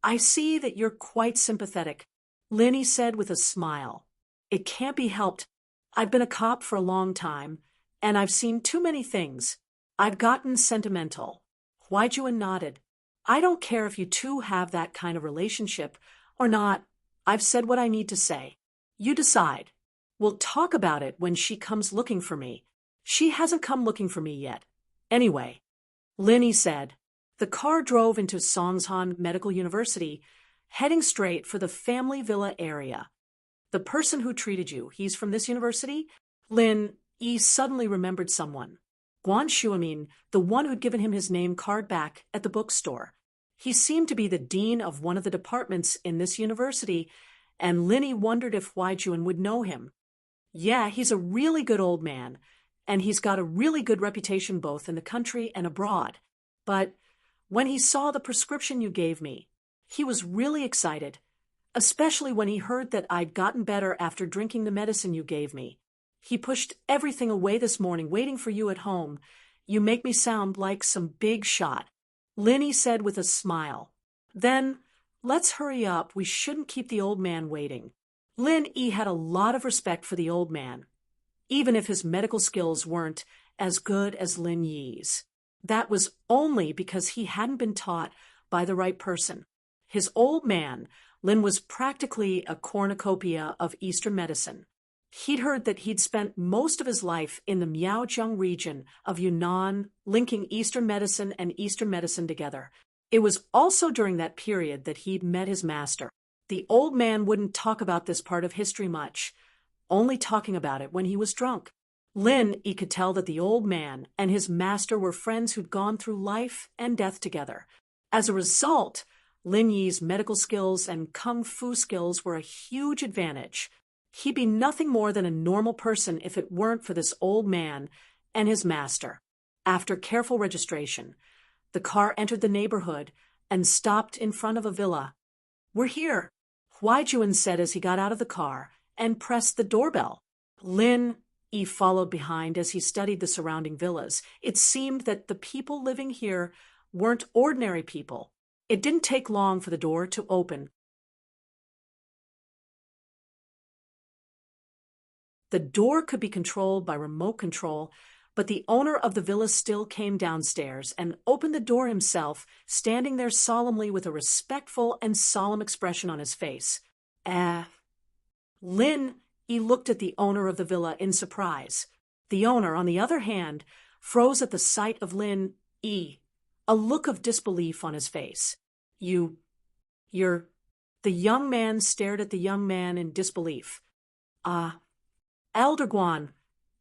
I see that you're quite sympathetic, Linny said with a smile. It can't be helped. I've been a cop for a long time, and I've seen too many things. I've gotten sentimental. Huaijun nodded. I don't care if you two have that kind of relationship or not. I've said what I need to say. You decide. We'll talk about it when she comes looking for me. She hasn't come looking for me yet. Anyway, Linny said. The car drove into Songshan Medical University, heading straight for the family villa area. The person who treated you, he's from this university? Lin Yi suddenly remembered someone. Guan Shuamin, the one who'd given him his name card back at the bookstore. He seemed to be the dean of one of the departments in this university, and Linny wondered if Huaijun would know him. Yeah, he's a really good old man, and he's got a really good reputation both in the country and abroad. But when he saw the prescription you gave me, he was really excited, especially when he heard that I'd gotten better after drinking the medicine you gave me. He pushed everything away this morning waiting for you at home. You make me sound like some big shot, Linny said with a smile. Then, let's hurry up. We shouldn't keep the old man waiting. Lin Yi had a lot of respect for the old man, even if his medical skills weren't as good as Lin Yi's. That was only because he hadn't been taught by the right person. His old man, Lin, was practically a cornucopia of Eastern medicine. He'd heard that he'd spent most of his life in the Miaozhong region of Yunnan, linking Eastern medicine and Eastern medicine together. It was also during that period that he'd met his master. The old man wouldn't talk about this part of history much, only talking about it when he was drunk. Lin Yi could tell that the old man and his master were friends who'd gone through life and death together. As a result, Lin Yi's medical skills and kung fu skills were a huge advantage. He'd be nothing more than a normal person if it weren't for this old man and his master. After careful registration, the car entered the neighborhood and stopped in front of a villa. We're here, Huaijun said as he got out of the car and pressed the doorbell. Lin Yi followed behind as he studied the surrounding villas. It seemed that the people living here weren't ordinary people. It didn't take long for the door to open. The door could be controlled by remote control, but the owner of the villa still came downstairs and opened the door himself, standing there solemnly with a respectful and solemn expression on his face. Lin Yi looked at the owner of the villa in surprise. The owner, on the other hand, froze at the sight of Lin Yi, a look of disbelief on his face. You're... The young man stared at the young man in disbelief. Elder Guan,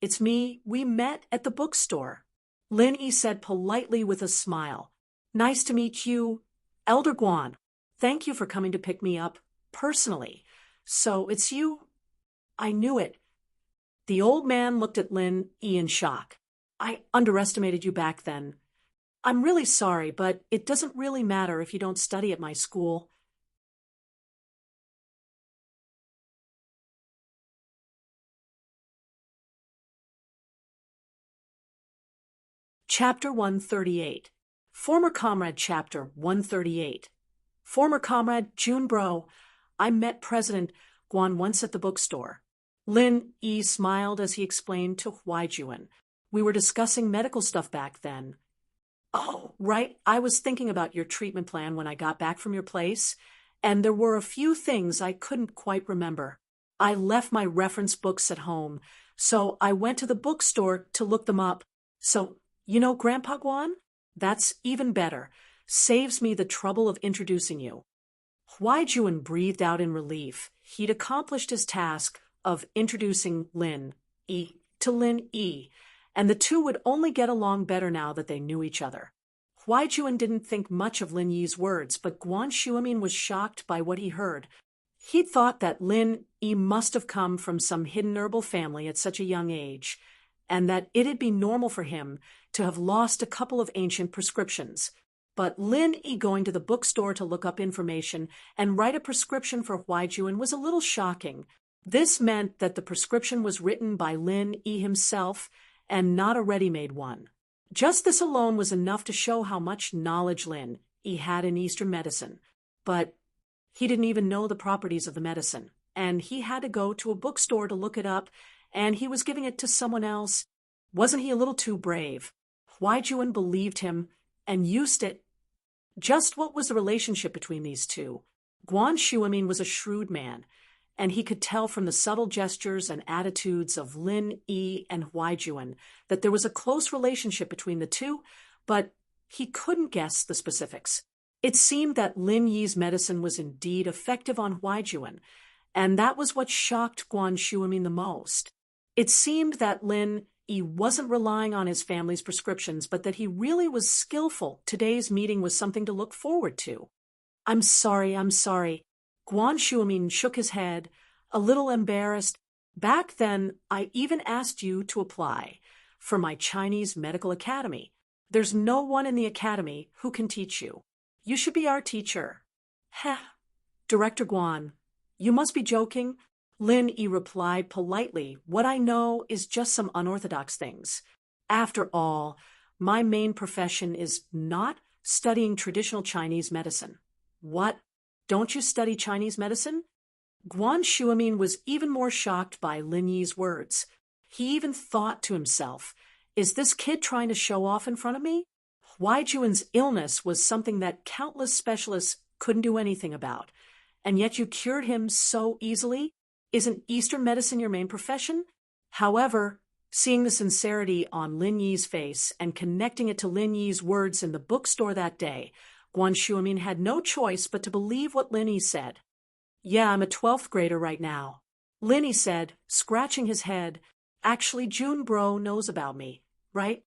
it's me. We met at the bookstore, Lin Yi said politely with a smile. Nice to meet you, Elder Guan. Thank you for coming to pick me up personally. So it's you? I knew it. The old man looked at Lin Yi in shock. I underestimated you back then. I'm really sorry, but it doesn't really matter if you don't study at my school. Chapter 138. Former Comrade Chapter 138. Former Comrade Jun Bro. I met President Guan once at the bookstore. Lin Yi smiled as he explained to Huaijun. We were discussing medical stuff back then. Oh, right. I was thinking about your treatment plan when I got back from your place, and there were a few things I couldn't quite remember. I left my reference books at home, so I went to the bookstore to look them up. So, you know Grandpa Guan? That's even better. Saves me the trouble of introducing you. Huaijun breathed out in relief. He'd accomplished his task of introducing Lin Yi to Lin Yi, and the two would only get along better now that they knew each other. Huaijun didn't think much of Lin Yi's words, but Guan Shuamin was shocked by what he heard. He'd thought that Lin Yi must have come from some hidden herbal family at such a young age, and that it'd be normal for him to have lost a couple of ancient prescriptions. But Lin Yi going to the bookstore to look up information and write a prescription for Huaijun was a little shocking. This meant that the prescription was written by Lin Yi himself and not a ready-made one. Just this alone was enough to show how much knowledge Lin Yi had in Eastern medicine, but he didn't even know the properties of the medicine, and he had to go to a bookstore to look it up, and he was giving it to someone else. Wasn't he a little too brave? Huai Juan believed him and used it. Just what was the relationship between these two? Guan Shuimin was a shrewd man, and he could tell from the subtle gestures and attitudes of Lin Yi and Huai Juan that there was a close relationship between the two, but he couldn't guess the specifics. It seemed that Lin Yi's medicine was indeed effective on Huai Juan, and that was what shocked Guan Shuimin the most. It seemed that Lin Yi wasn't relying on his family's prescriptions, but that he really was skillful. Today's meeting was something to look forward to. I'm sorry. Guan Shuimin shook his head, a little embarrassed. Back then, I even asked you to apply for my Chinese medical academy. There's no one in the academy who can teach you. You should be our teacher. Heh, Director Guan, you must be joking. Lin Yi replied politely, what I know is just some unorthodox things. After all, my main profession is not studying traditional Chinese medicine. What? Don't you study Chinese medicine? Guan Shuimin was even more shocked by Lin Yi's words. He even thought to himself, is this kid trying to show off in front of me? Huai Juan's illness was something that countless specialists couldn't do anything about, and yet you cured him so easily? Isn't Eastern medicine your main profession? However, seeing the sincerity on Lin Yi's face and connecting it to Lin Yi's words in the bookstore that day, Guan Shuimin had no choice but to believe what Lin Yi said. Yeah, I'm a 12th grader right now. Lin Yi said, scratching his head. Actually, June Bro knows about me, right?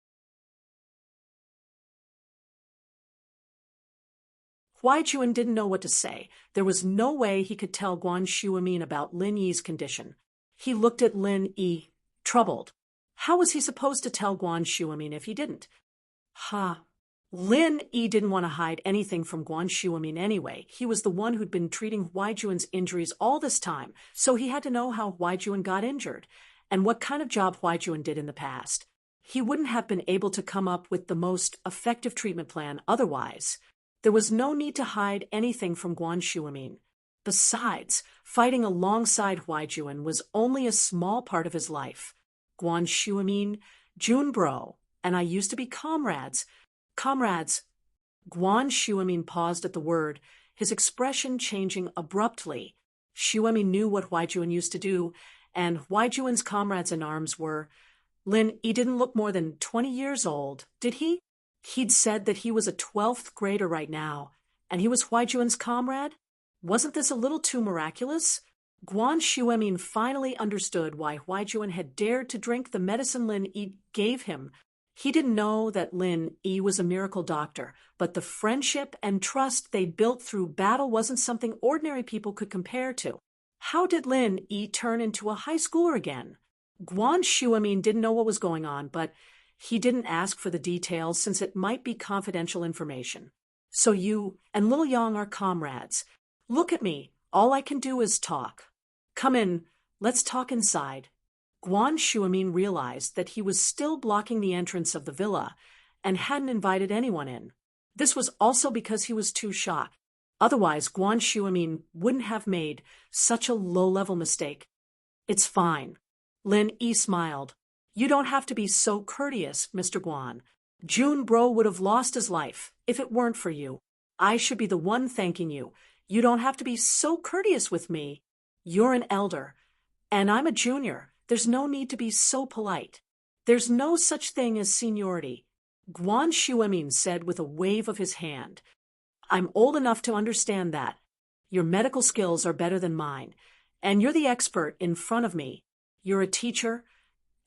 Huai Juan didn't know what to say. There was no way he could tell Guan Shuimin about Lin Yi's condition. He looked at Lin Yi, troubled. How was he supposed to tell Guan Shuimin if he didn't? Lin Yi didn't want to hide anything from Guan Shuimin anyway. He was the one who'd been treating Huai Juan's injuries all this time, so he had to know how Huai Juan got injured and what kind of job Huai Juan did in the past. He wouldn't have been able to come up with the most effective treatment plan otherwise. There was no need to hide anything from Guan Shuimin. Besides, fighting alongside Huai Juan was only a small part of his life. Guan Shuimin, June Bro, and I used to be comrades. Comrades. Guan Shuimin paused at the word, his expression changing abruptly. Shuimin knew what Huai Juan used to do, and Huai Juan's comrades in arms were. Lin Yi didn't look more than 20 years old, did he? He'd said that he was a 12th grader right now, and he was Huai Juan's comrade? Wasn't this a little too miraculous? Guan Shuimin finally understood why Huai Juan had dared to drink the medicine Lin Yi gave him. He didn't know that Lin Yi was a miracle doctor, but the friendship and trust they built through battle wasn't something ordinary people could compare to. How did Lin Yi turn into a high schooler again? Guan Shuimin didn't know what was going on, but he didn't ask for the details since it might be confidential information. So you and Lil Yang are comrades. Look at me. All I can do is talk. Come in. Let's talk inside. Guan Shuimin realized that he was still blocking the entrance of the villa and hadn't invited anyone in. This was also because he was too shocked. Otherwise, Guan Shuimin wouldn't have made such a low-level mistake. It's fine. Lin Yi smiled. You don't have to be so courteous, Mr. Guan. June Bro would have lost his life if it weren't for you. I should be the one thanking you. You don't have to be so courteous with me. You're an elder, and I'm a junior. There's no need to be so polite. There's no such thing as seniority. Guan Shuimin said with a wave of his hand. I'm old enough to understand that. Your medical skills are better than mine, and you're the expert in front of me. You're a teacher,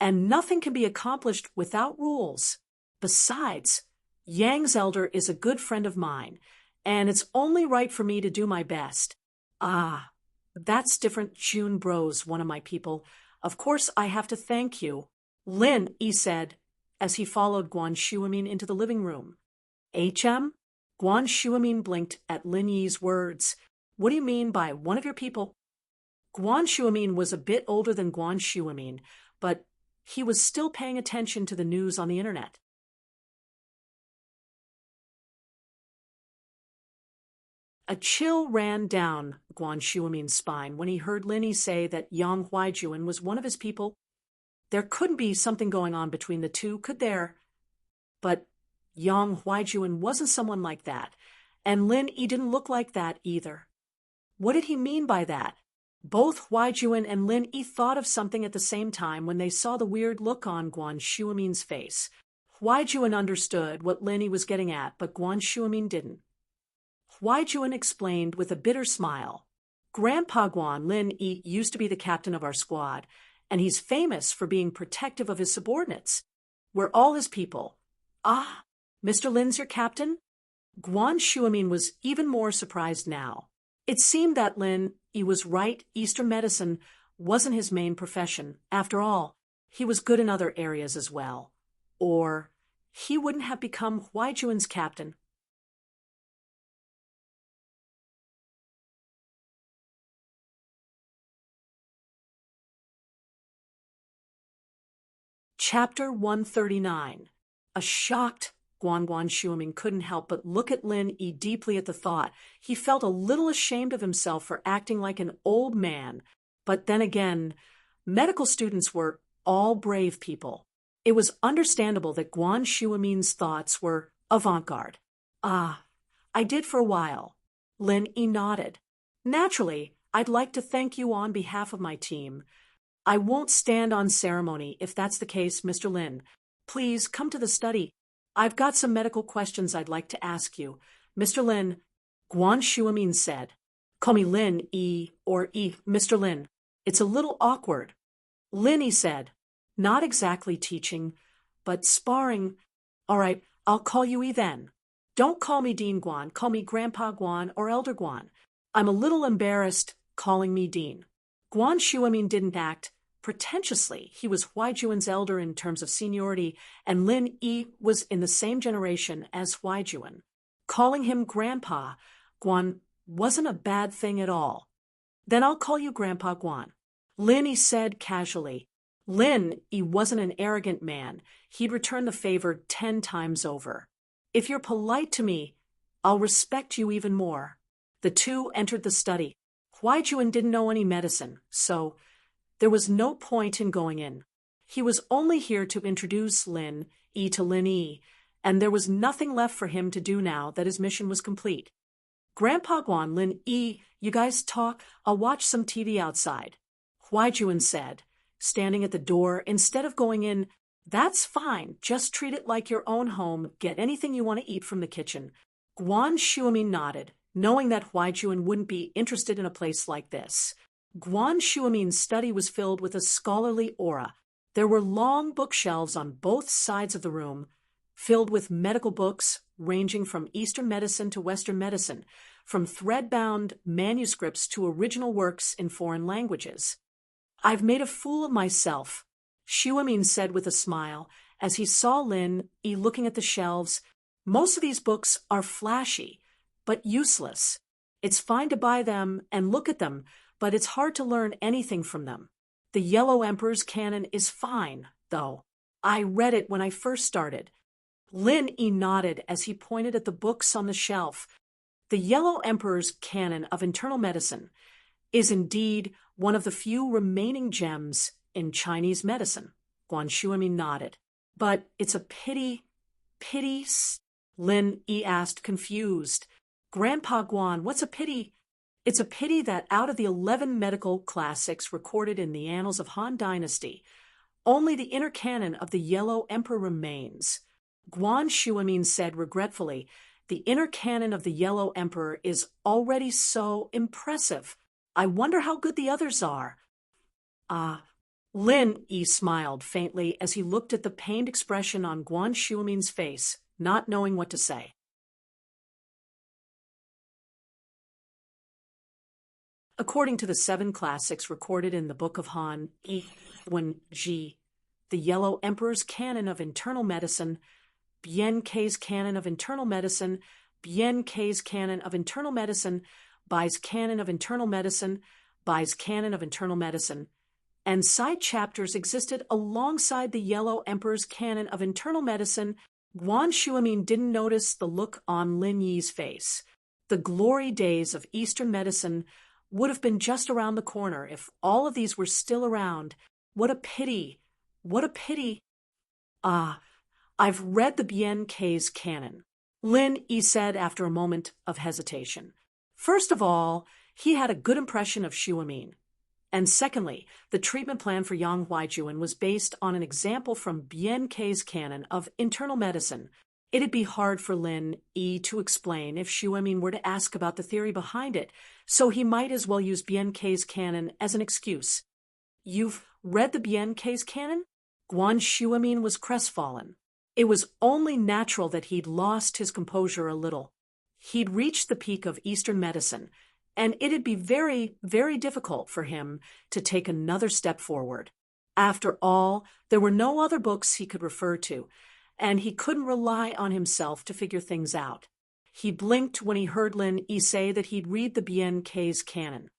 and nothing can be accomplished without rules. Besides, Yang's elder is a good friend of mine, and it's only right for me to do my best. Ah, that's different. June Bro's one of my people. Of course I have to thank you. Lin Yi said, as he followed Guan Shuimin into the living room. HM? Guan Shuimin blinked at Lin Yi's words. What do you mean by one of your people? Guan Shuimin was a bit older than Guan Shuimin, but he was still paying attention to the news on the internet. A chill ran down Guan Shuamin's spine when he heard Lin Yi say that Yang Huaijuan was one of his people. There couldn't be something going on between the two, could there? But Yang Huaijuan wasn't someone like that, and Lin Yi didn't look like that either. What did he mean by that? Both Huaijuan and Lin Yi thought of something at the same time when they saw the weird look on Guan Shuamin's face. Huaijuan understood what Lin Yi was getting at, but Guan Shuamin didn't. Huaijuan explained with a bitter smile. Grandpa Guan, Lin Yi, used to be the captain of our squad, and he's famous for being protective of his subordinates. We're all his people. Ah, Mr. Lin's your captain? Guan Shuamin was even more surprised now. It seemed that Lin Yi was right. Eastern medicine wasn't his main profession. After all, he was good in other areas as well. Or he wouldn't have become Huaijuan's captain. Chapter 139. A shocked Guan Shuamin couldn't help but look at Lin Yi deeply at the thought. He felt a little ashamed of himself for acting like an old man. But then again, medical students were all brave people. It was understandable that Guan Shuamin's thoughts were avant-garde. Ah, I did for a while. Lin Yi nodded. Naturally, I'd like to thank you on behalf of my team. I won't stand on ceremony if that's the case, Mr. Lin. Please come to the study. I've got some medical questions I'd like to ask you. Mr. Lin, Guan Shuamin said. Call me Lin Yi or Yi, Mr. Lin. It's a little awkward. Lin Yi said. Not exactly teaching, but sparring. All right, I'll call you Yi then. Don't call me Dean Guan. Call me Grandpa Guan or Elder Guan. I'm a little embarrassed calling me Dean. Guan Shuamin didn't act pretentiously. He was Huaijuan's elder in terms of seniority, and Lin Yi was in the same generation as Huaijuan. Calling him Grandpa Guan wasn't a bad thing at all. Then I'll call you Grandpa Guan. Lin Yi said casually. Lin Yi wasn't an arrogant man. He'd return the favor 10 times over. If you're polite to me, I'll respect you even more. The two entered the study. Huaijuan didn't know any medicine, so there was no point in going in. He was only here to introduce Lin Yi to Lin Yi, and there was nothing left for him to do now that his mission was complete. Grandpa Guan, Lin Yi, you guys talk. I'll watch some TV outside. Huaijuan said, standing at the door instead of going in. That's fine. Just treat it like your own home. Get anything you want to eat from the kitchen. Guan Shuamin nodded, knowing that Huaijuan wouldn't be interested in a place like this. Guan Shuamin's study was filled with a scholarly aura. There were long bookshelves on both sides of the room, filled with medical books ranging from Eastern medicine to Western medicine, from thread-bound manuscripts to original works in foreign languages. I've made a fool of myself, Shuamin said with a smile as he saw Lin Yi looking at the shelves. Most of these books are flashy, but useless. It's fine to buy them and look at them, but it's hard to learn anything from them. The Yellow Emperor's canon is fine, though. I read it when I first started. Lin Yi nodded as he pointed at the books on the shelf. The Yellow Emperor's canon of internal medicine is indeed one of the few remaining gems in Chinese medicine. Guan Shuamin nodded. But it's a pity, Lin Yi asked, confused. Grandpa Guan, what's a pity? It's a pity that out of the 11 medical classics recorded in the annals of Han Dynasty, only the inner canon of the Yellow Emperor remains. Guan Shuamin said regretfully, the inner canon of the Yellow Emperor is already so impressive. I wonder how good the others are. Lin Yi smiled faintly as he looked at the pained expression on Guan Shuamin's face, not knowing what to say. According to the 7 classics recorded in the Book of Han, Yi, the Yellow Emperor's canon of internal medicine, Bien Kei's canon of internal medicine, Bien Kei's canon of internal medicine, Bai's canon of internal medicine, Bai's canon of internal medicine, and side chapters existed alongside the Yellow Emperor's canon of internal medicine. Guan Shuamin didn't notice the look on Lin Yi's face. The glory days of Eastern medicine would have been just around the corner if all of these were still around. What a pity! What a pity! Ah, I've read the Bien K's canon, Lin Yi said after a moment of hesitation. First of all, he had a good impression of Xu Amin. And secondly, the treatment plan for Yang Huaijuan was based on an example from Bien K's canon of internal medicine. It'd be hard for Lin Yi to explain if Xu Amin were to ask about the theory behind it, so he might as well use Bien K's canon as an excuse. You've read the Bien K's canon? Guan Xuemin was crestfallen. It was only natural that he'd lost his composure a little. He'd reached the peak of Eastern medicine, and it'd be very, very difficult for him to take another step forward. After all, there were no other books he could refer to, and he couldn't rely on himself to figure things out. He blinked when he heard Lin Yi say that he'd read the Bien K's canon.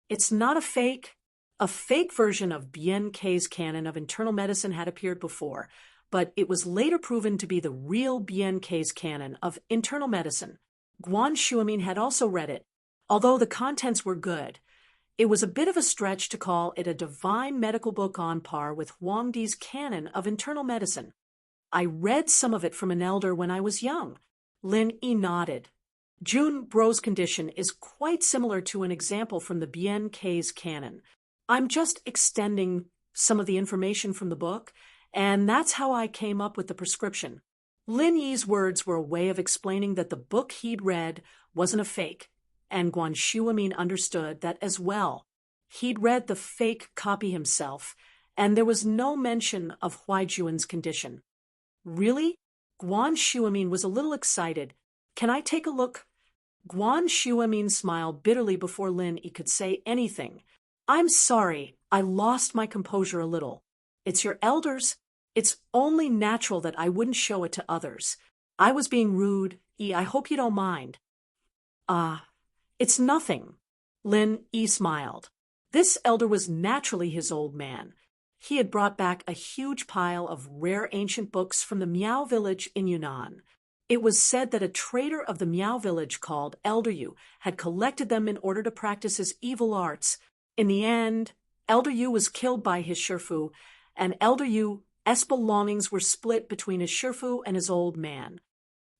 It's not a fake. A fake version of Bien K's canon of internal medicine had appeared before, but it was later proven to be the real Bien K's canon of internal medicine. Guan Xuemin had also read it. Although the contents were good, it was a bit of a stretch to call it a divine medical book on par with Huang Di's canon of internal medicine. I read some of it from an elder when I was young. Lin Yi nodded. Jun Bro's condition is quite similar to an example from the Bien K's canon. I'm just extending some of the information from the book, and that's how I came up with the prescription. Lin Yi's words were a way of explaining that the book he'd read wasn't a fake, and Guan Xuemin understood that as well. He'd read the fake copy himself, and there was no mention of Huaijuan's condition. Really? Guan Xuemin was a little excited. Can I take a look? Guan Xuemin smiled bitterly before Lin Yi could say anything. I'm sorry, I lost my composure a little. It's your elders. It's only natural that I wouldn't show it to others. I was being rude. I hope you don't mind. It's nothing. Lin Yi smiled. This elder was naturally his old man. He had brought back a huge pile of rare ancient books from the Miao village in Yunnan. It was said that a trader of the Miao village called Elder Yu had collected them in order to practice his evil arts. In the end, Elder Yu was killed by his shifu, and Elder Yu's belongings were split between his shifu and his old man.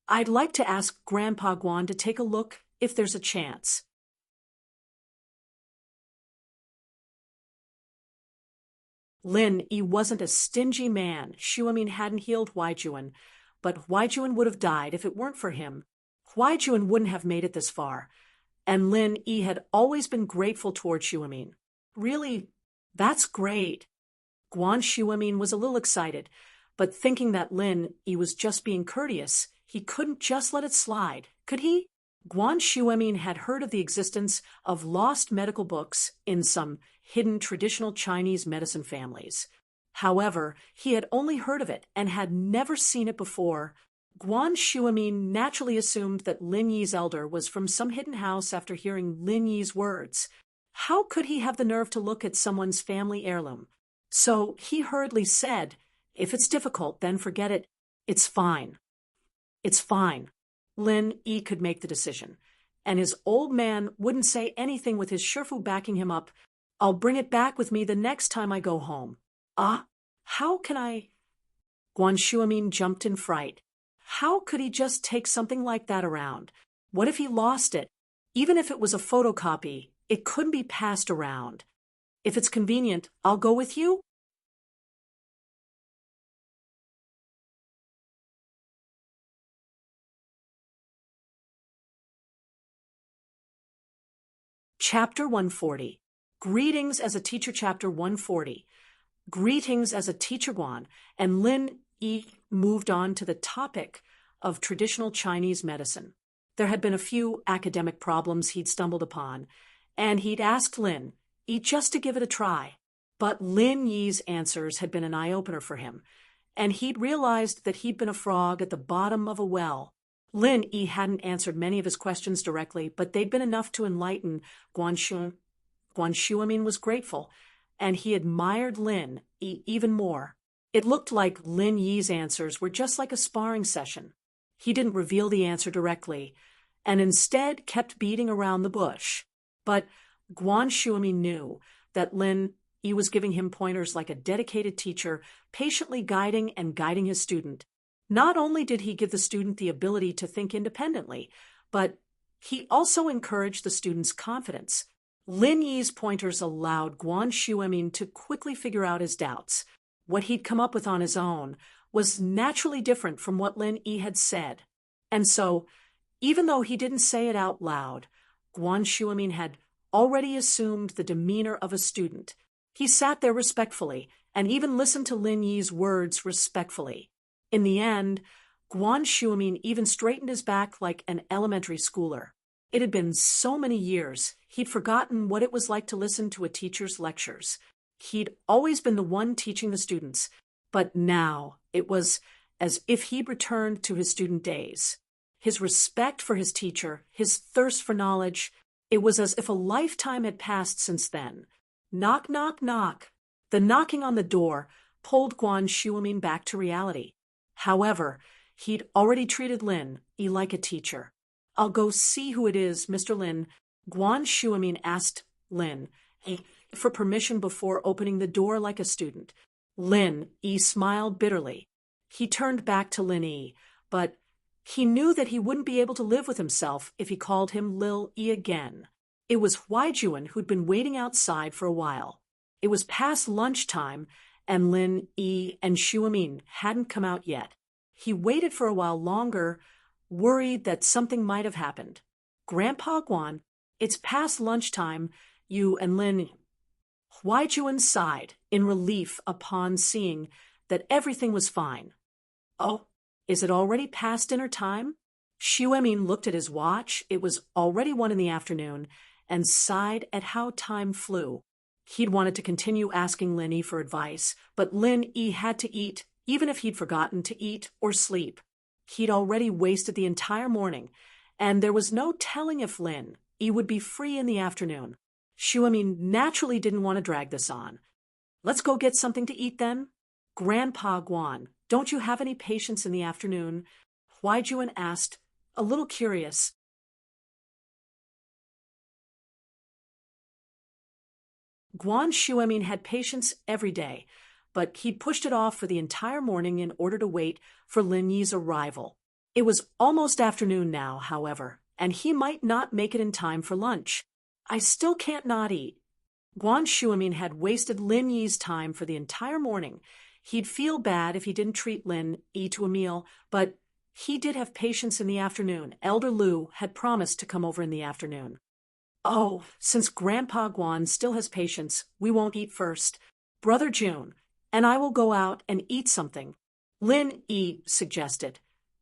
I'd like to ask Grandpa Guan to take a look if there's a chance. Lin Yi wasn't a stingy man. Xuemin hadn't healed Huaijuan, but Huaijuan would have died if it weren't for him. Huaijuan wouldn't have made it this far, and Lin Yi had always been grateful toward Xuemin. Really, that's great. Guan Xuemin was a little excited, but thinking that Lin Yi was just being courteous, he couldn't just let it slide, could he? Guan Xuemin had heard of the existence of lost medical books in some hidden traditional Chinese medicine families. However, he had only heard of it and had never seen it before. Guan Xuemin naturally assumed that Lin Yi's elder was from some hidden house after hearing Lin Yi's words. How could he have the nerve to look at someone's family heirloom? So he hurriedly said, "If it's difficult, then forget it. It's fine." It's fine. Lin Yi could make the decision, and his old man wouldn't say anything with his shifu backing him up. I'll bring it back with me the next time I go home. How can I? Guan Xuemin jumped in fright. How could he just take something like that around? What if he lost it? Even if it was a photocopy, it couldn't be passed around. If it's convenient, I'll go with you. Chapter 140. Greetings as a teacher. Chapter 140. Greetings as a teacher, Guan. And Lin Yi moved on to the topic of traditional Chinese medicine. There had been a few academic problems he'd stumbled upon, and he'd asked Lin Yi just to give it a try. But Lin Yi's answers had been an eye-opener for him, and he'd realized that he'd been a frog at the bottom of a well. Lin Yi hadn't answered many of his questions directly, but they'd been enough to enlighten Guan Xuemin. Guan Xuemin was grateful, and he admired Lin Yi even more. It looked like Lin Yi's answers were just like a sparring session. He didn't reveal the answer directly, and instead kept beating around the bush. But Guan Shuimi knew that Lin Yi was giving him pointers like a dedicated teacher, patiently guiding his student. Not only did he give the student the ability to think independently, but he also encouraged the student's confidence. Lin Yi's pointers allowed Guan Shuimi to quickly figure out his doubts. What he'd come up with on his own was naturally different from what Lin Yi had said. And so, even though he didn't say it out loud, Guan Shuimi had already assumed the demeanor of a student. He sat there respectfully and even listened to Lin Yi's words respectfully. In the end, Guan Shuimi even straightened his back like an elementary schooler. It had been so many years, he'd forgotten what it was like to listen to a teacher's lectures. He'd always been the one teaching the students, but now it was as if he'd returned to his student days. His respect for his teacher, his thirst for knowledge, it was as if a lifetime had passed since then. Knock, knock, knock. The knocking on the door pulled Guan Shuimi back to reality. However, he'd already treated Lin Yi like a teacher. "I'll go see who it is, Mr. Lin." Guan Shuimi asked Lin for permission before opening the door like a student. Lin Yi smiled bitterly. He turned back to Lin Yi, but he knew that he wouldn't be able to live with himself if he called him Lil Yi again. It was Huaijuan who'd been waiting outside for a while. It was past lunchtime, and Lin Yi and Shuimi hadn't come out yet. He waited for a while longer, worried that something might have happened. "Grandpa Guan, it's past lunchtime, you and Lin..." Huaijuan sighed in relief upon seeing that everything was fine. "Oh, is it already past dinner time?" Shuimi looked at his watch. It was already 1 in the afternoon, and sighed at how time flew. He'd wanted to continue asking Lin Yi for advice, but Lin Yi had to eat, even if he'd forgotten to eat or sleep. He'd already wasted the entire morning, and there was no telling if Lin Yi would be free in the afternoon. Shuimi naturally didn't want to drag this on. "Let's go get something to eat then?" "Grandpa Guan, don't you have any patience in the afternoon?" Huaijuan asked, a little curious. Guan Shuimi had patience every day, but he'd pushed it off for the entire morning in order to wait for Lin Yi's arrival. It was almost afternoon now, however, and he might not make it in time for lunch. "I still can't not eat." Guan Shuimi had wasted Lin Yi's time for the entire morning. He'd feel bad if he didn't treat Lin Yi to a meal, but he did have patience in the afternoon. Elder Lu had promised to come over in the afternoon. "Oh, since Grandpa Guan still has patience, we won't eat first. Brother June and I will go out and eat something," Lin Yi suggested.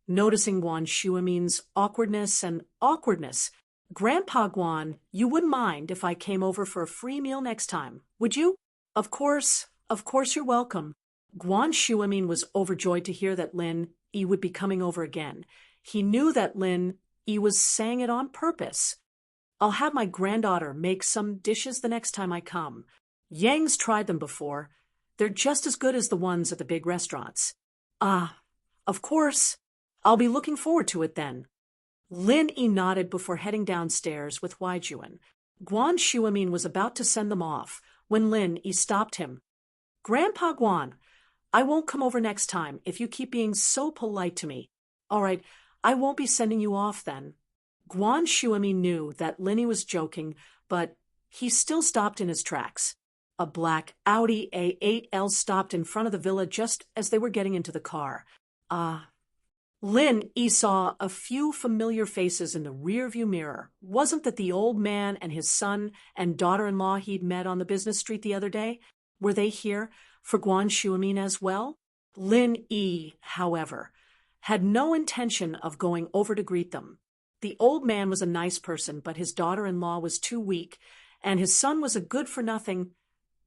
Noticing Guan Shuimi's awkwardness, "Grandpa Guan, you wouldn't mind if I came over for a free meal next time, would you?" Of course you're welcome." Guan Shuimi was overjoyed to hear that Lin Yi would be coming over again. He knew that Lin Yi was saying it on purpose. "I'll have my granddaughter make some dishes the next time I come. Yang's tried them before. They're just as good as the ones at the big restaurants." "Ah, of course. I'll be looking forward to it then." Lin Yi nodded before heading downstairs with Huaijuan. Guan Shuimi was about to send them off when Lin Yi stopped him. "Grandpa Guan, I won't come over next time if you keep being so polite to me." "All right, I won't be sending you off then." Guan Shuimi knew that Lin Yi was joking, but he still stopped in his tracks. A black Audi A8L stopped in front of the villa just as they were getting into the car. Lin Yi saw a few familiar faces in the rearview mirror. Wasn't that the old man and his son and daughter-in-law he'd met on the business street the other day? Were they here for Guan Shuimi as well? Lin Yi, however, had no intention of going over to greet them. The old man was a nice person, but his daughter-in-law was too weak, and his son was a good-for-nothing,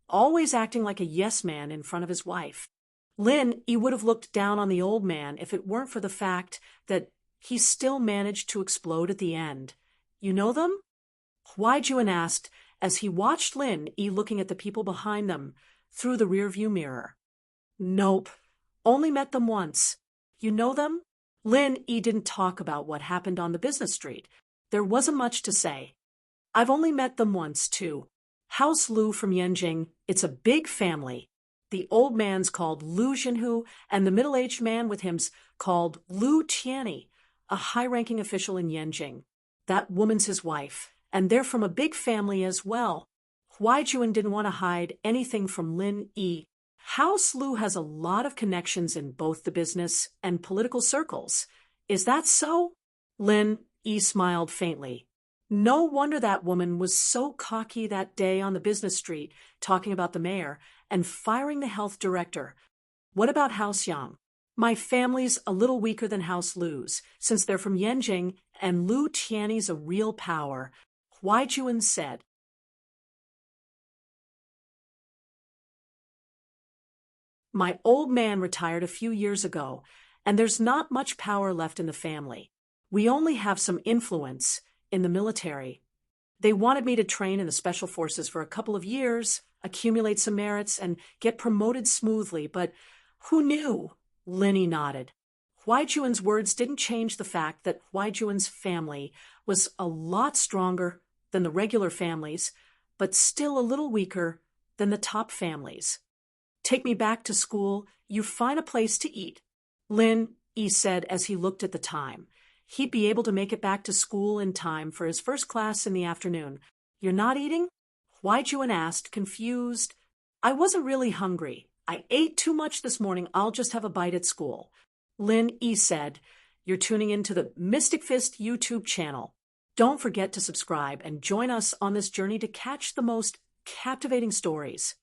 always acting like a yes-man in front of his wife. Lin Yi would have looked down on the old man if it weren't for the fact that he still managed to explode at the end. "You know them?" Huaijuan asked as he watched Lin Yi looking at the people behind them through the rearview mirror. "Nope. Only met them once." "You know them?" Lin Yi didn't talk about what happened on the business street. There wasn't much to say. I've only met them once, too. House Lu from Yenjing, it's a big family. The old man's called Lu Jinhu, and the middle-aged man with him's called Lu Tianyi, a high-ranking official in Yenjing. That woman's his wife, and they're from a big family as well. Huai Juan didn't want to hide anything from Lin Yi. House Lu has a lot of connections in both the business and political circles. Is that so? Lin Yi smiled faintly. No wonder that woman was so cocky that day on the business street, talking about the mayor and firing the health director. What about House Yang? My family's a little weaker than House Lu's, since they're from Yenjing and Lu Tianyi's a real power, Huai Juan said. My old man retired a few years ago, and there's not much power left in the family. We only have some influence in the military. They wanted me to train in the special forces for a couple of years, accumulate some merits, and get promoted smoothly, but who knew? Linny nodded. Huai Juan's words didn't change the fact that Huai Juan's family was a lot stronger than the regular families, but still a little weaker than the top families. Take me back to school, you find a place to eat. Lin Yi said as he looked at the time. He'd be able to make it back to school in time for his first class in the afternoon. You're not eating? Huai Juan asked, confused. I wasn't really hungry. I ate too much this morning. I'll just have a bite at school. Lin Yi said, you're tuning into the Mystic Fist YouTube channel. Don't forget to subscribe and join us on this journey to catch the most captivating stories.